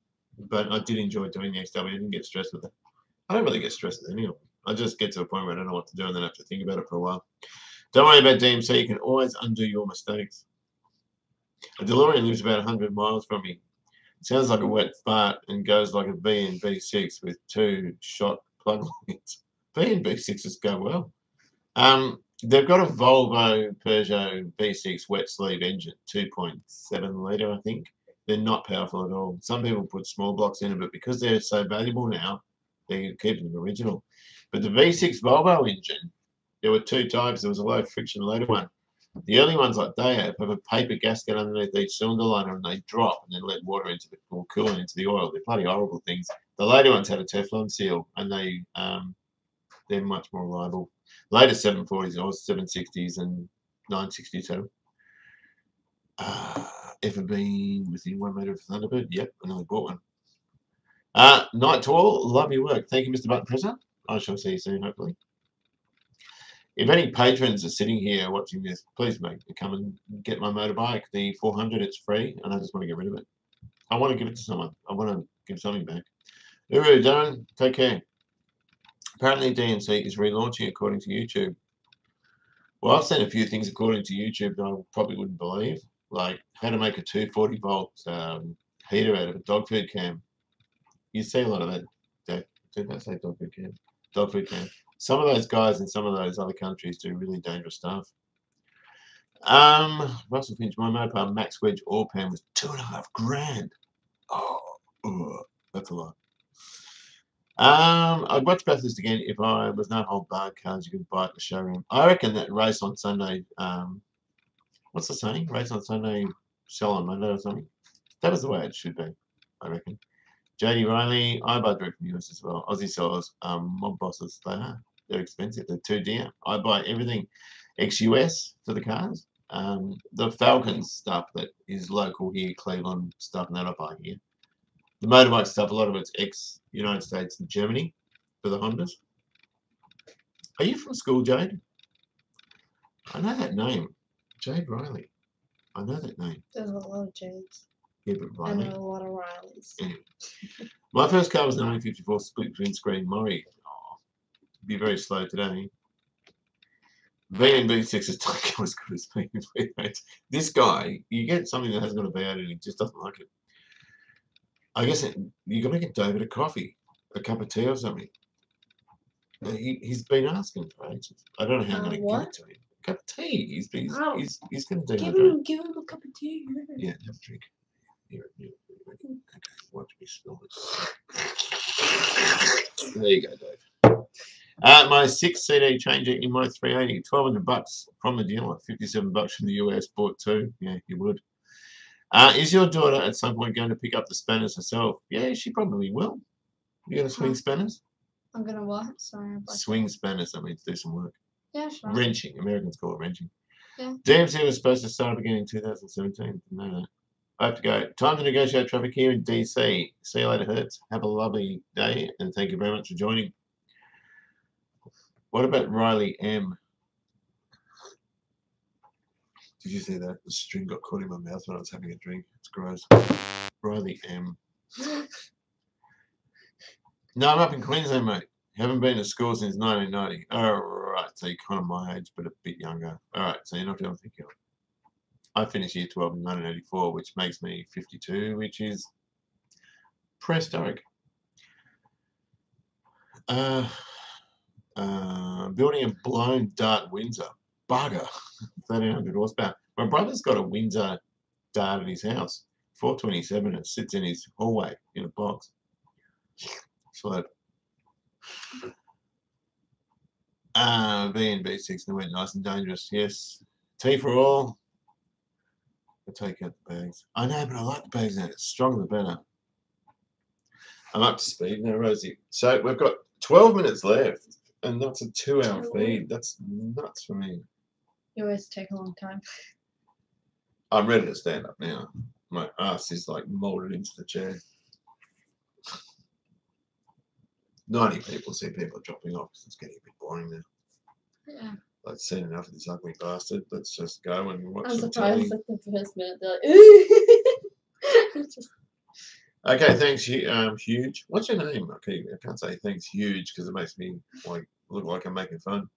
but I did enjoy doing the XW. I didn't get stressed with it. I don't really get stressed with any of them. I just get to a point where I don't know what to do and then I have to think about it for a while. Don't worry about DMC. You can always undo your mistakes. A DeLorean lives about 100 miles from me. Sounds like a wet fart and goes like a B and B6 with 2-shot plug lines. B and B6s go well. They've got a Volvo Peugeot V6 wet sleeve engine, 2.7 litre, I think. They're not powerful at all. Some people put small blocks in it, but because they're so valuable now, they keep them original. But the V6 Volvo engine, there were two types. There was a low friction later one. The early ones, like they have a paper gasket underneath each cylinder liner, and they drop and then let water into the or coolant into the oil. They're bloody horrible things. The later ones had a Teflon seal, and they're much more reliable. Later 740s, or 760s, and 962. Ever been within 1 metre of Thunderbird? Yep, I nearly bought one. Night to all, love your work. Thank you, Mr. Button Presser. I shall see you soon, hopefully. If any patrons are sitting here watching this, please come and get my motorbike, the 400. It's free, and I just want to get rid of it. I want to give it to someone. I want to give something back. Uru, Darren, take care. Apparently, DMC is relaunching according to YouTube. Well, I've seen a few things according to YouTube that I probably wouldn't believe, like how to make a 240-volt heater out of a dog food can. You see a lot of that. Did I say dog food can? Dog food can. Some of those guys in some of those other countries do really dangerous stuff. Russell Finch, my Mopar Max Wedge oil pan was $2.5 grand. Oh, that's a lot. I'd watch Bathurst again if I was not whole bar cars you could buy at the showroom. I reckon that race on Sunday, what's the saying? Race on Sunday, sell on Monday or something. That was the way it should be, I reckon. JD Riley, I buy direct from US as well. Aussie sellers, mob bosses, they're expensive. They're too dear. I buy everything ex-US for the cars. The Falcons stuff that is local here, Cleveland stuff, and that I buy here. The motorbike stuff, a lot of it's ex-United States and Germany for the Hondas. Are you from school, Jade? I know that name. Jade Riley. I know that name. There's a lot of Jades. Yeah, but Riley. And a lot of Rileys. Anyway. My first car was a 1954 split twin screen Mori. Oh, be very slow today. V6's don't go as good as V8. This guy, you get something that hasn't got a V8 and he just doesn't like it. I guess you got to get David a coffee, a cup of tea or something. He's been asking for ages. I don't know how I'm going to give it to him. A cup of tea. He's going to dehydrate. Give him a cup of tea. Yeah, have a drink. Here, okay, watch me spill this. There you go, Dave. My 6 CD changer in my 380, $1,200 from the dealer, $57 from the US. Bought 2. Yeah, you would. Is your daughter at some point going to pick up the spanners herself? Yeah, she probably will. You going to swing spanners? I'm going to what? Sorry. Swing spanners, that means do some work. Yeah, sure. Wrenching. Americans call it wrenching. Yeah. DMC was supposed to start up again in 2017. Didn't know that. I have to go. Time to negotiate traffic here in DC. See you later, Hertz. Have a lovely day, and thank you very much for joining. What about Riley M? Did you see that? The string got caught in my mouth when I was having a drink. It's gross. Riley M. No, I'm up in Queensland, mate. Haven't been to school since 1990. All right, so you're kind of my age, but a bit younger. All right, so you're not doing thinking. I finished year 12 in 1984, which makes me 52, which is prehistoric. Building a blown Dart Windsor. Bugger. 1,300 horsepower. My brother's got a Windsor Dart at his house. 427. It sits in his hallway in a box. Slope. V and V6, they went nice and dangerous. Yes. T for all. I'll take out the bags. I know, but I like the bags now. It's stronger the better. I'm up to speed now, Rosie. So we've got 12 minutes left, and that's a 2-hour feed. That's nuts for me. You always take a long time. I'm ready to stand up now. My ass is like molded into the chair. 90 people see people dropping off because it's getting a bit boring now. Yeah. I've seen enough of this ugly bastard. Let's just go and watch I'm some surprised TV. at the first minute. They're like, just... Okay, thanks, Huge. What's your name? Okay, I can't say thanks, Huge, because it makes me like look like I'm making fun.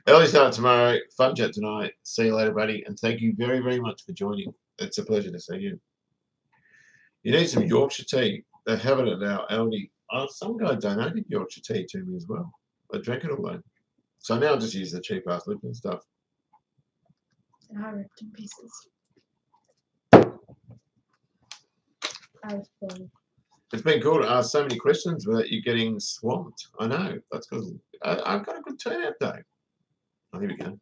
Early start tomorrow. Fun chat tonight. See you later, buddy. And thank you very, very much for joining. It's a pleasure to see you. You need some Yorkshire tea. They have it at our Aldi. Oh, some guy donated Yorkshire tea to me as well. I drank it all though. So now I just use the cheap ass Lipton stuff. And I ripped in pieces. I was born. It's been cool to ask so many questions without you getting swamped. I know. That's because I've got a good turnout though. Oh, here we go.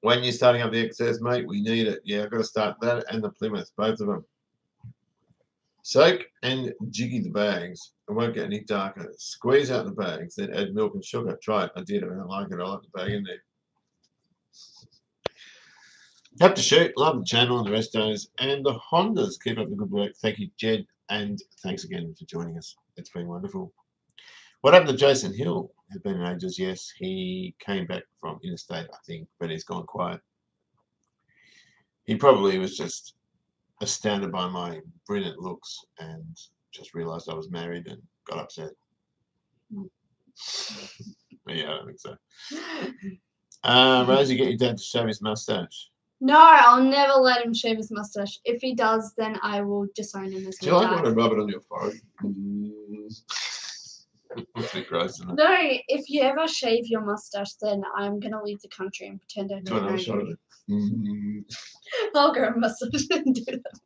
When you're starting up the XS, mate, we need it. Yeah, I've got to start that and the Plymouth, both of them. Soak and jiggy the bags. It won't get any darker. Squeeze out the bags, then add milk and sugar. Try it. I did it. I like it. I like the bag in there. Have to shoot. Love the channel and the restos and the Hondas. Keep up the good work. Thank you, Jed, and thanks again for joining us. It's been wonderful. What happened to Jason Hill? Has been in ages. Yes, he came back from interstate, I think, but he's gone quiet. He probably was just astounded by my brilliant looks and just realised I was married and got upset. Yeah, I don't think so. Rosie, get your dad to shave his mustache. No, I'll never let him shave his mustache. If he does, then I will disown him as Do you my like dad. when I rub it on your forehead? That's a bit gross, isn't it? No, if you ever shave your mustache, then I'm gonna leave the country and pretend I Do don't know another shot of you. it. I'll grow a mustache and do that.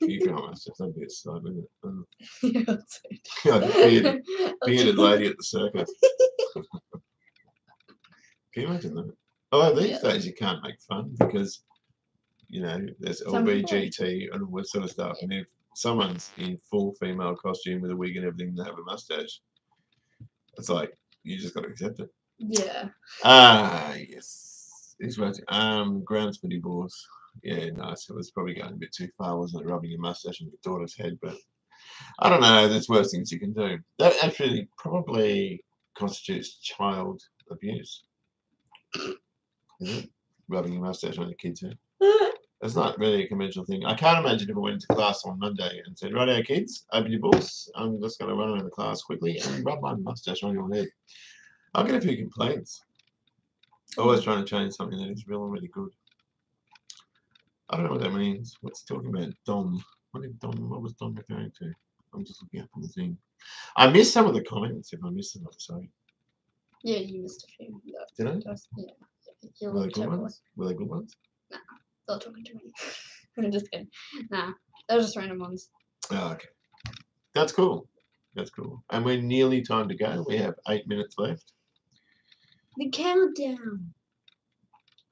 You can almost just that'd be a sight, wouldn't it? Yeah, that's it. Yeah, the bearded, I'll bearded do- lady at the circus. Can you imagine that? Although these Yeah. days you can't make fun because, you know, there's Some people are. LBGT and all that sort of stuff. And if someone's in full female costume with a wig and everything, they have a mustache, it's like, you just got to accept it. Yeah. Ah, yes. He's right. Grounds for divorce. Yeah, nice. It was probably going a bit too far, wasn't it? Rubbing your mustache on your daughter's head, but I don't know. There's worse things you can do. That actually probably constitutes child abuse. Is it? Rubbing your mustache on your kid's head. It's not really a conventional thing. I can't imagine if I went to class on Monday and said, "Righto, kids, open your books. I'm just going to run around the class quickly and rub my mustache on your head." I'll get a few complaints. Always trying to change something that is really, really good. I don't know what that means. What's he talking about? Dom. What was Dom referring to? I'm just looking up on the thing. I missed some of the comments. If I missed them, I'm sorry. Yeah, you missed a few. Did I? Yeah. You Were they looked good over. ones? Were they good ones? They're talking to me. I'm just kidding. Nah, they're just random ones. Oh, okay. That's cool. That's cool. And we're nearly time to go. We have 8 minutes left. The countdown.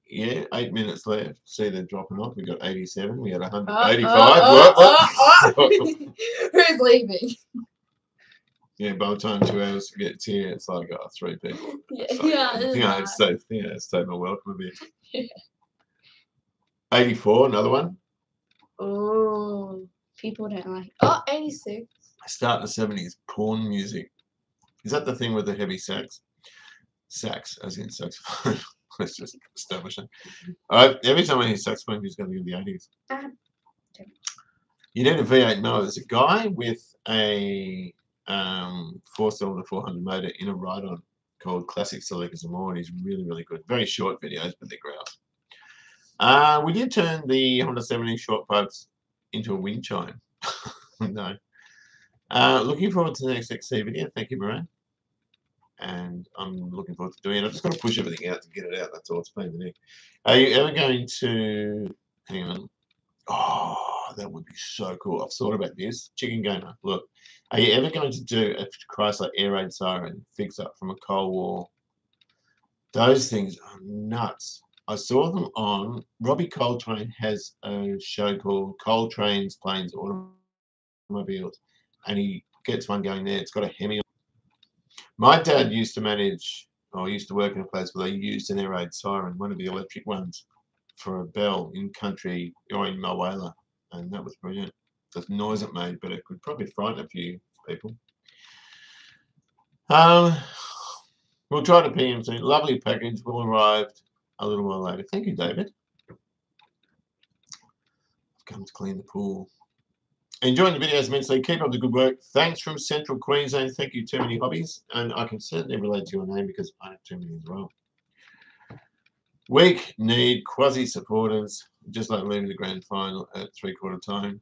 Yeah, 8 minutes left. See, they're dropping off. We got 87. We had 100. Oh, 85. oh, What? Who's leaving? Yeah, by the time 2 hours gets here, it's like 3 people. Yeah, So, yeah, I it's think I not. stayed my welcome a bit. Yeah. 84, another one. Oh, people don't like. Oh, 86. Start in the 70s, porn music. Is that the thing with the heavy sax? Sax, as in saxophone. Let's just establish it. All right, every time I hear saxophone, he's going to be in the 80s. Okay. You need a V8 mower. There's a guy with a 4-cylinder 400 motor in a ride-on called Classic Selectors and More, and he's really, really good. Very short videos, but they're grouse. We did turn the Honda 70 short pipes into a wind chime. No. Looking forward to the next XC video. Thank you, Moran. And I'm looking forward to doing it. I've just got to push everything out to get it out. That's all. It's pain in the neck. Are you ever going to... Hang on. Oh, that would be so cool. I've thought about this. Chicken Gamer, look. Are you ever going to do a Chrysler Air Raid siren fix up from a Cold War? Those things are nuts. I saw them on... Robbie Coltrane has a show called Coltrane's Planes Automobiles. And he gets one going there. It's got a Hemi. My dad used to manage, or used to work in a place where they used an Air Raid siren, one of the electric ones, for a bell in country or in Mulwala, and that was brilliant. The noise it made, but it could probably frighten a few people. We'll try to ping him soon. Lovely package will arrive a little while later. Thank you, David. I've come to clean the pool. Enjoying the videos immensely. Keep up the good work. Thanks from Central Queensland. Thank you, Too Many Hobbies. And I can certainly relate to your name because I have too many as well. Weak need quasi supporters just like leaving the grand final at 3/4 time.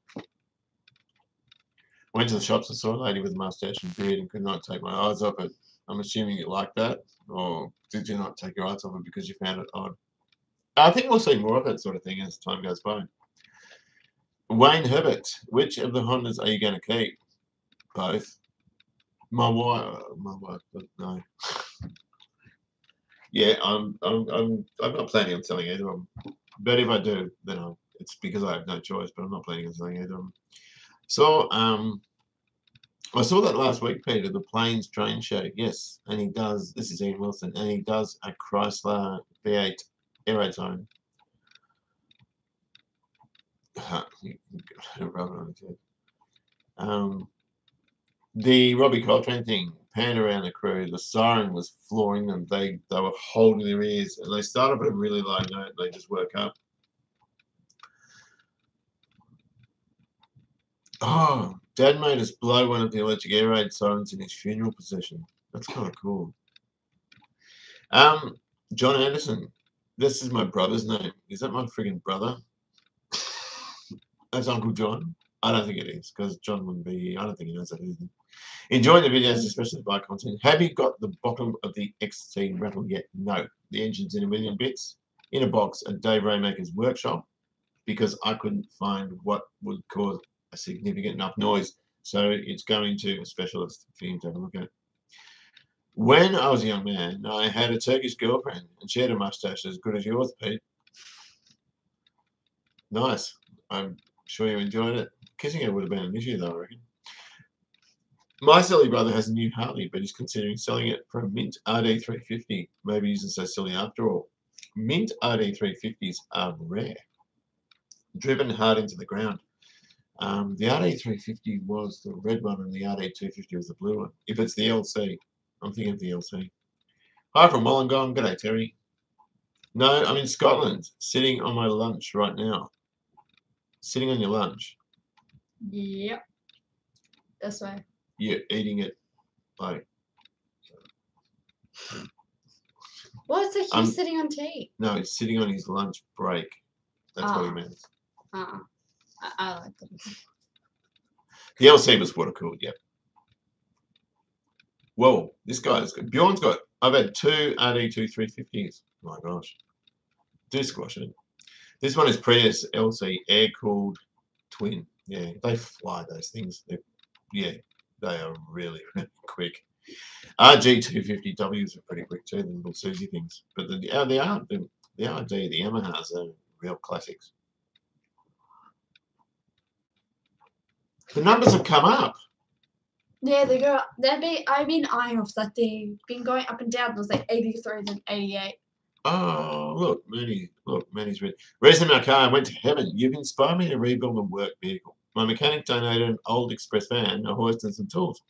Went to the shops and saw a lady with a mustache and beard and could not take my eyes off it. I'm assuming you like that, or did you not take your eyes off it because you found it odd? I think we'll see more of that sort of thing as time goes by. Wayne Herbert, which of the Hondas are you going to keep? Both. My wife, but no. Yeah, I'm not planning on selling either of them. But if I do, then it's because I have no choice. But I'm not planning on selling either of them. So I saw that last week, Peter, the Plains Train Show. Yes, and he does. This is Ian Wilson, and he does a Chrysler V8 Aero Zone. The Robbie Coltrane thing, panned around the crew, the siren was flooring them. They were holding their ears, and they start up at a really low note. They just work up. Oh, Dad made us blow one of the electric air raid sirens in his funeral procession. That's kind of cool. John Anderson. This is my brother's name. Is that my friggin' brother? That's Uncle John. I don't think it is, because John wouldn't be here. I don't think he knows that either. Enjoying the videos, especially the bike content. Have you got the bottom of the XT rattle yet? No. The engine's in a million bits, in a box at Dave Raymaker's workshop, because I couldn't find what would cause a significant enough noise. So it's going to a specialist for him to have a look at. When I was a young man, I had a Turkish girlfriend, and she had a mustache as good as yours, Pete. Nice. I'm sure you enjoyed it. Kissing her would have been an issue, though, I reckon. My silly brother has a new Harley, but he's considering selling it for a Mint RD350. Maybe he isn't so silly after all. Mint RD350s are rare. Driven hard into the ground. The RD350 was the red one, and the RD250 was the blue one. If it's the LC, I'm thinking of the LC. Hi from Wollongong. G'day, Terry. No, I'm in Scotland, sitting on my lunch right now. Sitting on your lunch. Yep. This way. You're eating it like. What is it? He's sitting on tea. No, he's sitting on his lunch break. That's what he meant. I like them. The LC was water cooled, yep. Whoa, this guy's got. Bjorn's got. I've had two RD2 350s. Oh my gosh. Do squash it. This one is Prius LC air cooled twin. Yeah, they fly, those things. They are really, really quick. RG250Ws are pretty quick too, the little Susie things. But the RD, the Yamahas are real classics. The numbers have come up. Yeah, they go. I've been eyeing off that they've been going up and down. It was like 83 and 88. Oh, look, Manny's read. Reza Malkar went to heaven. You've inspired me to rebuild a work vehicle. My mechanic donated an old express van, a hoist and some tools.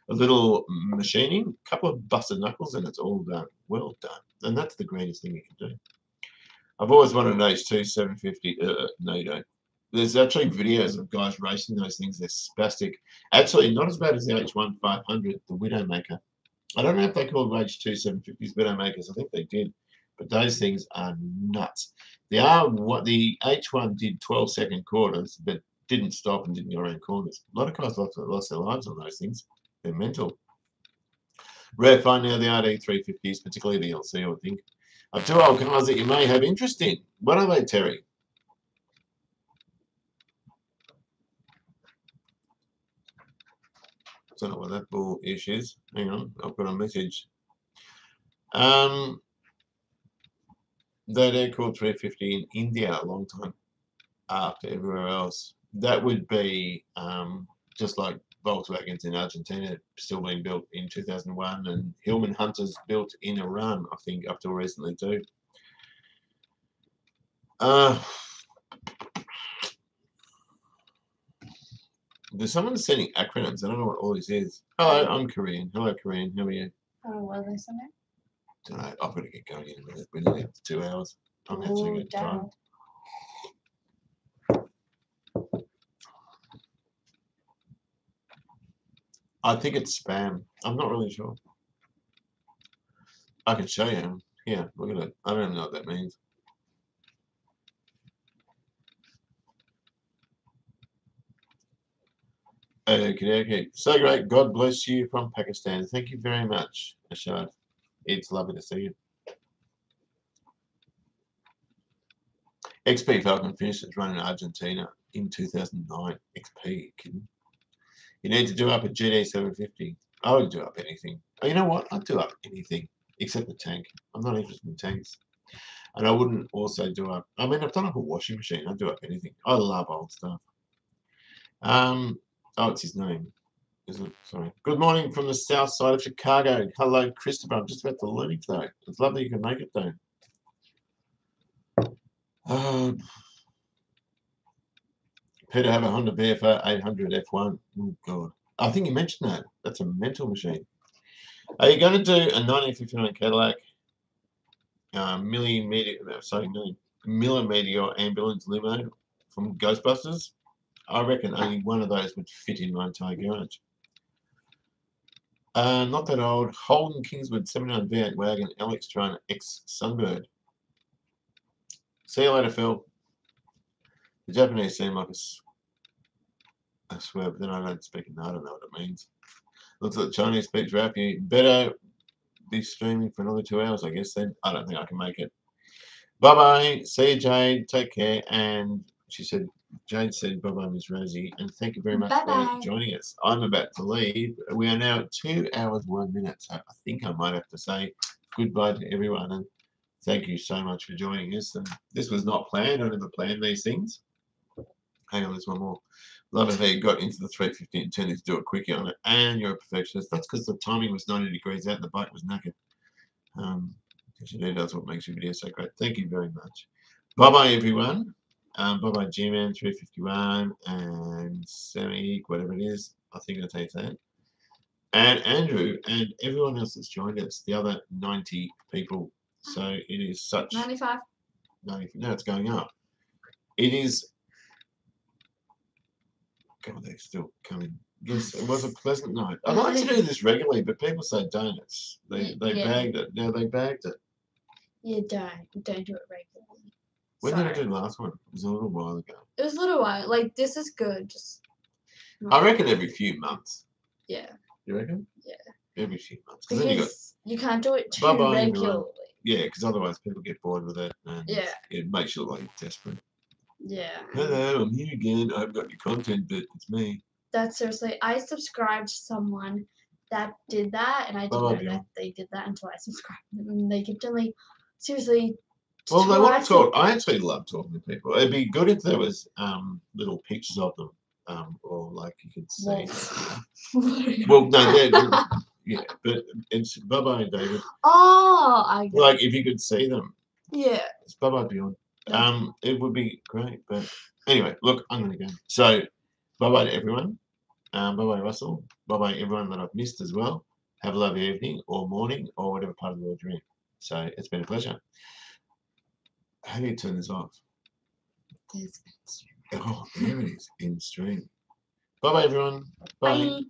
A little machining, a couple of busted knuckles, and it's all done. Well done. And that's the greatest thing you can do. I've always wanted an H2 750. No, you don't. There's actually videos of guys racing those things. They're spastic. Actually, not as bad as the H1 500, the Widowmaker. I don't know if they called H2 750s Widowmakers. I think they did. But those things are nuts. The H1 did 12-second quarters, but didn't stop and didn't go around corners. A lot of guys lost their lives on those things. They're mental. Rare find now the RD350s, particularly the LC, I would think. Are two old cars that you may have interest in. What are they, Terry? I don't know what that bullish is. Hang on, I've got a message. That air-cooled 350 in India a long time after everywhere else. That would be just like Volkswagens in Argentina still being built in 2001, and Hillman Hunters built in Iran, I think, up till recently too. There's someone sending acronyms. I don't know what all this is. Hello, I'm Korean. Hello, Korean. How are you? Oh, what are they saying? Don't know. I've got to get going in a minute. We're nearly up to 2 hours. I'm actually getting tired. I think it's spam. I'm not really sure. I can show you. Yeah, look at it. I don't even know what that means. Okay. So great. God bless you from Pakistan. Thank you very much, Ashad. It's lovely to see you. XP Falcon finished its run in Argentina in 2009. XP, kidding. You need to do up a GD 750. I would do up anything. Oh, you know what? I'd do up anything except the tank. I'm not interested in tanks. And I wouldn't also do up. I mean, I've done up a washing machine. I'd do up anything. I love old stuff. Oh, it's his name. Is it? Sorry. Good morning from the south side of Chicago. Hello, Christopher. I'm just about to leave though. It's lovely you can make it though. Peter have a Honda BFR 800 F1. Oh God. I think you mentioned that. That's a mental machine. Are you going to do a 1959 Cadillac Miller Meteor ambulance limo from Ghostbusters? I reckon only one of those would fit in my entire garage. Not that old. Holden Kingswood 79 V8 wagon, Alex Tron X Sunbird. See you later, Phil. The Japanese seem like I swear, but then I don't speak it. I don't know what it means. Looks like the Chinese speaks rap. You better be streaming for another 2 hours, I guess. Then I don't think I can make it. Bye bye. See you, Jade. Take care. And she said, Jade said, bye bye, Miss Rosie, and thank you very much for joining us. I'm about to leave. We are now at 2 hours 1 minute, so I think I might have to say goodbye to everyone. And thank you so much for joining us. And this was not planned. I never planned these things. Hang on, there's one more. Love it how you got into the 350 and tended to do it quickly on it, and you're a perfectionist. That's because the timing was 90 degrees out and the bike was knackered. That's what makes your video so great. Thank you very much. Bye-bye, everyone. Bye-bye, G-Man 351 and Sammy, whatever it is. I think I'll take that. And Andrew and everyone else that's joined us, the other 90 people. So it is such... 95. 90, no, it's going up. It is... God, they're still coming. Yes, it was a pleasant night. I'd like to do this regularly, but people say don't. They bagged it. Now they bagged it. You don't do it regularly. When did I do the last one? It was a little while ago. It was a little while. Like, this is good. Just. I reckon every few months. Yeah. You reckon? Yeah. Every few months. Because you can't do it too Bye-bye, regularly. everyone. Yeah, because otherwise people get bored with it, and it makes you look like you're desperate. Yeah. Hello, I'm here again. I haven't got any content, but it's me. That's seriously. I subscribed to someone that did that, and I didn't know that they did that until I subscribed to them. And they kept telling me, seriously. Well, they want to talk. I actually love talking to people. It'd be good if there was little pictures of them, or like you could see. Well, no, yeah, but it's bye-bye, David. Oh, I get like if you could see them. Yeah. It's bye-bye, Beyond. It would be great, but anyway, look, I'm going to go. So, bye-bye to everyone. Bye-bye, Russell. Bye-bye, everyone that I've missed as well. Have a lovely evening or morning or whatever part of the world you're in. So, it's been a pleasure. How do you turn this off? Oh, there it is, in stream. Bye-bye, everyone. Bye.